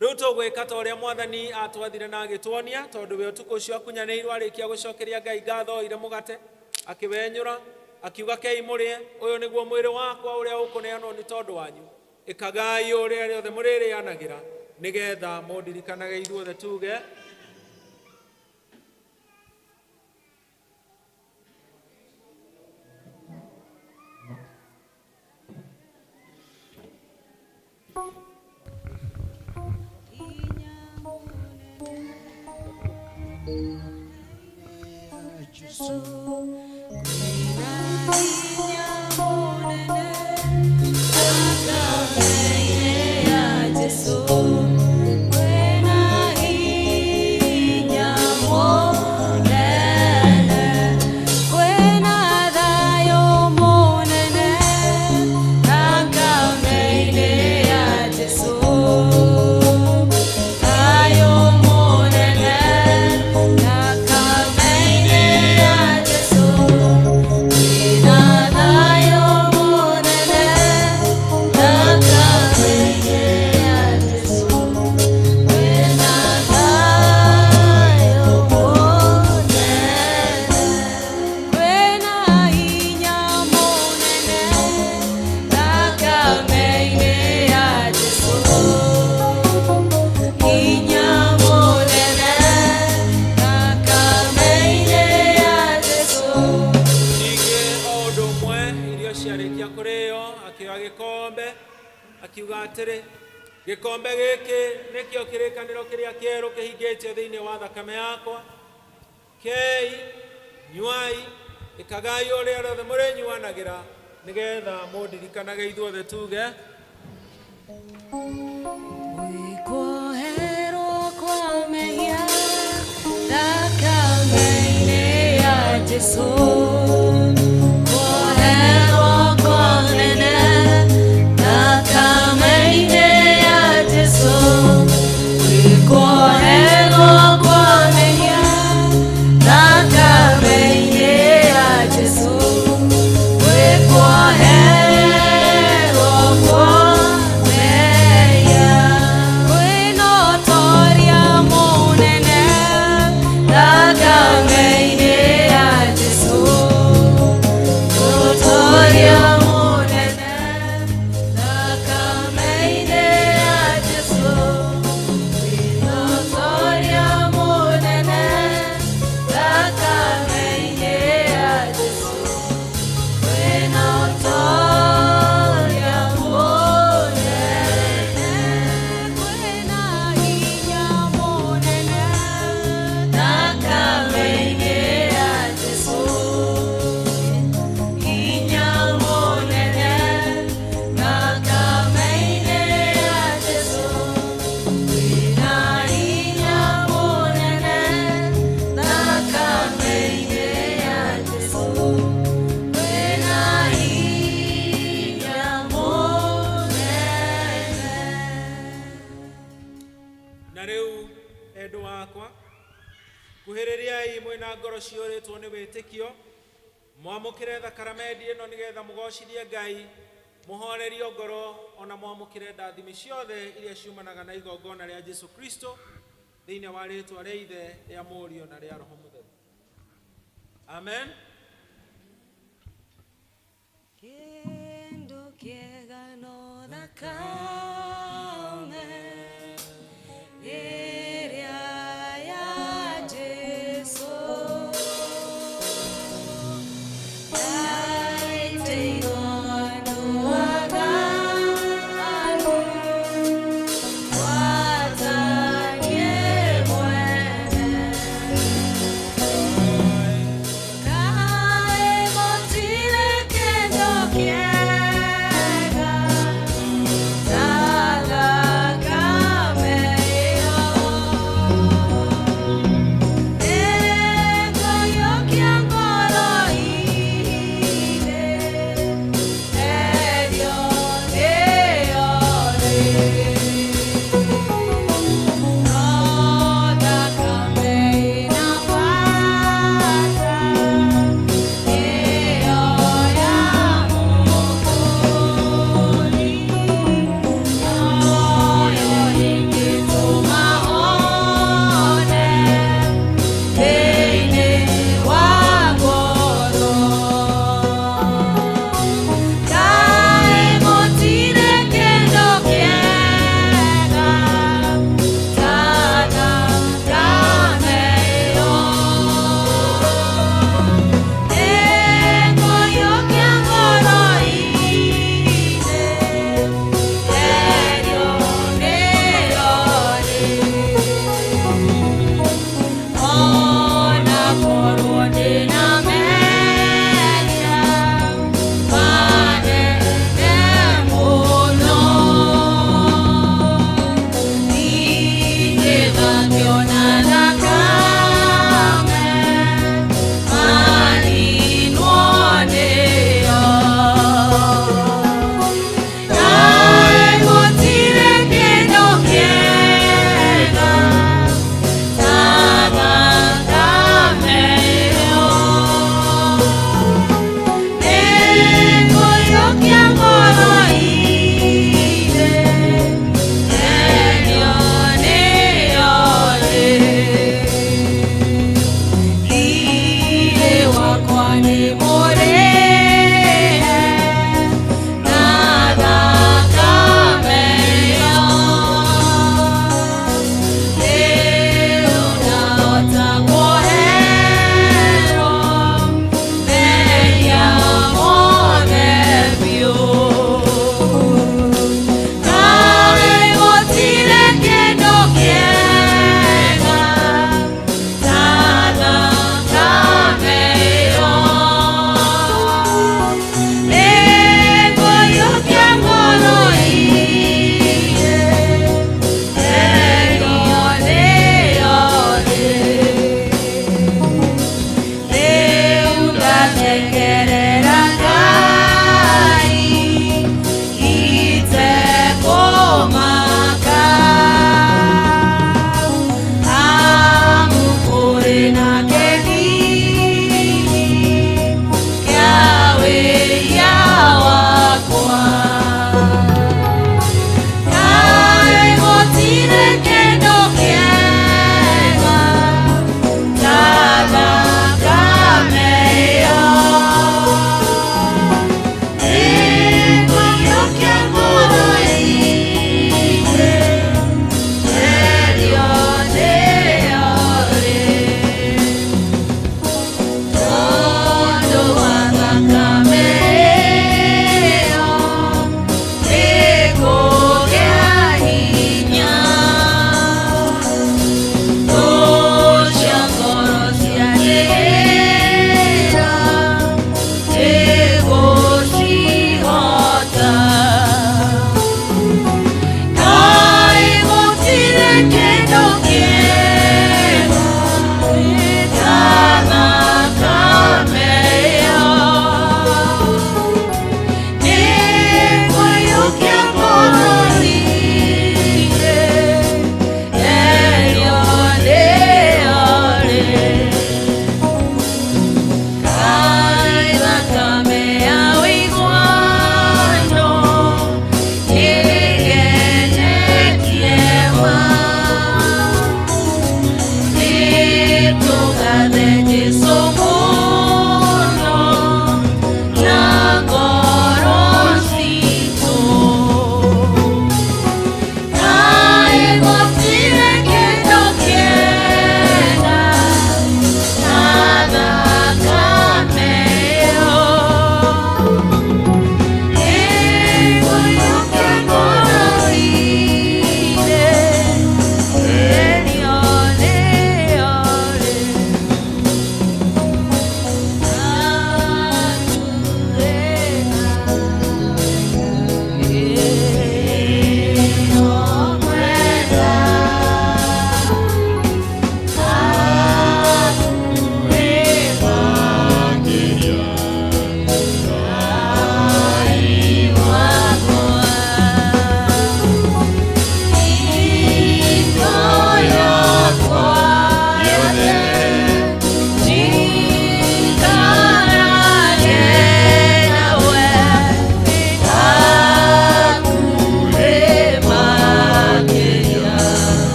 Rĩu tũgwĩka ta ũrĩa Mwathani atwathire na agĩtuonia, tondũ we ũtukũ ũcio akunyanĩirwo arĩkia gũcokeria Ngai ngatho oire mũgate, akĩwenyũra, akiuga kei mũrĩe, ũyũ nĩguo mwĩrĩ wakwa ũrĩa ũkũneanwo nĩ tondũ wanyu, ĩkagai ũrĩa rĩothe mũrĩrĩanagĩra, nĩgetha mũndirikanaga ithuothe tuge. Gĩkombe gĩkĩ nĩkĩo kĩrĩkanĩro kĩrĩa kĩerũ kĩhingĩtio thĩinĩ wa thakame yakwa. Kei, nyuai, ĩkagai ũrĩa rĩothe mũrĩnyuanagĩra, nĩgetha mũndirikanaga ithuothe tuge. Kuoherwo kwa mehia thakame-inĩ ya Jesũ. Kuoherwo kwa mehia thakame-inĩ ya Jesũ. Kuoherwo kwa mehia thakame-inĩ ya Jesũ. Kuoherwo kwa mehia. Kwĩna ũtoria mũnene thakame-inĩ ya Jesũ. Ũtoria mũnene thakame-inĩ ya Jesũ. Kwĩna ũtoria mũnene thakame-inĩ ya Jesũ. Kwĩna ũtoria mũnene, kwĩna hinya mũnene thakame-inĩ ya Jesũ. Hinya mũnene thakame-inĩ ya Jesũ. Kwĩna hinya mũnene thakame-inĩ ya Jesũ. Kwĩna hinya mũnene. Na rĩu endwa wakwa, kuhĩrĩriai mwĩna ngoro ciũrĩtwo nĩ wĩtĩkio, mwamũkĩre thakramenti ĩno nĩgetha mũgocithie Ngai, mũhorerio ngoro, ona mwamũkĩre ndathimi ciothe iria ciumanaga na igongona rĩa Jesũ Kristo, thĩinĩ wa rĩĩtwa rĩa Ithe, rĩa Mũriũ na rĩa Roho Mũtheru. Amen. Kendo kiega no thakame iria ya Jesu yaitĩirwo andũ aganu wathanie mwene kaĩ mũtirĩ kĩndũ kĩega ta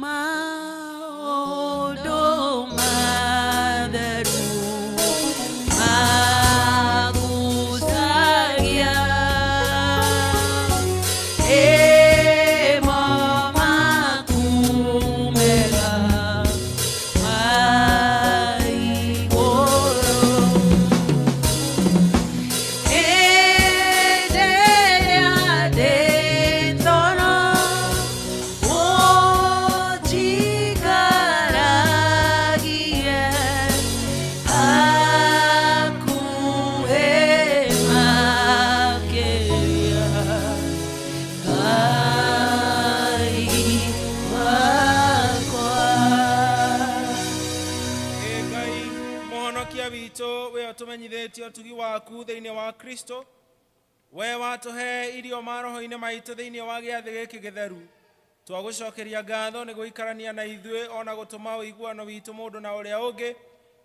maũndũ matheru magucagia ĩmo maku mega ma igũrũ hĩndĩ ĩrĩa ndĩ toro ũnjikaragie hakuhĩ makĩria Ngai wakwa. Ngai mũhonokia witũ we ũtũmenyithĩtie ũtugi waku thĩinĩ wa Kristo we watũhe irio maroho-inĩ maitũ thĩinĩ wa gĩathĩ gĩkĩ gĩtheru twagũcokeria ngatho nĩ gũikarania na ithuĩ ona gũtũma ũiguano witũ mũndũ na ũrĩa ũngĩ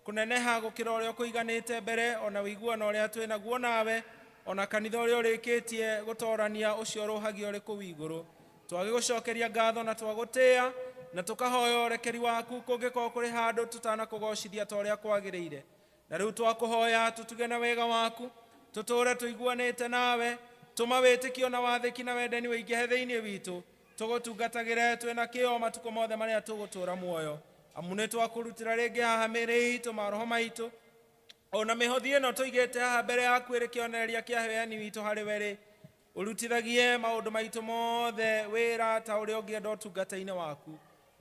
kũneneha gũkĩra ũrĩa ũkũiganĩte mbere ona ũiguano ũrĩa twĩ naguo nawe ona kanitha ũrĩa ũrĩkĩtie gũtorania ũcio ũrũhagio ũrĩ kũu igũrũ twagĩgũcokeria ngatho na twagũtĩĩa na tũkahoya ũrekeri waku kũngĩkorwo kũrĩ handũ tũtanakũgocithia ta ũrĩa kwagĩrĩire na rĩu twakũhoya tũtuge na wega waku tũtũũre tũiguanĩte nawe tũma wĩtĩkio na wathĩki na wendani wĩingĩhe thĩinĩ witũ tũgũtungatagĩre twĩ na kĩo matukũ mothe marĩa tũgũtũũra muoyo amu nĩ twakũrutĩra rĩngĩ haha mĩĩrĩ itũ maroho maitũ ona mĩhothi ĩno tũigĩte haha mbere yaku ĩrĩ kĩonereria kĩa heani witũ harĩ we-rĩ ũrutithagie maũndũ maitũ mothe wĩra ta ũrĩa ũngĩenda ũtungata-inĩ waku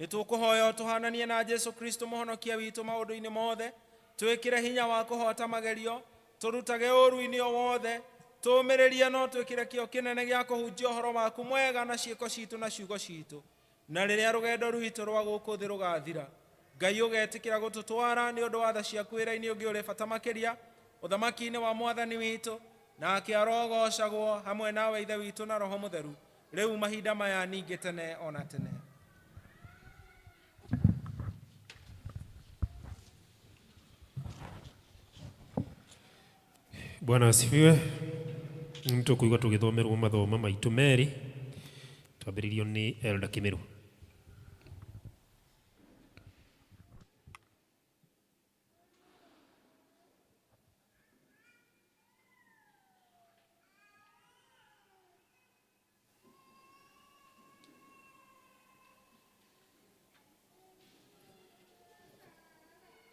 nĩ tũkũhoya ũtũhananie na Jesũ Kristo mũhonokia witũ maũndũ-inĩ mothe twĩkĩre hinya wa kũhota magerio tũrutage ũũru-inĩ o wothe tũũmĩrĩrie no twĩkĩre kĩo kĩnene gĩa kũhunjia ũhoro waku mwega na ciĩko citũ na ciugo citũ na rĩrĩa rũgendo rwitũ rwa gũkũ thĩ rũgathira Ngai ũgetĩkĩra gũtũtwara nĩ ũndũ wa tha ciaku wĩra-inĩ ũngĩ ũrĩ bata makĩria ũthamaki-inĩ wa mwathani witũ nake arogocagwo hamwe nawe ithe witũ na roho mũtheru rĩu mahinda maya ningĩ tene ona tene. Bwana asifiwe. Nĩtũkũigua tũgĩthomerwo mathoma maitũ merĩ twambĩrĩrio nĩ Elder Kĩmĩrũ.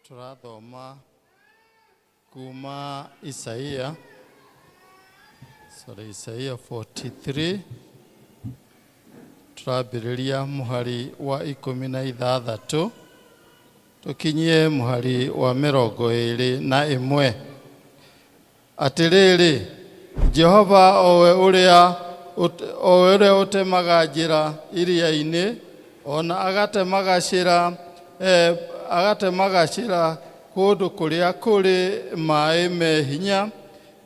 Turathoma kuma Isaia 43 turambĩrĩria mũhari wa 16 tukinyie mũhari wa 21. Atĩrĩrĩ, Jehova owe ũrĩa ũtemaga njĩra iria-inĩ ona agatemaga cĩra kũndũ kũrĩa kũrĩ maĩ me hinya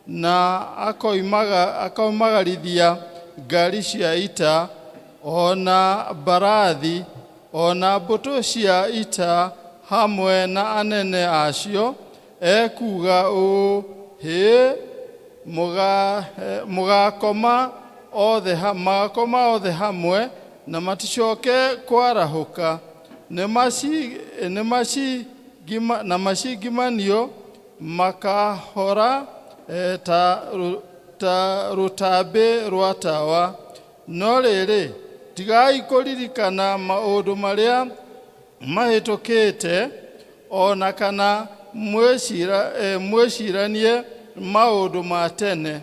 na akoimagarithia ngari cia ita ona mbarathi ona mbũtũ cia ita hamwe na anene acio ekuga ũũ mũgakoma othe hamwe na maticoke kwarahũka na macigimanio makahora ta rũtambĩ rwa tawa. No rĩrĩ, tigai kũririkana maũndũ marĩa mahĩtũkĩte ona kana mwĩciranie maũndũ ma tene.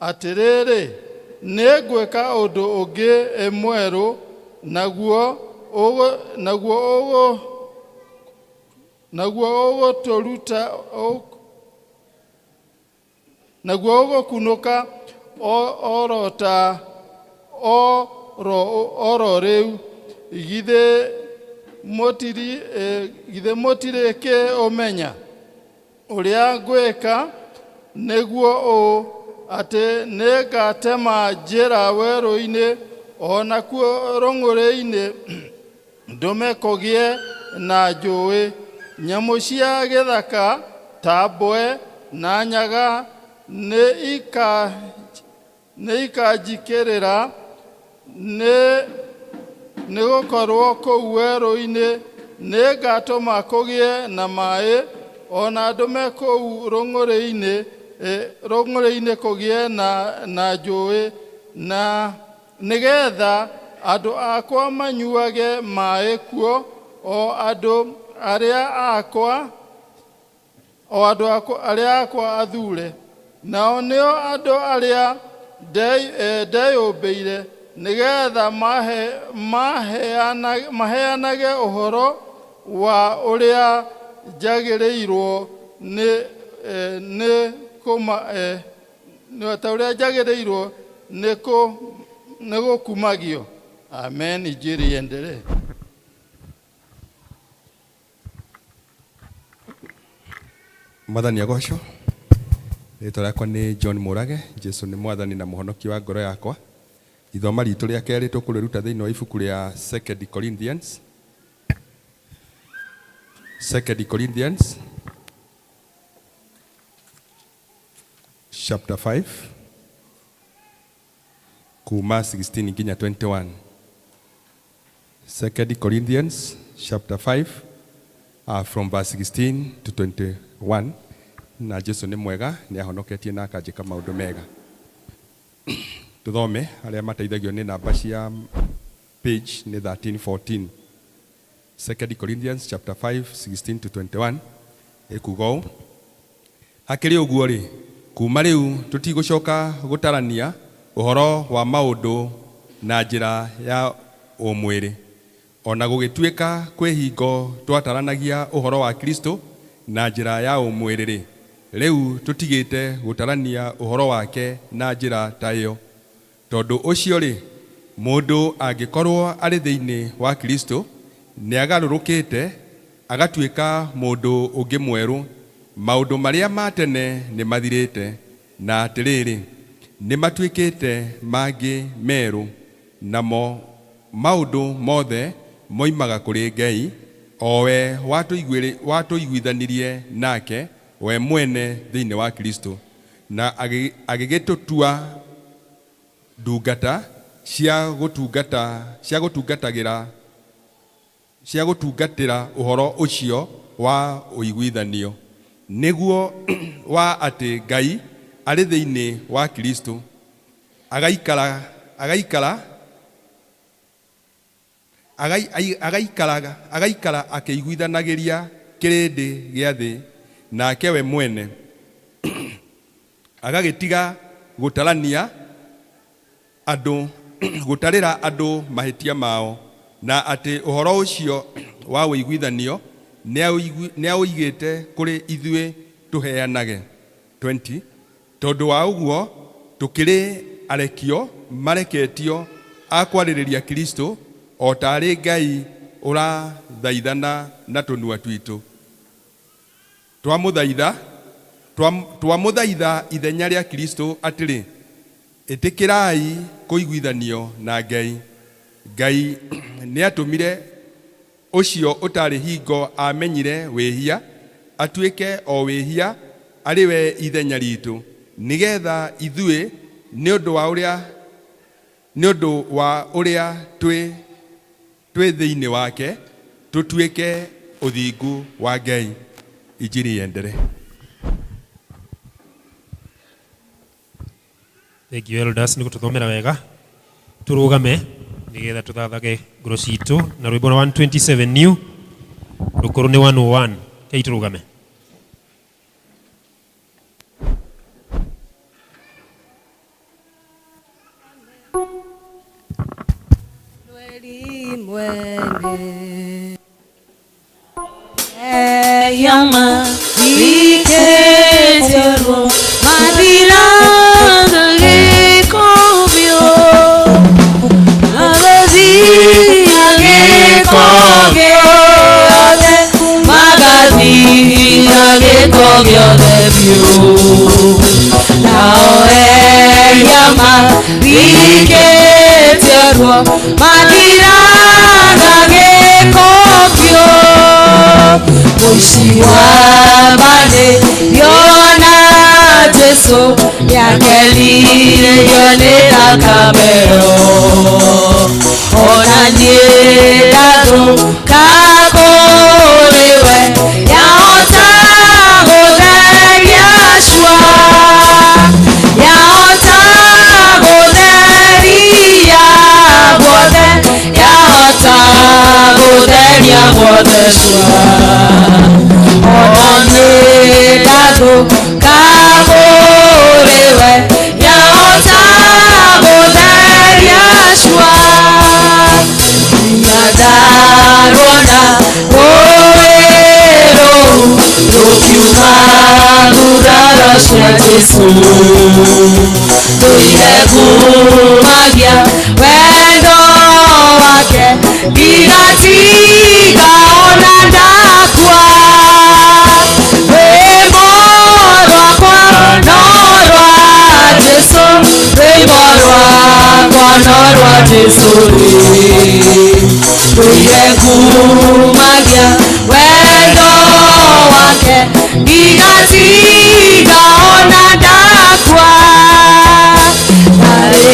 Atĩrĩrĩ, nĩngwĩka ũndũ ũngĩ mwerũ naguo ũgũkunũka oro rĩu. Githĩ mũtirĩkĩ ũmenya ũrĩa ngwĩka nĩguo ũũ atĩ nĩngatema njĩra werũ-inĩ onakuo rũng'ũrĩ-inĩ ndũme kũgĩe na njũĩ. Nyamũ cia gĩthaka ta mbwe na nyaga nĩ ikanjikĩrĩra nĩ gũkorwo kũu werũ-inĩ nĩ ngatũma kũgĩe na maĩ, ona ndũme kũu rũng'ũrĩ-inĩ kũgĩe na njũĩ, na nĩgetha andũ akwa manyuage maĩ kuo, o andũ arĩa akwa athure. Nao nĩo andũ arĩa ndeyũmbĩire, nĩgetha maheanage ũhoro wa ũrĩa njagĩrĩirwo nĩ gũkumagio. Amen. Injili iendelee. Mwathani agocwo. Rĩtwa rĩakwa nĩ John Mũrage. Jesu nĩ mwathani na mũhonokia wa ngoro yakwa. Ithoma ritũ rĩa kerĩ tũkũrĩruta thĩinĩ wa ibuku rĩa 2 Corinthians. 2 Corinthians chapter 5 kuma 16 nginya 21. 2 Corinthians chapter 5 from verse 16 to 21. Na Jesu nĩ mwega, nĩ ahonoketie na akanjĩka maũndũ mega. Tuthome arĩa mateithagio nĩ namba cia page nĩ 1314. 2 Corinthians chapter 5 16 to 21 ikuga ũũ: hakĩrĩ ũguo rĩ, kuma rĩu tũtigũcoka gũtarania ũhoro wa maũndũ na njĩra ya ũmwĩrĩ, ona gũgĩtuĩka kwĩhingo twataranagia ũhoro wa Kristo na njĩra ya ũmwĩrĩ rĩ, rĩu tũtigĩte gũtarania ũhoro wake na njĩra ta ĩyo. Tondũ ũcio rĩ, mũndũ angĩkorwo arĩ thĩinĩ wa Kristo, nĩ agarũrũkĩte agatuĩka mũndũ ũngĩ mwerũ. Maũndũ marĩa ma tene nĩ mathirĩte, na atĩrĩrĩ, nĩ matuĩkĩte mangĩ merũ. Namo maũndũ mothe moimaga kũrĩ Ngai, o we watũiguithanirie nake we mwene thĩinĩ wa Kristo, na agĩgĩtũtua ndungata cia gũtungatĩra ũhoro ũcio wa ũiguithanio, nĩguo wa atĩ Ngai arĩ thĩinĩ wa Kristo agaikara akĩiguithanagĩria kĩrĩndĩ gĩa thĩ, nake we mwene agagĩtiga gũtarĩra andũ mahĩtia mao, na atĩ ũhoro ũcio wa ũiguithanio nĩ aũigĩte kũrĩ ithuĩ tũheanage. 20. Tondũ wa ũguo tũkĩrĩ arekio mareketio a kwarĩrĩria Kristo, o tarĩ Ngai ũrathaithana na tũnua twitũ. Twamũthaitha ithenya rĩa Kristo atĩrĩ, ĩtĩkĩrai kũiguithanio na Ngai. Ngai nĩ atũmire ũcio ũtarĩ hingo amenyire wĩhia atuĩke o wĩhia arĩ we ithenya ritũ, nĩgetha ithuĩ nĩ ũndũ wa ũrĩa twĩ thĩinĩ wake tũtuĩke ũthingu wa Ngai. Injili iendelee. Thank you elders nĩ gũtũthomera wega. Tũrũgame nĩgetha tũthathage ngoro citũ na rwĩmbo rwa 127 new rũkũrũ nĩ 101. Kei tũrũgame. Yama Viketero Madiranga Gekobio Magazine Gekobio Magazine Gekobio debut Now Yama Viketero Madiranga Gekobio Moishi wa bade yona Jesu yakeli yone akamero ona nie Yodeshua Onane Dago Kaborewe Yaota Bodar Yashua Yadarona Oero Yokyuma Gurara Shesu Tuirekumagia Wendo wake Giratika Onandakwa Wemorwa kwa Norwa Jesu Wemorwa kwa Norwa Jesu Tuirekumagia Wendo wake Giratika Onandakwa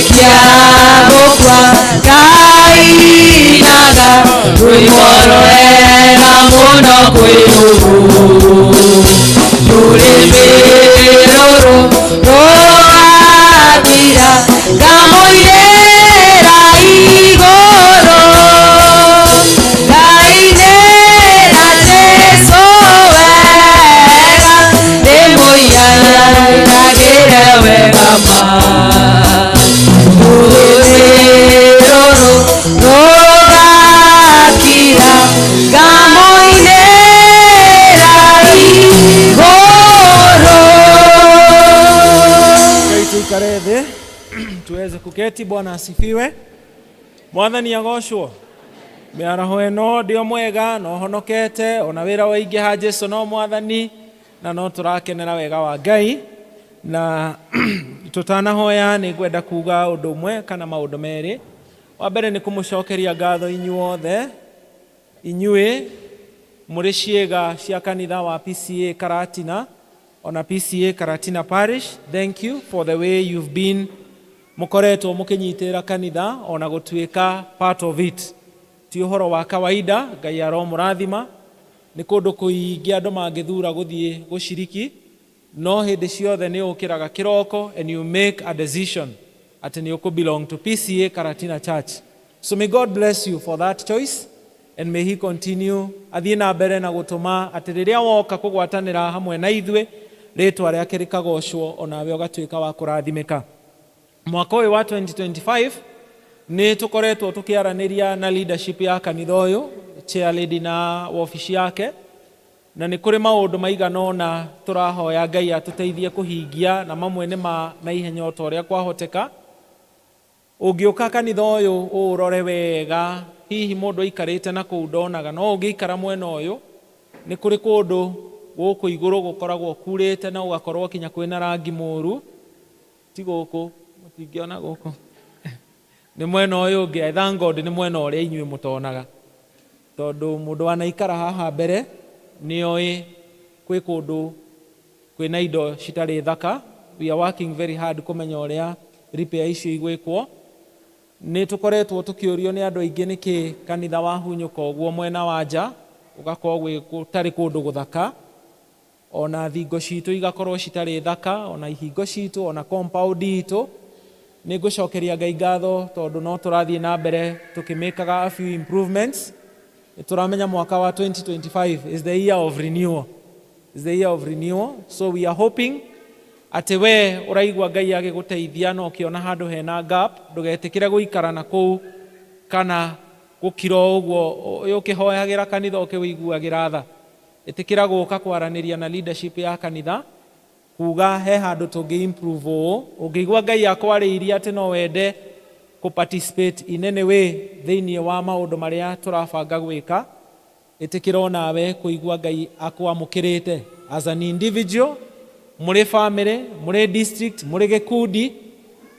Kiagokwa kainaga Ruimoroera muno kwirugu Ruremeroro roatira Gamoirera igoro Gainera Jesu wega Demoiairagere wega ma Tukarethe tuweze kuketi. Bwana asifiwe. Mwathani agoshwo. Miaraho eno ndio mwega no honokete ona wira waingi ha Jesu no mwathani na no turakenera wega wa Ngai na tutanahoya ni gwenda kuga undu umwe kana maundu meri. Wa mbere ni kumucokeria ngatho inyuothe inyue muri ciega cia kanitha wa PCA Karatina on a PCA Karatina Parish. Thank you for the way you've been mukoretwo mukinyitira kanitha ona gutuika part of it. Ti uhoro wa kawaida. Ngai aromurathima ni kundu kuingi andu mangithura guthie guciriki no hindi ciothe ni ukiraga kiroko and you make a decision at ni belong to PCA Karatina Church. So may God bless you for that choice and may he continue athie na mbere na gutuma ati riria woka kugwatanira hamwe na ithwe ritwa riake rikagocwo onawe ugatuika wa kurathimika. Mwaka uyu wa 2025 ni tukoretwo tukiaraniria na leadership ya kanitha uyu, chair lady na office yake, na ni kuri maundu maiganona turahoya Ngai atuteithie kuhingia na mamwe ni na ihenya utoria kwahoteka. Ungiuka kanitha uyu urore wega hihi mundu aikarite na kuu ndonaga no ungiikara mwena uyu ni kuri kundu guku iguru gukoragwo kurite na ugakorwo kinya kwina rangi muru ti guku mutingiona guku ni mwena uyu ungi. I thank God ni mwena uria inyue mutonaga tondu mundu anaikara haha mbere ni oi kwi kundu kwina indo citari thaka. We are working very hard kumenya uria repair icio igwikwo. Ni tukoretwo tukiurio ni andu aingi niki kanitha wahunyuka uguo mwena wa nja ugakorwo gutari kundu guthaka, ona thingo citu igakorwo citari thaka, ona ihingo citu, ona compound itu. Ni ngucokeria Ngai ngatho tondu no turathie na mbere tukimekaga a few improvements. Turamenya mwaka wa 2025 is the year of renewal. Is the year of renewal. So we are hoping ati we uraigwa Ngai agiguteithia no kiona handu hena gap ndugetikire guikara na kuu kana gukiro uguo ukihoyagira kanitha ukiwiguagira tha. Itikira guka kwaraniria na leadership ya kanitha kuga he handu tungi improve ungigwa Ngai akwariiria ati no wende ku participate in any way thiini wa maundu maria turabanga gwika. Itikira onawe kuigwa Ngai akwamukirite as an individual, muri family, muri district, muri gikundi,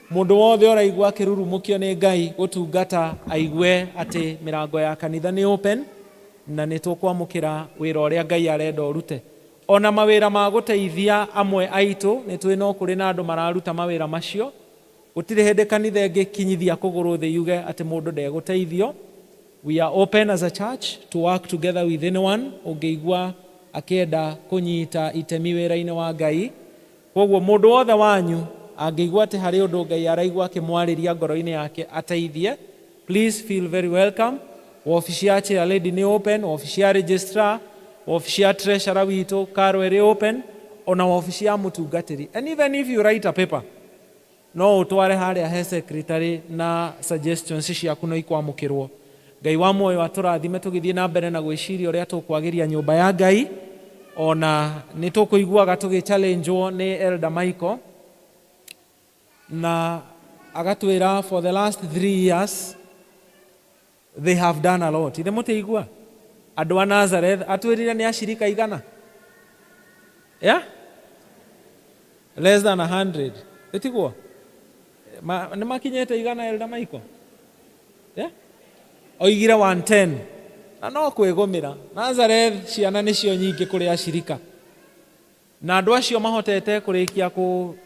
mundu wothe uraigwa kirurumukio ni Ngai gutungata aigue ati mirango ya kanitha ni open na ni tukwamukira wira uria Ngai arenda urute. Ona mawira ma guteithia amwe aitu ni twino kuri na andu mararuta mawira macio. Gutire hende kanitha ingikinyithia kuguru thi yuge ati mundu ndeguteithio. We are open as a church to work together with anyone ungeigwa akienda kunyita itemi wira-ini wa Ngai. Koguo mundu wothe wanyu angeigwa ati hari undu Ngai araigwa akimwariria ngoro-ini yake ateithie, please feel very welcome. Wabici ya chair lady ni open, wabici ya registrar, wabici ya treasurer witũ Karo ĩrĩ open, ona wabici ya mũtungatĩri. And even if you write a paper, no ũtware harĩa he secretary na suggestions ciaku no ikwamũkĩrwo. Ngai wa muoyo atũrathime tũgĩthiĩ na mbere na gwĩciria ũrĩa tũkwagĩria nyũmba ya Ngai. Ona nĩ tũkũiguaga tũgĩ-challengewo nĩ Elder Michael na agatwĩra for the last 3 years they have done a lot. Ithe mũtĩigua andũ a Nazareth atwĩrire nĩ ashirika igana, yeah? Less than 100. Ĩtiguo nĩ makinyĩte igana Elder Michael, yeah? Oigire 110 na no kwĩgũmĩra. Nazareth ciana nĩcio nyingĩ kũrĩ ashirika, na andũ acio mahotete kũrĩkia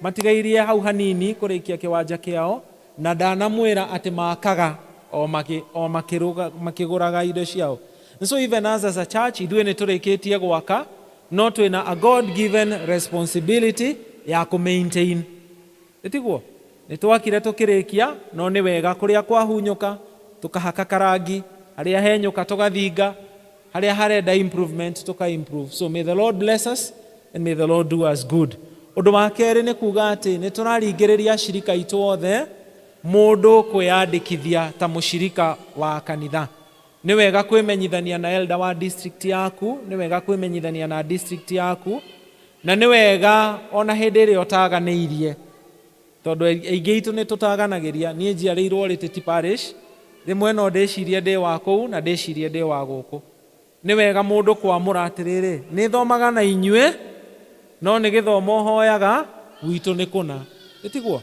matigairie hau hanini kũrĩkia kĩwanja kĩao, na ndanamwĩra atĩ makaga o makĩgũraga indo ciao. And so even as a church ithuĩ nĩ tũrĩkĩtie gwaka, no twĩna a God given responsibility ya kũ-maintain. Ĩtiguo nĩ twakire tũkĩrĩkia, no nĩ wega kũrĩa kwahunyũka tũkahaka karangi, harĩa henyũka tũgathinga, harĩa harenda improvement tũka-improve. So may the Lord bless us and may the Lord do us good. Ũndũ wa kerĩ nĩ kuuga atĩ nĩ tũraringĩrĩria ashirika itũ othe mũndũ kwĩyandĩkithia ta mũshirika wa kanitha. Nĩ wega kwĩmenyithania na elder wa district yaku, nĩ wega kwĩmenyithania na district yaku, na nĩ wega ona hĩndĩ ĩrĩa ũtaganĩirie, tondũ aingĩ itũ nĩ tũtaganagĩria. Niĩ njiarĩirwo Rĩtĩti parish, rĩmwe no ndĩcirie ndĩ wa kũu na ndĩcirie ndĩ wa gũkũ. Nĩ wega mũndũ kwamũra atĩrĩrĩ, nĩ thomaga na inyuĩ no nĩ gĩthomo hoyaga gwitũ nĩ kũna. Ĩtiguo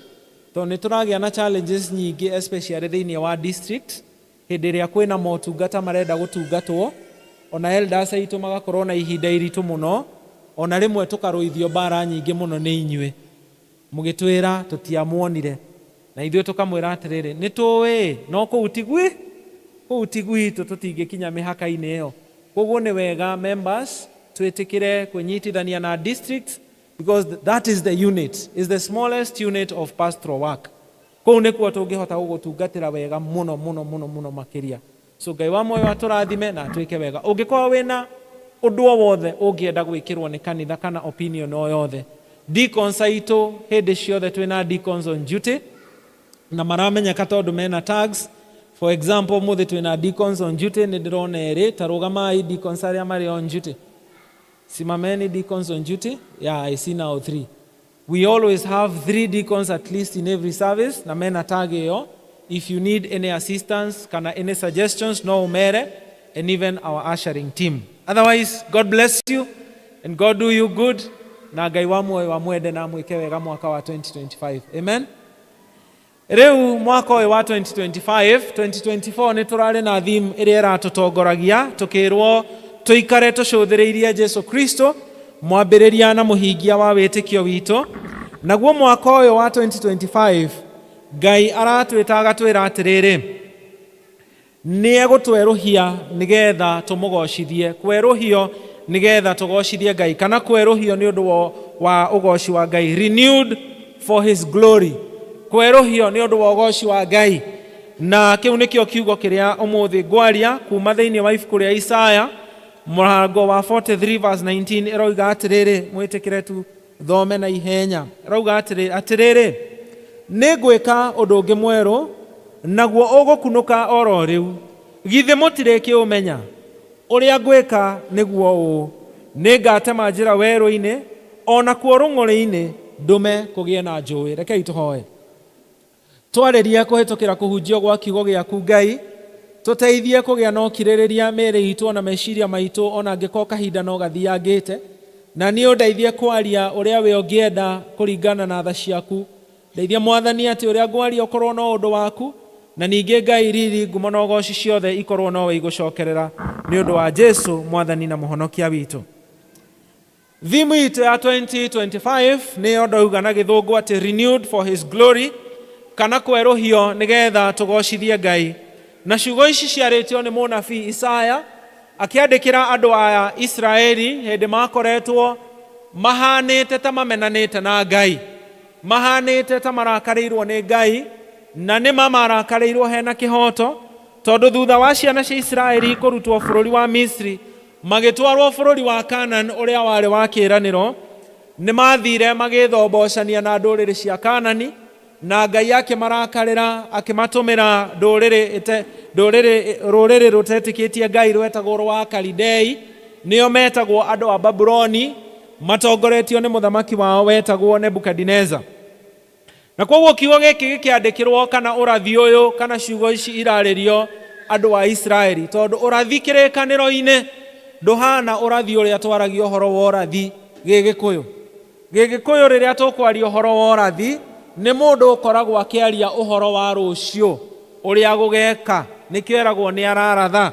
tondũ nĩ tũragĩa na challenges nyingĩ especially thĩinĩ wa district hĩndĩ ĩrĩa kwĩna motungata marenda gũtungatwo, ona elders aitũ magakorwo na ihinda iritũ mũno, ona rĩmwe tũkarũithio mbara nyingĩ mũno nĩ inyuĩ mũgĩtwĩra tũtiamuonire, na ithuĩ tũkamwĩra atĩrĩrĩ nĩ tũĩ no kũu ti gwitũ tũtingĩkinya mĩhaka-inĩ ĩyo. Koguo nĩ wega members twĩtĩkĩre kwĩnyitithania na district, because that is the unit, is the smallest unit of pastoral work. Kũu nĩkuo tũngĩhota gũgũtungatĩra wega mũno mũno mũno mũno makĩria. So Ngai wa muoyo atũrathime na atwĩke wega. Ũngĩkorwo wĩna ũndũ o wothe ũngĩenda gwĩkĩrwo nĩ kanitha kana opinion o yothe, deacons aitũ hĩndĩ ciothe twĩna deacons on duty na maramenyeka tondũ mena tags. For example, mũthĩ twĩna deacons on duty, nĩ ndĩrona erĩ, ta rũgamai deacons arĩa marĩ on duty. Simameni deacons on duty. Yeah, I see now 3. We always have 3 deacons at least in every service na mena tag ĩyo. If you need any assistance kana any suggestions, no umere, and even our ushering team. Otherwise, God bless you and God do you good. Na Ngai wa muoyo amwende na amwĩke wega mwaka wa 2025. Amen. Rĩu mwaka ũyũ wa 2025, 2024 nĩ tũrarĩ na theme ĩrĩa ĩratũtongoragia, tũkĩrwo tũikare tũcũthĩrĩirie Jesu Kristo, mwambĩrĩria na mũhingia wa wĩtĩkio witũ. Naguo mwaka ũyũ wa 2025 Ngai aratwĩta agatwĩra atĩrĩrĩ, nĩ egũtwerũhia nĩgetha tũmũgocithie. Kwerũhio nĩgetha tũgocithie Ngai, kana kwerũhio nĩ ũndũ wa ũgoci wa Ngai, renewed for his glory. Kwerũhio nĩ ũndũ wa ũgoci wa Ngai. Na kĩu nĩkĩo kiugo kĩrĩa ũmũthĩ ngwaria kuma thĩinĩ wa ibuku rĩa Isaya mũrango wa 43 verse 19. Ĩroiga atĩrĩrĩ, mwĩtĩkĩre tu thome na ihenya. Ĩroiga atĩrĩrĩ, nĩ ngwĩka ũndũ ũngĩ mwerũ, naguo ũgũkunũka oro rĩu, githĩ mũtirĩkĩũmenya? Ũrĩa ngwĩka nĩguo ũũ, nĩ ngatema njĩra werũ-inĩ, ona kuo rũng'ũrĩ-inĩ ndũme kũgĩe na njũĩ. Rekei tũhoe. Twarĩrie kũhĩtũkĩra kũhunjio gwa kiugo gĩaku Ngai, tũteithie kũgĩa na ũkirĩrĩria mĩĩrĩ itũ na meciria maitũ, ona angĩkorwo kahinda no gathiangĩte, na niĩ ũndeithie kwaria ũrĩa we ũngĩenda kũringana na tha ciaku. Ndeithia Mwathani atĩ ũrĩa ngwaria ũkorwo no ũndũ waku, na ningĩ Ngai riri ngumo na ũgoci ciothe ikorwo nowe igũcokerera, nĩ ũndũ wa Jesu Mwathani na mũhonokia witũ. Theme itũ ya 2025 nĩyo ndauga na gĩthũngũ atĩ renewed for his glory, kana kwerũhio nĩgetha tũgocithie Ngai. Na ciugo ici ciarĩtio nĩ mũnabii Isaya akĩandĩkĩra andũ a Israeli hĩndĩ makoretwo mahanĩte ta mamenanĩte na Ngai, mahanĩte ta marakarĩirwo nĩ Ngai, na nĩ marakarĩirwo hena kĩhoto, tondu thutha wa ciana cia Isiraeli kũrutwo bũrũri wa Misri magĩtwarwo bũrũri wa Canaan ũrĩa warĩ wa kĩĩranĩro, nĩ mathire magĩthombocania na ndũrĩrĩ cia Kaanani, na Ngai akĩmarakarĩra akĩmatũmĩra rũrĩrĩ rũtetĩkĩtie Ngai rwetagwo rwa Kalidei, nĩo metagwo andũ a Babuloni, matongoretio nĩ mũthamaki wao wetagwo Nebukadineza. Na koguo kiugo gĩkĩ gĩkĩandĩkĩrwo kana ũrathi ũyũ kana ciugo ici irarĩrio andũ a Isiraeli, tondũ ũrathi kĩrĩkanĩro-inĩ ndũhana ũrathi ũrĩa twaragio ũhoro wa ũrathi Gĩgĩkũyũ. Gĩgĩkũyũ rĩrĩa tũkwaria ũhoro wa ũrathi nĩ mũndũ ũkoragwo akĩaria ũhoro wa rũciũ ũrĩa gũgeka, nĩkĩo eragwo nĩ araratha.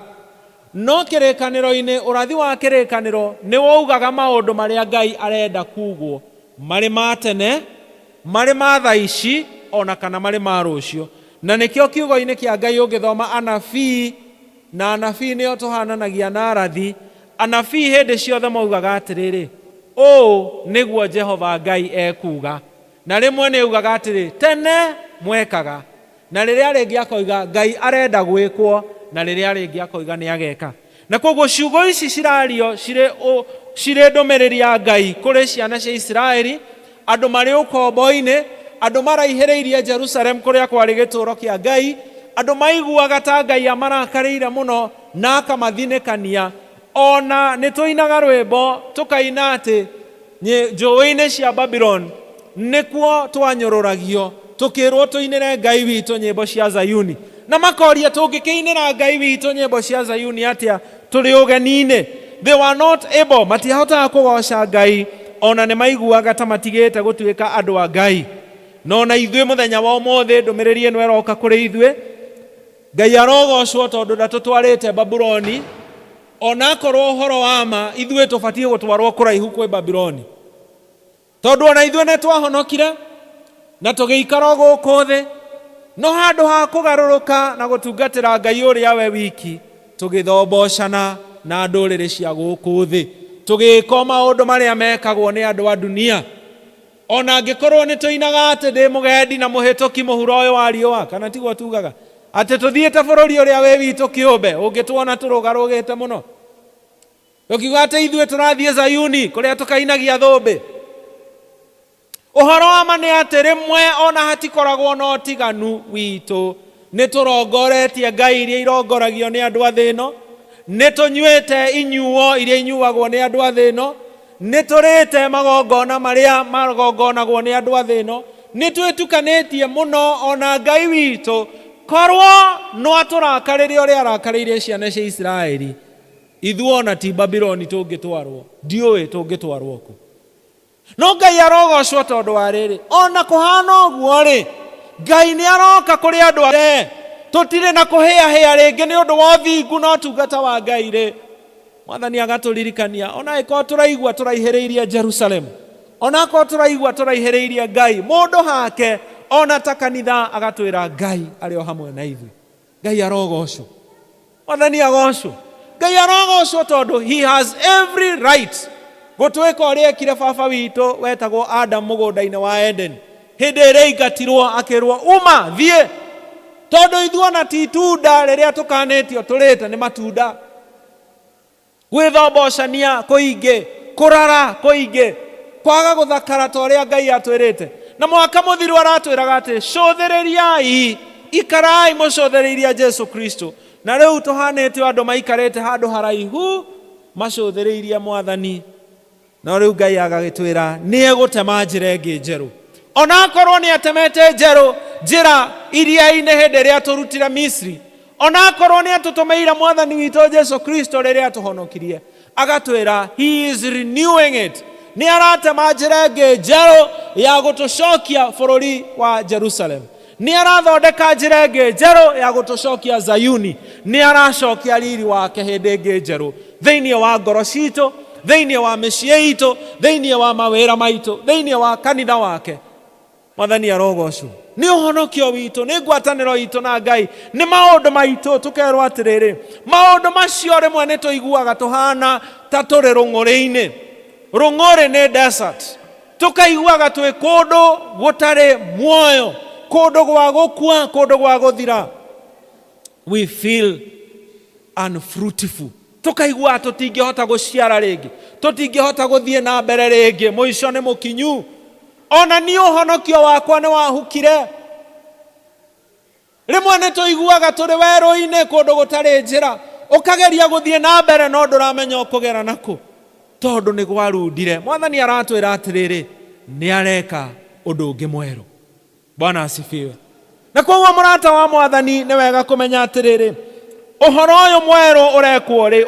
No kĩrĩkanĩro-inĩ, ũrathi wa kĩrĩkanĩro nĩ waugaga maũndũ marĩa Ngai arenda kugwo, marĩ ma tene, marĩ ma thaa ici, ona kana marĩ ma rũciũ. Na nĩkĩo kiugo-inĩ kĩa Ngai ũngĩthoma anabii, na anabii nĩo tũhananagia na arathi, anabii hĩndĩ ciothe maugaga atĩrĩrĩ, ũũ nĩguo Jehova Ngai ekuga. Na rĩmwe nĩ ugaga atĩrĩ, tene mwekaga, na rĩrĩa rĩngĩ akoiga Ngai arenda gwĩkwo, na rĩrĩa rĩngĩ akoiga nĩ ageka. Na koguo ciugo ici cirario cirĩ ndũmĩrĩri ya Ngai kũrĩ ciana cia Isiraeli, andũ marĩ ũkombo-inĩ, andũ maraihĩrĩirie Jerusalem kũrĩa kwarĩ gĩtũũro kĩa Ngai, andũ maiguaga ta Ngai amarakarĩire mũno na akamathinĩkania. Ona nĩ tũinaga rwĩmbo tũkaina atĩ njũĩ-inĩ cia Babylon nĩkuo twanyũrũragio, tũkĩrwo tũinĩre Ngai witũ nyĩmbo cia Zayuni. Na makoria tũngĩkĩinĩra Ngai witũ nyĩmbo cia Zayuni atĩa tũrĩ ũgeni-inĩ. They were not able, matiahotaga kũgoca Ngai, ona nĩ maiguaga ta matigĩte gũtuĩka andũ a Ngai. No na ithuĩ mũthenya wa ũmũthĩ ndũmĩrĩri ĩno ĩroka kũrĩ ithuĩ. Ngai arogocwo tondũ ndatũtwarĩte Babuloni, ona akorwo ũhoro wa ma ithuĩ tũbatiĩ gũtwarwo kũraihu kwĩ Babuloni. Tondũ ona ithuĩ nĩ twahonokire na tũgĩikara gũkũ thĩ, no handũ ha kũgarũrũka na gũtungatĩra Ngai ũrĩa we wiki, tũgĩthombocana na ndũrĩrĩ cia gũkũ thĩ, tũgĩĩka maũndũ marĩa mekagwo nĩ andũ a dunia. Ona angĩkorwo nĩ tũinaga atĩ ndĩ mũgendi na mũhĩtũki mũhuro ũyũ wa riũa, kana tiguo tugaga atĩ tũthiĩte bũrũri ũrĩa we witũ kĩũmbe, ũngĩtuona tũrũgarũgĩte mũno, ũkiuga atĩ ithuĩ tũrathiĩ Zayuni kũrĩa tũkainagia thũmbĩ. Ũhoro wa ma nĩ atĩ rĩmwe ona hatikoragwo na ũtiganu witũ. Nĩ tũrongoretie ngai iria irongoragio nĩ andũ a thĩ ĩno, nĩ tũnyuĩte inyuo iria inyuagwo nĩ andũ a thĩ ĩno, nĩ tũrĩte magongona marĩa magongonagwo nĩ andũ a thĩ ĩno, nĩ twĩtukanĩtie mũno ona Ngai witũ korwo no atũrakarĩre ũrĩa arakarĩire ciana cia Isiraeli, ithuona ti Babyloni tũngĩtwarwo, ndiũĩ tũngĩtwarwo kũ. No Ngai arogocwo tondũ wa rĩrĩ, ona kũhana ũguo rĩ, Ngai nĩ aroka kũrĩ andũ ake. Tũtirĩ na kũhĩahĩa rĩngĩ nĩ ũndũ wa ũthingu na ũtungata wa Ngai rĩ. Mwathani agatũririkania ona ĩkorwo tũraigua tũraihĩrĩirie Jerusalem, ona korwo tũraigua tũraihĩrĩirie Ngai mũndũ hake, ona ta kanitha agatwĩra Ngai arĩ o hamwe na ithuĩ. Ngai arogocwo, Mwathani agocwo. Ngai arogocwo tondũ he has every right gũtwĩka ũrĩa ekire baba witũ wetagwo Adam mũgũnda-inĩ wa Eden. Hĩndĩ ĩrĩa aingatirwo akĩrwo uma thiĩ, tondũ ithuona ti itunda rĩrĩa tũkanĩtio tũrĩte nĩ matunda. Gwĩthombocania kũingĩ, kũrara kũingĩ, kwaga gũthakara ta ũrĩa Ngai atwĩrĩte. Na mwaka mũthiru aratwĩraga atĩ cũthĩrĩriai, ikarai mũcũthĩrĩirie Jesu Kristo. Na rĩu tũhanĩte andũ maikarĩte handũ haraihu macũthĩrĩirie Mwathani. Na rĩu Ngai agagĩtwĩra nĩ egũtema njĩra ĩngĩ njerũ. Ona akorwo nĩ atemete njĩra iria-inĩ hĩndĩ ĩrĩa tũrutire Misri, ona akorwo nĩ atũtũmĩire Mwathani witũ Jesu Kristo rĩrĩa tũhonokirie, agatwĩra he is renewing it. Nĩ aratema njĩra ĩngĩ njerũ ya gũtũcokia bũrũri wa Jerusalem. Nĩ arathondeka njĩra ĩngĩ njerũ ya gũtũcokia Zayuni. Nĩ aracokia riri wake hĩndĩ ĩngĩ njerũ thĩinĩ wa ngoro citũ, thĩinĩ wa mĩciĩ itũ, thĩinĩ wa mawĩra maitũ, thĩinĩ wa kanitha wake. Mwathani arogocwo. Nĩ ũhonokio witũ, nĩ ngwatanĩro itũ na Ngai, nĩ maũndũ maitũ. Tũkerwo atĩrĩrĩ, maũndũ macio rĩmwe nĩ tũiguaga tũhana ta tũrĩ rũng'ũrĩ-inĩ. Rũng'ũrĩ nĩ desert. Tũkaiguaga twĩ kũndũ gũtarĩ muoyo, kũndũ gwa gũkua, kũndũ gwa gũthira. we feel unfruitful. Tukaigua tutingihota guciara ringi, tutingihota guthie na mbere ringi, muico ni mukinyu, ona ni uhonokio wakwa ni wahukire. Rimwe ni tuiguaga turi weru-ini kundu gutari njira, ukageria guthie na mbere no nduramenya ukugera naku tondu ni gwarundire. Mwathani aratwira atiriri ni areka undu ungi mweru. Bwana asifiwe. Na koguo murata wa Mwathani ni wega kumenya atiriri, uhoro uyu mweru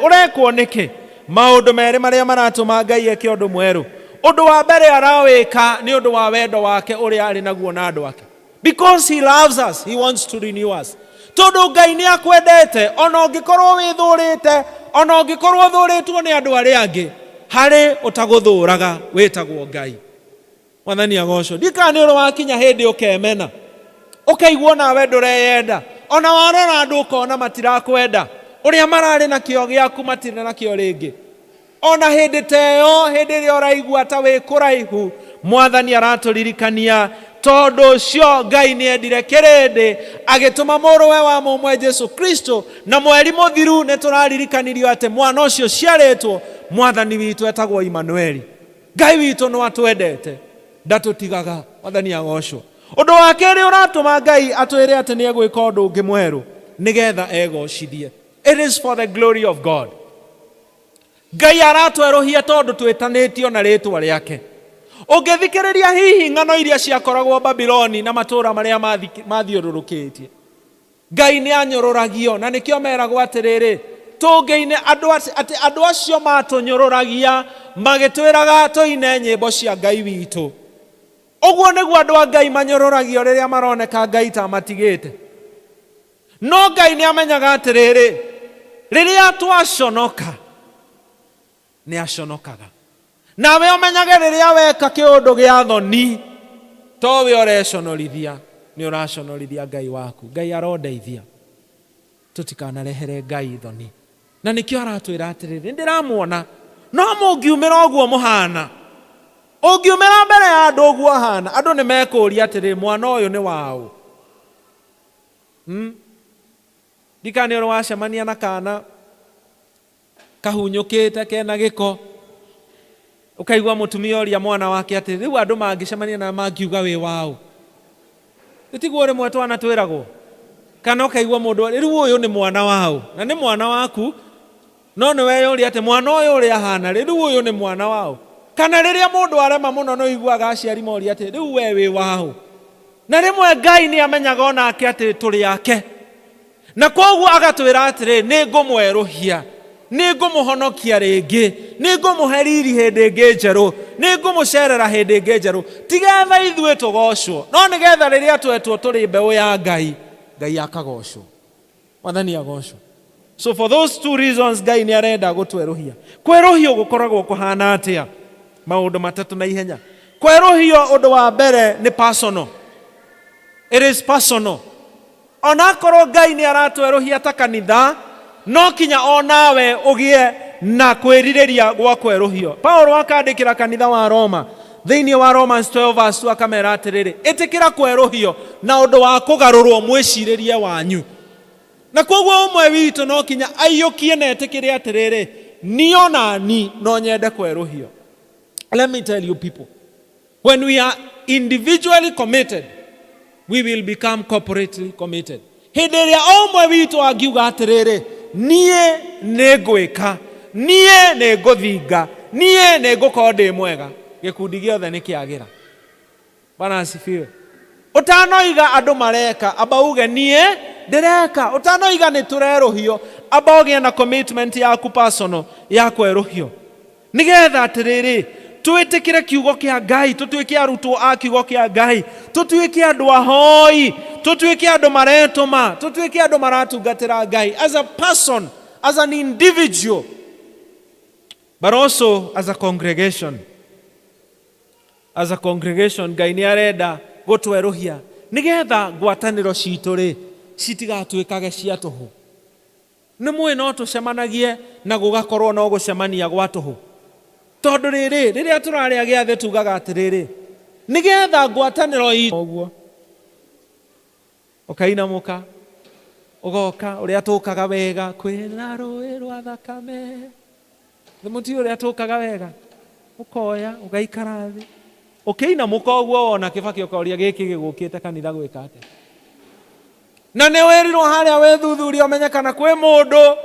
urekwo niki? Maundu meri maria maratuma Ngai eke undu mweru. Undu wa mbere arawika ni undu wa wendo wake uria ari naguo na andu ake. Because he loves us, he wants to renew us. Tondu Ngai ni akwendete, ona ungikorwo withurite, ona ungikorwo thuritwo ni andu aria angi, hari utaguthuraga witagwo Ngai. Mwathani agocwo. Ndikana ni uri wakinya hindi ukemena, ukaigua nawe ndureyenda, ona warora andu ukona matirakwenda, uria marari na kio giaku matire na kio ringi. Ona hindi teyo, hindi ria uraigua ta wi kuraihu, Mwathani araturirikania tondu cio Ngai ni endire kirindi agituma muruwe wa mumwe Jesu Kristo, na mweri muthiru ni turaririkanirio ati mwana ucio ciaritwo Mwathani witu etagwo Immanueli. Ngai witu no atwendete, ndatutigaga. Mwathani agocwo. Undu wa keri uratuma Ngai atwire ati ni egwika undu ungi mweru nigetha egocithie. It is for the glory of God. Ngai aratwerohia tondu twitanitio na ritwa riake. Ungithikiriria hihi ng'ano iria ciakoragwo Babiloni na matura maria mathiururukitie, Ngai ni anyororagio, na nikio meragwo atiriri tungiine andu acio matunyorораgia magitwiraga tuine nyimbo cia Ngai witu. Uguo niguo andu a Ngai manyororagio riria maroneka Ngai ta matigite. No Ngai ni amenyaga atiriri riria twaconoka ni aconokaga. Nawe umenyage riria weka kiundu gia thoni, towe ureconorithia, ni uraconorithia Ngai waku. Ngai arondeithia tutikanarehere Ngai thoni. Na nikio aratwira atiriri ndiramuona, no mungiumira uguo muhana, ungiumira mbere ya andu uguo hana, andu ni mekuria atiriri mwana uyu ni wao. Ndikani uri wacemania na kana kahunyukite kena giko, ukaigua mutumia uria mwana wake ati riu andu mangicemania na mangiuga wi wao, tiguo rimwe twana twiragwo, kana ukaigua mundu riu uyu ni mwana wao, na ni mwana waku, no ni weyuri ati mwana uyu uri ahana riu uyu ni mwana wao. Kana riria mundu arema muno no iguaga aciari mori ati riu we wi wao. Na rimwe Ngai ni amenyaga onake ati turi yake, na koguo agatwira atiri ni ngumweruhia, ni ngumuhonokia ringi, ni ngumuheriri hindi ngi njeru, ni ngumucerera hindi ngi njeru, tigetha ithue tugocwo, no nigetha riria twetwo turi mbeu ya Ngai, Ngai akagocwo. Mwathani agocwo. So for those two reasons Ngai ni arenda gutweruhia. Kweruhio gukoragwo kuhana atia? Maundu matatu na ihenya. Kweruhio undu wa mbere ni personal. It is personal. Onakorwo Ngai ni aratweruhia ta kanitha, no kinya onawe ugie na kwiririria gwa kweruhio. Paulo akandikira kanitha wa Roma thiini wa Romans 12:2 akamera atiriri itikira kweruhio na undu wa kugarurwo mwiciririe wanyu. Na koguo umwe witu no kinya aiyukie na etikire atiriri niyo nani no nyende kweruhio. Let me tell you people, when we are individually committed, we will become corporately committed. Hindi ria umwe witu angiuga atiriri nie negwika, nie neguthinga, nie negukorwo ndi mwega, gikundi giothe ni kiagira. Bwana asifiwe. Utanoiga andu mareka aba uge nie ndireka, utanoiga ni tureruhio aba uge na commitment yaku personal ya kweruhio. Nigetha atiriri twitikire kiugo kia Ngai, tutwike arutwo a kiugo kia Ngai, tutwike andu ahoi, tutwike andu maretuma, tutwike andu maratungatira Ngai as a person, as an individual, but also as a congregation. As a congregation Ngai ni arenda gutweruhia nigetha ngwataniro citu ri citigatwikage cia tuhu. Ni mwe no tucemanagie na gugakorwo no gucemania gwa tuhu. Tondu riri riria turaria giathe tugaga atiriri nigetha ngwataniro ii oguo ukainamuka ugoka uria tukaga wega kwina rũĩ rwa thakame muti uria tukaga wega ukoya ugaikara thi ukiina mukoguo wona kibaki ukoria giki gigukite kanitha gwika ate na ne werirwo haria wethuthuria umenyekana kwi mundu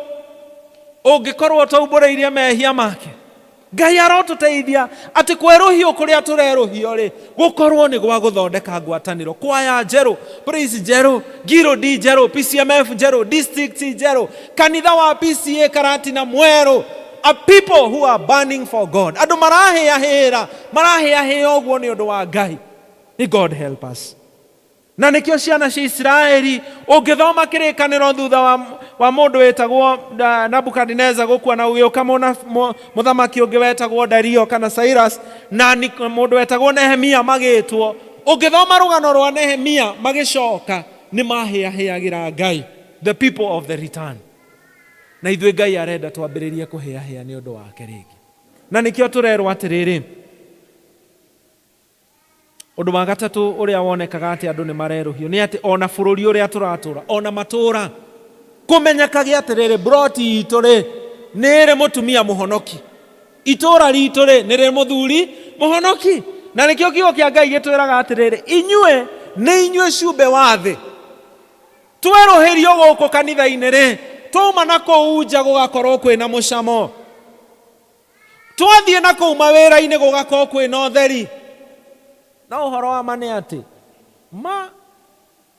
ungikorwo taumbũrĩirie mehia make Ngai arotuteithia ati kweruhio kuria tureruhio ri gukorwo ni gwa guthondeka ngwataniro kwaya njeru praise njeru giro d njeru PCMF njeru district njeru kanitha wa PCA Karatina mweru a people who are burning for God andu marahia ogwo ni undu wa Ngai. May God help us. Na nikio ciana cia Israeli ungithoma kirikaniro thutha wa mundu wetagwo Nabukadneza gukua na ugiuka muthamaki ungi wetagwo Dario kana Cyrus na mundu wetagwo Nehemia magitwo ungithoma rugano rwa Nehemia magicoka ni mahiahiagira Ngai, the people of the return. Na ithuĩ Ngai arenda twambĩrĩrie kũhĩahĩa nĩ ũndũ wake rĩngĩ. Na nĩkĩo tũrerwo atĩrĩrĩ, ũndũ wa gatatũ ũrĩa wonekaga atĩ andũ nĩ marerũhio nĩ atĩ ona bũrũri ũrĩa tũratũra ona matũra kũmenyekage atĩrĩrĩ broti itũ rĩ nĩ ĩrĩ mũtumia mũhonoki, itũra ritũ rĩ nĩ rĩ mũthuri mũhonoki. Na nĩkĩo kiugo kĩa Ngai gĩtwĩraga atĩrĩrĩ, inyuĩ nĩ inyuĩ cumbe wa thĩ. Twerũhĩrio gũkũ kanitha-inĩ rĩ tuma na kũu nja gũgakorwo kwĩna mũcamo, twathiĩ na kũu mawĩra-inĩ gũgakorwo kwĩna ũtheri. Na ũhoro wa ma nĩ atĩ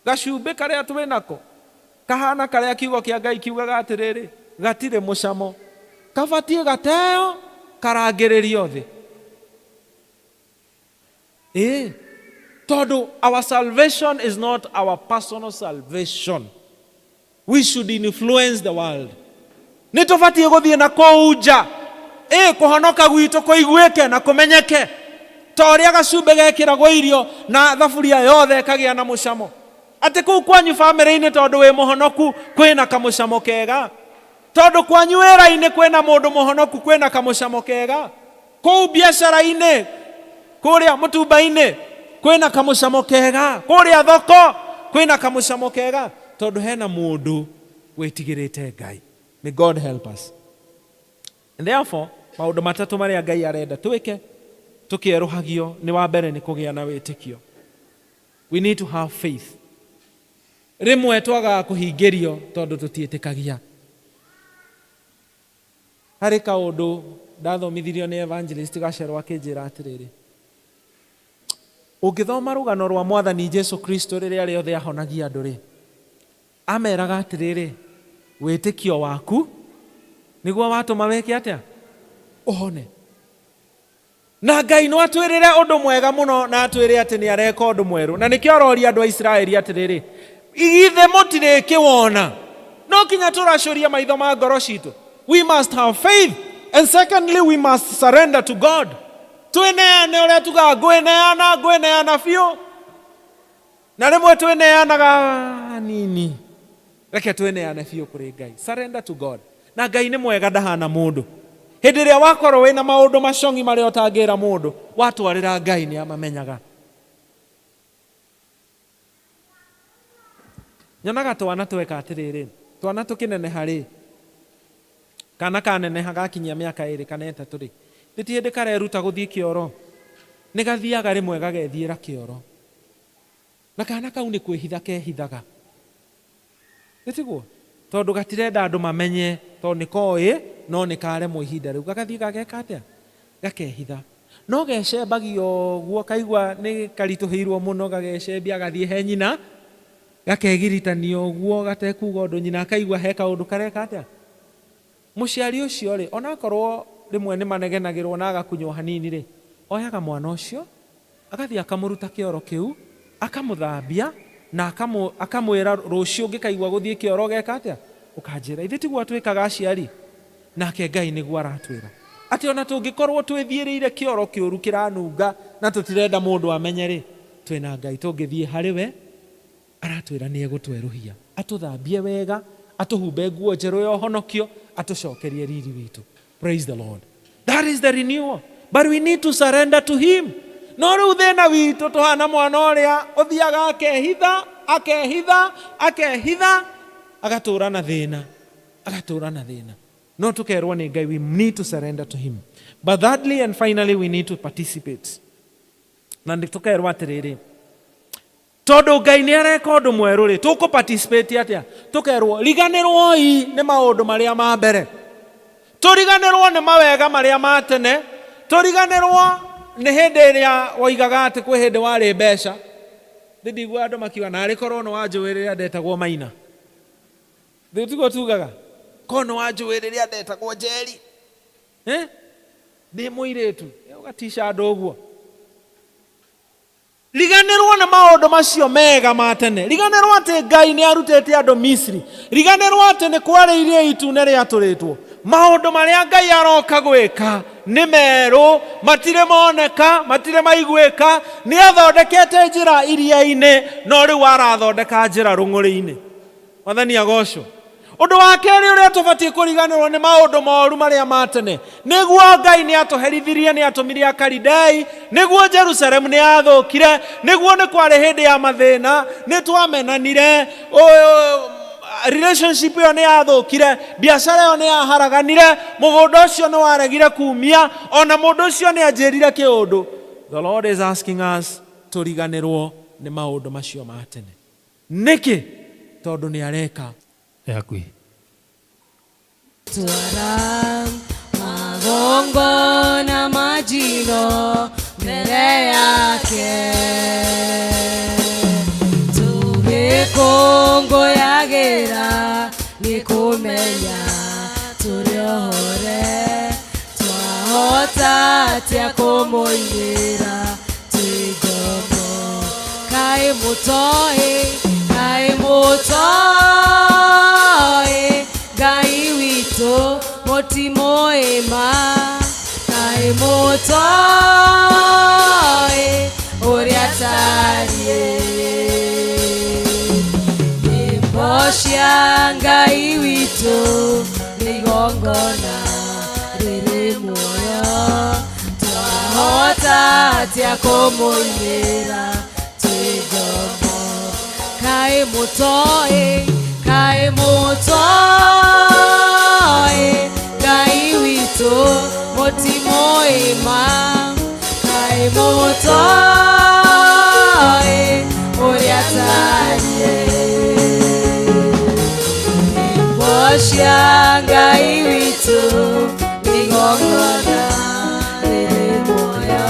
gacumbĩ karĩa twĩ nako kahana karĩa kiugo kĩa Ngai kiugaga atĩrĩrĩ gatirĩ mũcamo, kabatiĩ gateo karangĩrĩrio thĩ. Tondũ our salvation is not our personal salvation. We should influence the world. Nĩ tũbatiĩ gũthiĩ na kũu nja kũhonoka gwitũ kũiguĩke na kũmenyeke ta ũrĩa gacumbĩ gekĩragwo irio na thaburia yothe kagĩa na mũcamo. Atĩ kũu kwanyu bamĩrĩ-inĩ tondũ wĩ mũhonoku kwĩna kamũcamo kega, tondũ kwanyu wĩra-inĩ kwĩna mũndũ mũhonoku kwĩna kamũcamo kega, kũu biacara-inĩ kũrĩa mũtumba-inĩ kwĩna kamũcamo kega, kũrĩa thoko kwĩna kamũcamo kega, tondũ hena mũndũ wĩtigĩrĩte Ngai. May God help us. And therefore maũndũ matatũ marĩa Ngai arenda twĩke tukieruhagio ni wa mbere ni kugia na wĩtĩkio. We need to have faith. Rimwe twaga kuhingirio tondu tutiĩtĩkagia. Harĩ kaũndũ ndathomithirio ni evangelist Gacerwa akĩnjĩra atĩrĩrĩ, ũngĩthoma rũgano rwa Mwathani Jesu Kristo rĩrĩa rĩothe ahonagia andũ rĩ, ameraga atĩrĩrĩ, wĩtĩkio waku nĩguo watũma wĩke atĩa ũhone. Na Ngai no atwĩrĩre ũndũ mwega mũno na atwĩre atĩ nĩ areka ũndũ mwerũ. Na nĩkĩo aroria andũ a Isiraeli atĩrĩrĩ, igithe mũtirĩ kĩwona, no kinya tũracũria maitho ma ngoro citũ. We must have faith, and secondly we must surrender to God. Twĩneane ũrĩa tugaga ngwĩneana biũ, na rĩmwe twĩneanaga nini. Reke twĩneane biũ kũrĩ Ngai. Surrender to God. Na Ngai nĩ mwega, ndahana mũndũ. Hĩndĩ ĩrĩa wakorwo wĩna maũndũ macongi marĩa ũtangĩra mũndũ, watwarĩra Ngai nĩ amamenyaga. Nyonaga twana tweka atĩrĩrĩ, twana tũkĩneneha rĩ, kana kaneneha gakinyia mĩaka 2 kana 3 rĩ, ti hĩndĩ kareruta gũthiĩ kĩoro, nĩ gathiaga rĩmwe gagethiĩra kĩoro, na kana kau nĩ kwĩhitha kehithaga. Nĩtiguo, tondũ gatirenda andũ mamenye, tondũ nĩ koĩ no nĩ karemwo ihinda rĩu, gagathiĩ gageka atĩa, gakehitha. No gecembagio guo, kaigua nĩ karitũhĩirwo mũno, gagecembia gathiĩ he nyina, gakegiritania ũguo gatekuga ũndũ, nyina akaigua he kaũndũ kareka atĩa. Mũciari ũcio rĩ, onakorwo rĩmwe nĩ manegenagĩrwo na agakunywo hanini rĩ, oyaga mwana ũcio agathiĩ akamũruta kĩoro kĩu, akamũthambia na akamwĩra rũciũ ũngĩkaigua gũthiĩ kĩoro geka atĩa ũkanjĩra. Ithuĩ tiguo twĩkaga aciari, nake Ngai nĩguo aratwĩra atĩ ona tũngĩkorwo twĩthiĩrĩire kĩoro kĩũru kĩranunga na tũtirenda mũndũ amenye rĩ, twĩna Ngai tũngĩthiĩ harĩ we, aratwĩra nĩ egũtwerũhia, atũthambie wega, atũhumbe nguo njerũ ya ũhonokio, atũcokerie riri witũ. Praise the Lord. That is the renewal. But we need to surrender to him. No rĩu thĩna witũ tũhana mwana ũrĩa ũthiaga akehitha agatura na thina, agatura na thina. No tukerwo ni Ngai, we need to surrender to him. But thirdly and finally we need to participate. Na tukerwo atiriri, tondu Ngai ni areka undu mweru ri, tuku participate atia? Tukerwo riganirwo ni maundu maria ma mbere, turiganirwo ni mawega maria ma tene, turiganirwo ni hindi iria waigaga ati kwi hindi wari mbeca. Ndigwa andu makiuga nari korwo no wanjuwiriria ndetagwo Maina. Nditiguo tugaga korwo no wanjuwiriria ndetagwo Njeri. Ndi muiritu ugatisha andu uguo. Riganirwo na maundu macio mega ma tene, riganirwo ati Ngai ni arutete andu Misri, riganirwo ati ni kwari irie itune ria turitwo. Maundu maria Ngai aroka gwika ni meru, matire moneka, matire maiguika, ni athondekete njira iria-ini, no riu arathondeka njira rung'uri-ini. Mwathani agocwo. Undu wa keri uria tubatie kuriganirwo ni maundu moru maria ma tene, niguo Ngai ni atuherithirie, ni atumirie Akalidai, niguo Jerusalemu ni athukire, niguo ni kwari hindi ya mathina, ni twamenanire, relationship yo ni yathukire, biashara yo ni yaharaganire, mugunda ucio ni waregire kumia, ona mundu ucio ni anjirire kiundu. The Lord is asking us turiganirwo ni maundu macio ma tene. Niki? Tondu ni areka yakui twara magongo na majino mbele yake, tugikongo yagira ni kumenya turiohore, twahota atia kumuingira twigomo. Kai mutoi, kai mutoi, Ngai wito motimoema. Kai mutoi uria tarie, nyimbo cia Ngai wito nigongona riri muoyo, twahota atia kumuingira twigomo. Kai mutoi, kai mutoi, Ngai wito motimoema. Kai mutoi uria tarie, nyimbo cia Ngai wito nigongona riri muoyo,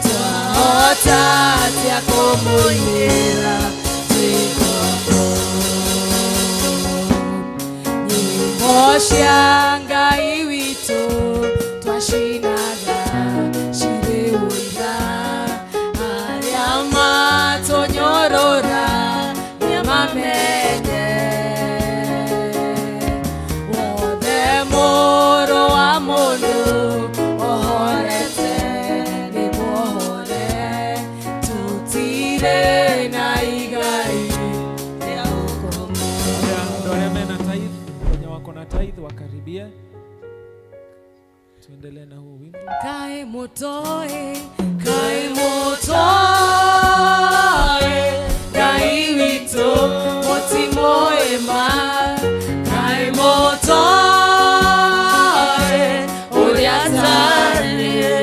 twahota atia kumuingira twigomo. Nyimbo cia Ngai wito twacinaga ciri uira, aria matonyorora niamamenye. Wothe muru wa mundu ohorete ni muohore, tutire na igai ria ukomo. Ndio mena tithe, wenye wako na tithe wakaribia. Tuendelee na huu wimbo. Kai mutoi, kai mutoi, Ngai wito motimoema. Kai mutoi uria tarie,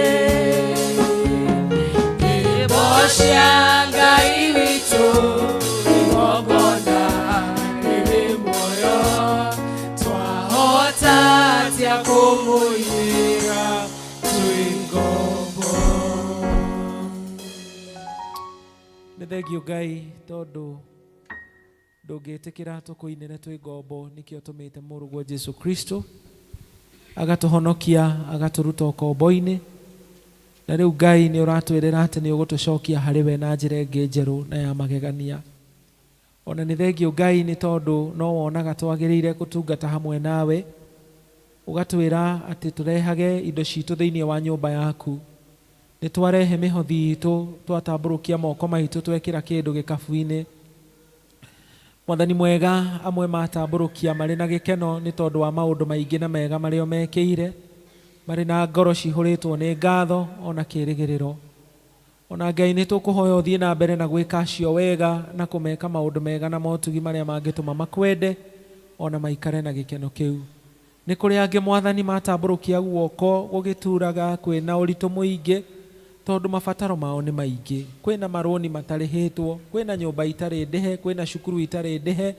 nyimbo cia Ngai wito nigongona riri muoyo, twahota atia kumuingira twigomo. Nĩ thengio Ngai tondu ndũngĩtĩkĩra tũkũinĩre twĩ ngombo, nĩkĩo tũmĩte mũrũguo Jesu Kristo agatuhonokia, agatũruta ũkombo-inĩ. Na rĩu Ngai nĩ ũratwĩrĩra atĩ nĩ ũgũtũcokia harĩ we na njĩra ĩngĩ njerũ na ya magegania. Ona nĩ thengio Ngai nĩ tondu no wonaga twagĩrĩire gũtungata hamwe nawe, ugatwĩra atĩ tũrehage indo citũ thĩinĩ wa nyũmba yaku. Nĩ twarehe mĩhothi itũ, twatambũrũkia moko maitũ, twekĩra kĩndũ gĩkabu-inĩ. Mwathani mwega, amwe matambũrũkia marĩ na gĩkeno nĩ tondũ wa maũndũ maingĩ na mega marĩa mekĩire, marĩ na ngoro cihũrĩtwo nĩ ngatho ona kĩĩrĩgĩrĩro. ona Ngai nĩ tũkũhoya ũthiĩ na mbere na gwĩka acio wega na kũmeka maũndũ mega na motugi marĩa mangĩtũma makwende ona maikare na gĩkeno kĩu. Nĩ kũrĩ angĩ Mwathani matambũrũkia guoko gũgĩturaga kwĩna ũritũ mũingĩ tondũ mabataro mao nĩ maingĩ. Kwĩna marũni matarĩhĩtwo, kwĩna nyũmba itarĩ ndĩhe, kwĩna cukuru itarĩ ndĩhe,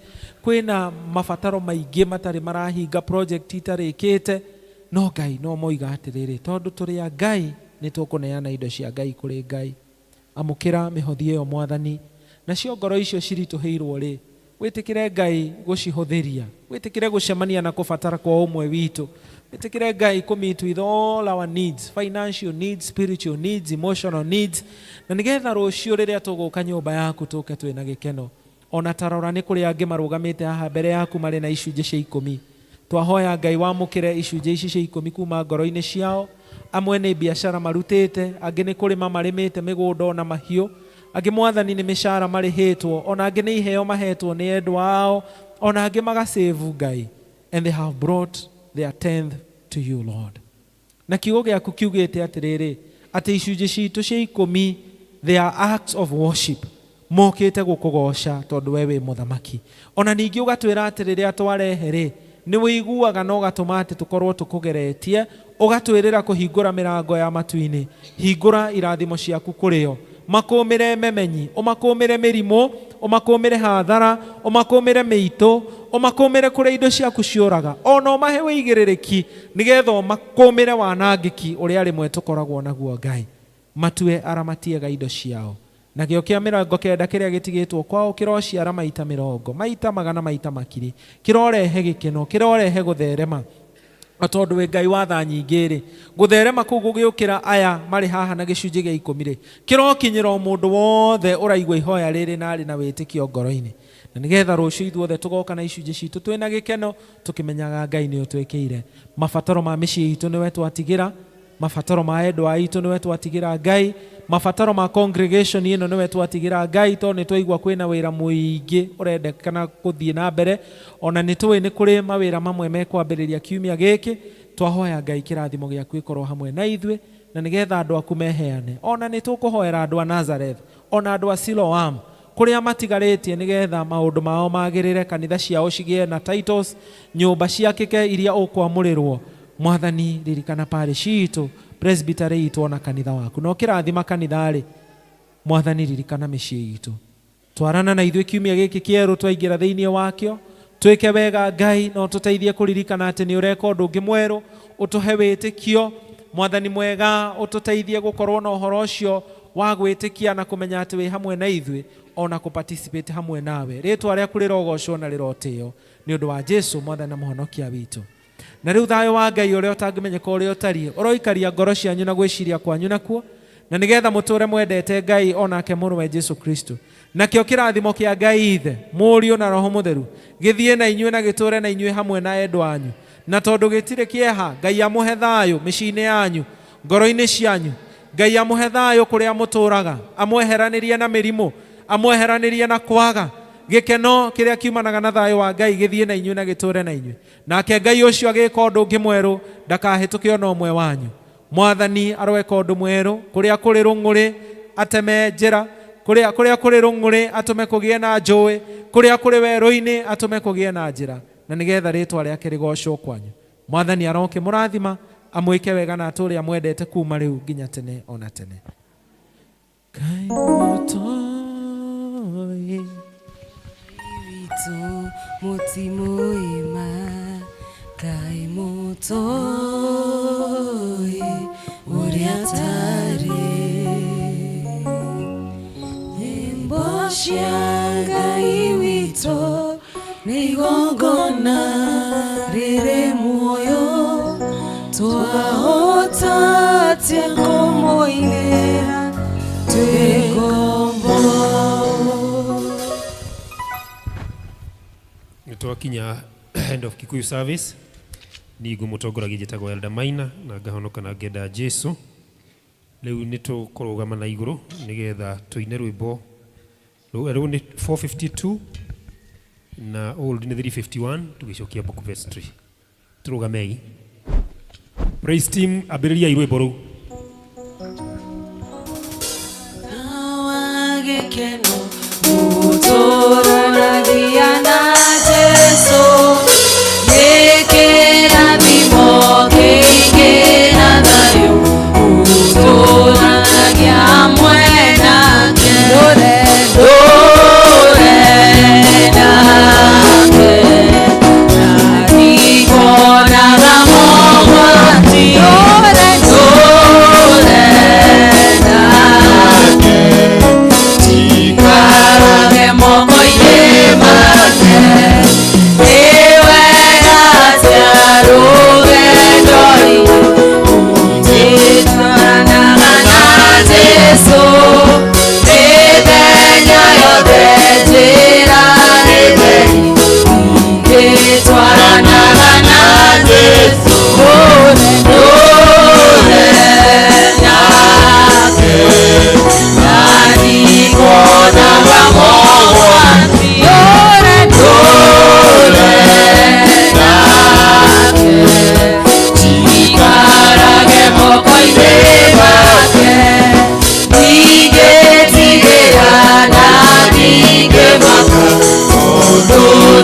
kwĩna mabataro maingĩ matarĩ marahinga, project itarĩkĩte. No Ngai no moiga atĩrĩrĩ, tondũ tũrĩ a Ngai nĩ tũkũneana indo cia Ngai kũrĩ Ngai. Amũkĩra mĩhothi ĩyo Mwathani, nacio ngoro icio ciritũhĩirwo rĩ, wĩtĩkĩre Ngai gũcihũthĩria, wĩtĩkĩre gũcemania na kũbatara kwa ũmwe witũ, wĩtĩkĩre Ngai kũmeet with all our needs, financial needs, spiritual needs, emotional needs, na nĩgetha rũciũ rĩrĩa tũgũka nyũmba yaku tũke twĩna gĩkeno. Ona tarora nĩ kũrĩ angĩ marũgamĩte haha mbere yaku marĩ na icunjĩ cia 10. Twahoya Ngai wamũkĩre icunjĩ ici cia 10 kuma ngoro-inĩ ciao. Amwe nĩ biacara marutĩte, angĩ nĩ kũrĩma marĩmĩte mĩgũnda ona mahiũ, angĩ Mwathani nĩ mĩcara marĩhĩtwo, ona angĩ nĩ iheo mahetwo nĩ endwa ao, ona angĩ magasave Ngai, and they have brought their 10th to you, Lord. Na kiugo gĩaku kiugĩte atĩrĩrĩ, atĩ icunjĩ citũ cia 10 they are acts of worship, mokĩte gũkũgoca tondũ we wĩ mũthamaki. Ona ningĩ ũgatwĩra atĩ rĩrĩa twarehe rĩ, nĩ wĩiguaga na ũgatũma atĩ tũkorwo tũkũgeretie, ũgatwĩrĩra kũhingũra mĩrango ya matu-inĩ, hingũra irathimo ciaku kũrĩo, makũmĩre memenyi, ũmakũmĩre mĩrimũ, ũmakũmĩre hathara, ũmakũmĩre mĩitũ, ũmakũmĩre kũrĩa indo ciaku ciũraga, ona ũmahe wĩigĩrĩrĩki nĩgetha ũmakũmĩre wanangĩki ũrĩa rĩmwe tũkoragwo naguo Ngai. Matue aramatiega indo ciao, na gĩo kĩa 90 kĩrĩa gĩtigĩtwo kwao kĩrociara maita 100, maita 100, maita makiri, kĩrorehe gĩkeno, kĩrorehe gũtherema. Tondũ wĩ Ngai wa tha nyingĩ rĩ, gũtherema kũu gũgĩũkĩra aya marĩ haha na gĩcunjĩ gĩa 10 rĩ, kĩrokinyĩra mũndũ wothe ũraigua ihoya rĩrĩ na arĩ na wĩtĩkio ngoro-inĩ. Na nĩgetha rũciũ ithuothe tũgoka na icunjĩ citũ twĩna gĩkeno, tũkĩmenyaga Ngai nĩ ũtwĩkĩire. Mabataro ma mĩciĩ itũ nĩwe twatigĩra, mabataro ma endwa aitũ nĩwe twatigĩra Ngai, mabataro ma congregation ĩno nĩwe twatigĩra Ngai, tondũ nĩ twaigua kwĩna wĩra mũingĩ ũrendekana gũthiĩ na mbere, ona nĩ tũĩ nĩ kũrĩ mawĩra mamwe mekwambĩrĩria kiumia gĩkĩ. Twahoya Ngai kĩrathimo gĩaku gĩkorwo hamwe na ithuĩ, na nĩgetha andũ aku meheane. Ona nĩ tũkũhoera andũ a Nazareth, ona andũ a Siloam, kũrĩa matigarĩtie nĩgetha maũndũ mao magĩrĩre, kanitha ciao cigĩe na titles, nyũmba ciakĩke iria ũkwamũrĩrwo. Mwathani ririkana parish itũ, presbytery itũ ona kanitha waku, no kĩrathima kanitha rĩ, Mwathani ririkana mĩciĩ itũ. Twarana na ithuĩ kiumia gĩkĩ kĩerũ twaingĩra thĩinĩ wakĩo, twĩke wega Ngai, no tũteithie kũririkana atĩ nĩ ũreka ũndũ ũngĩ mwerũ, ũtũhe wĩtĩkio. Mwathani mwega, ũtũteithie gũkorwo na ũhoro ũcio wa gwĩtĩkia na kũmenya atĩ wĩ hamwe na ithuĩ, ona kũparticipate hamwe nawe. Rĩtwa rĩaku rĩrogocwo na rĩrotĩo nĩ ũndũ wa Jesũ Mwathani na mũhonokia witũ. Na rĩu thayũ wa Ngai ũrĩa ũtangĩmenyeka ũrĩa ũtariĩ ũroikaria ngoro cianyu na gwĩciria kwanyu nakuo, na nĩgetha mũtũre mwendete Ngai onake mũrũwe Jesũ Kristo. Nakĩo kĩrathimo kĩa Ngai Ithe, Mũriũ na Roho Mũtheru gĩthiĩ na inyuĩ na gĩtũre na inyuĩ hamwe na endwa anyu. Na tondũ gĩtirĩ kĩeha, Ngai amũhe thayũ mĩciĩ-inĩ yanyu, ngoro-inĩ cianyu. Ngai amũhe thayũ kũrĩa mũtũraga, amweheranĩrie na mĩrimũ, amweheranĩrie na kwaga. Gĩkeno kĩrĩa kiumanaga na thayũ wa Ngai gĩthiĩ na inyuĩ na gĩtũre na inyuĩ. Nake Ngai ũcio agĩka ũndũ ũngĩ mwerũ, ndakahĩtũke ona ũmwe wanyu. Mwathani aroeka ũndũ mwerũ, kũrĩa kũrĩ rũng'ũrĩ ateme njĩra, kũrĩa kũrĩ rũng'ũrĩ atũme kũgĩe na njũĩ, kũrĩa kũrĩ werũ-inĩ atũme kũgĩe na njĩra, na nĩgetha rĩtwa rĩake rĩgocwo kwanyu. Mwathani aroke mũrathima, amwĩke wega na atũre amwendete kuma rĩu nginya tene ona tene. Ngai mũtoĩ witũ mũtimũĩma, Ngai mũtoĩ ũrĩa tarĩ. Nyĩmbo cia Ngai witũ nĩ igongona rĩrĩ muoyo, twahota atĩa kũmũinĩra twĩ ngombo. Nĩtwakinya end of Kikuyu service, ni ngũmũtongoragia njĩtagwo Elder Maina na ngahonoka na ngenda Jesũ. Rĩu nĩtũkũrũgama na igũrũ nĩgetha tũine rwĩmbo rũu nĩ 452 na old nĩ 351, tũgĩcokia book verse 3. Tũrũgamei. Praise team, ambĩrĩriai rwĩmbo rũu.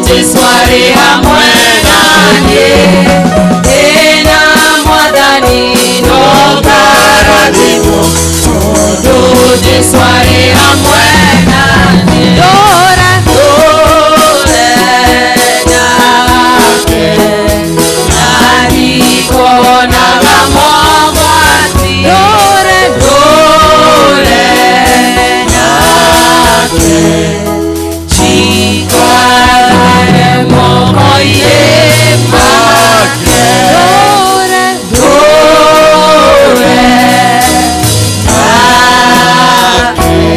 Jesũ arĩ hamwe naniĩ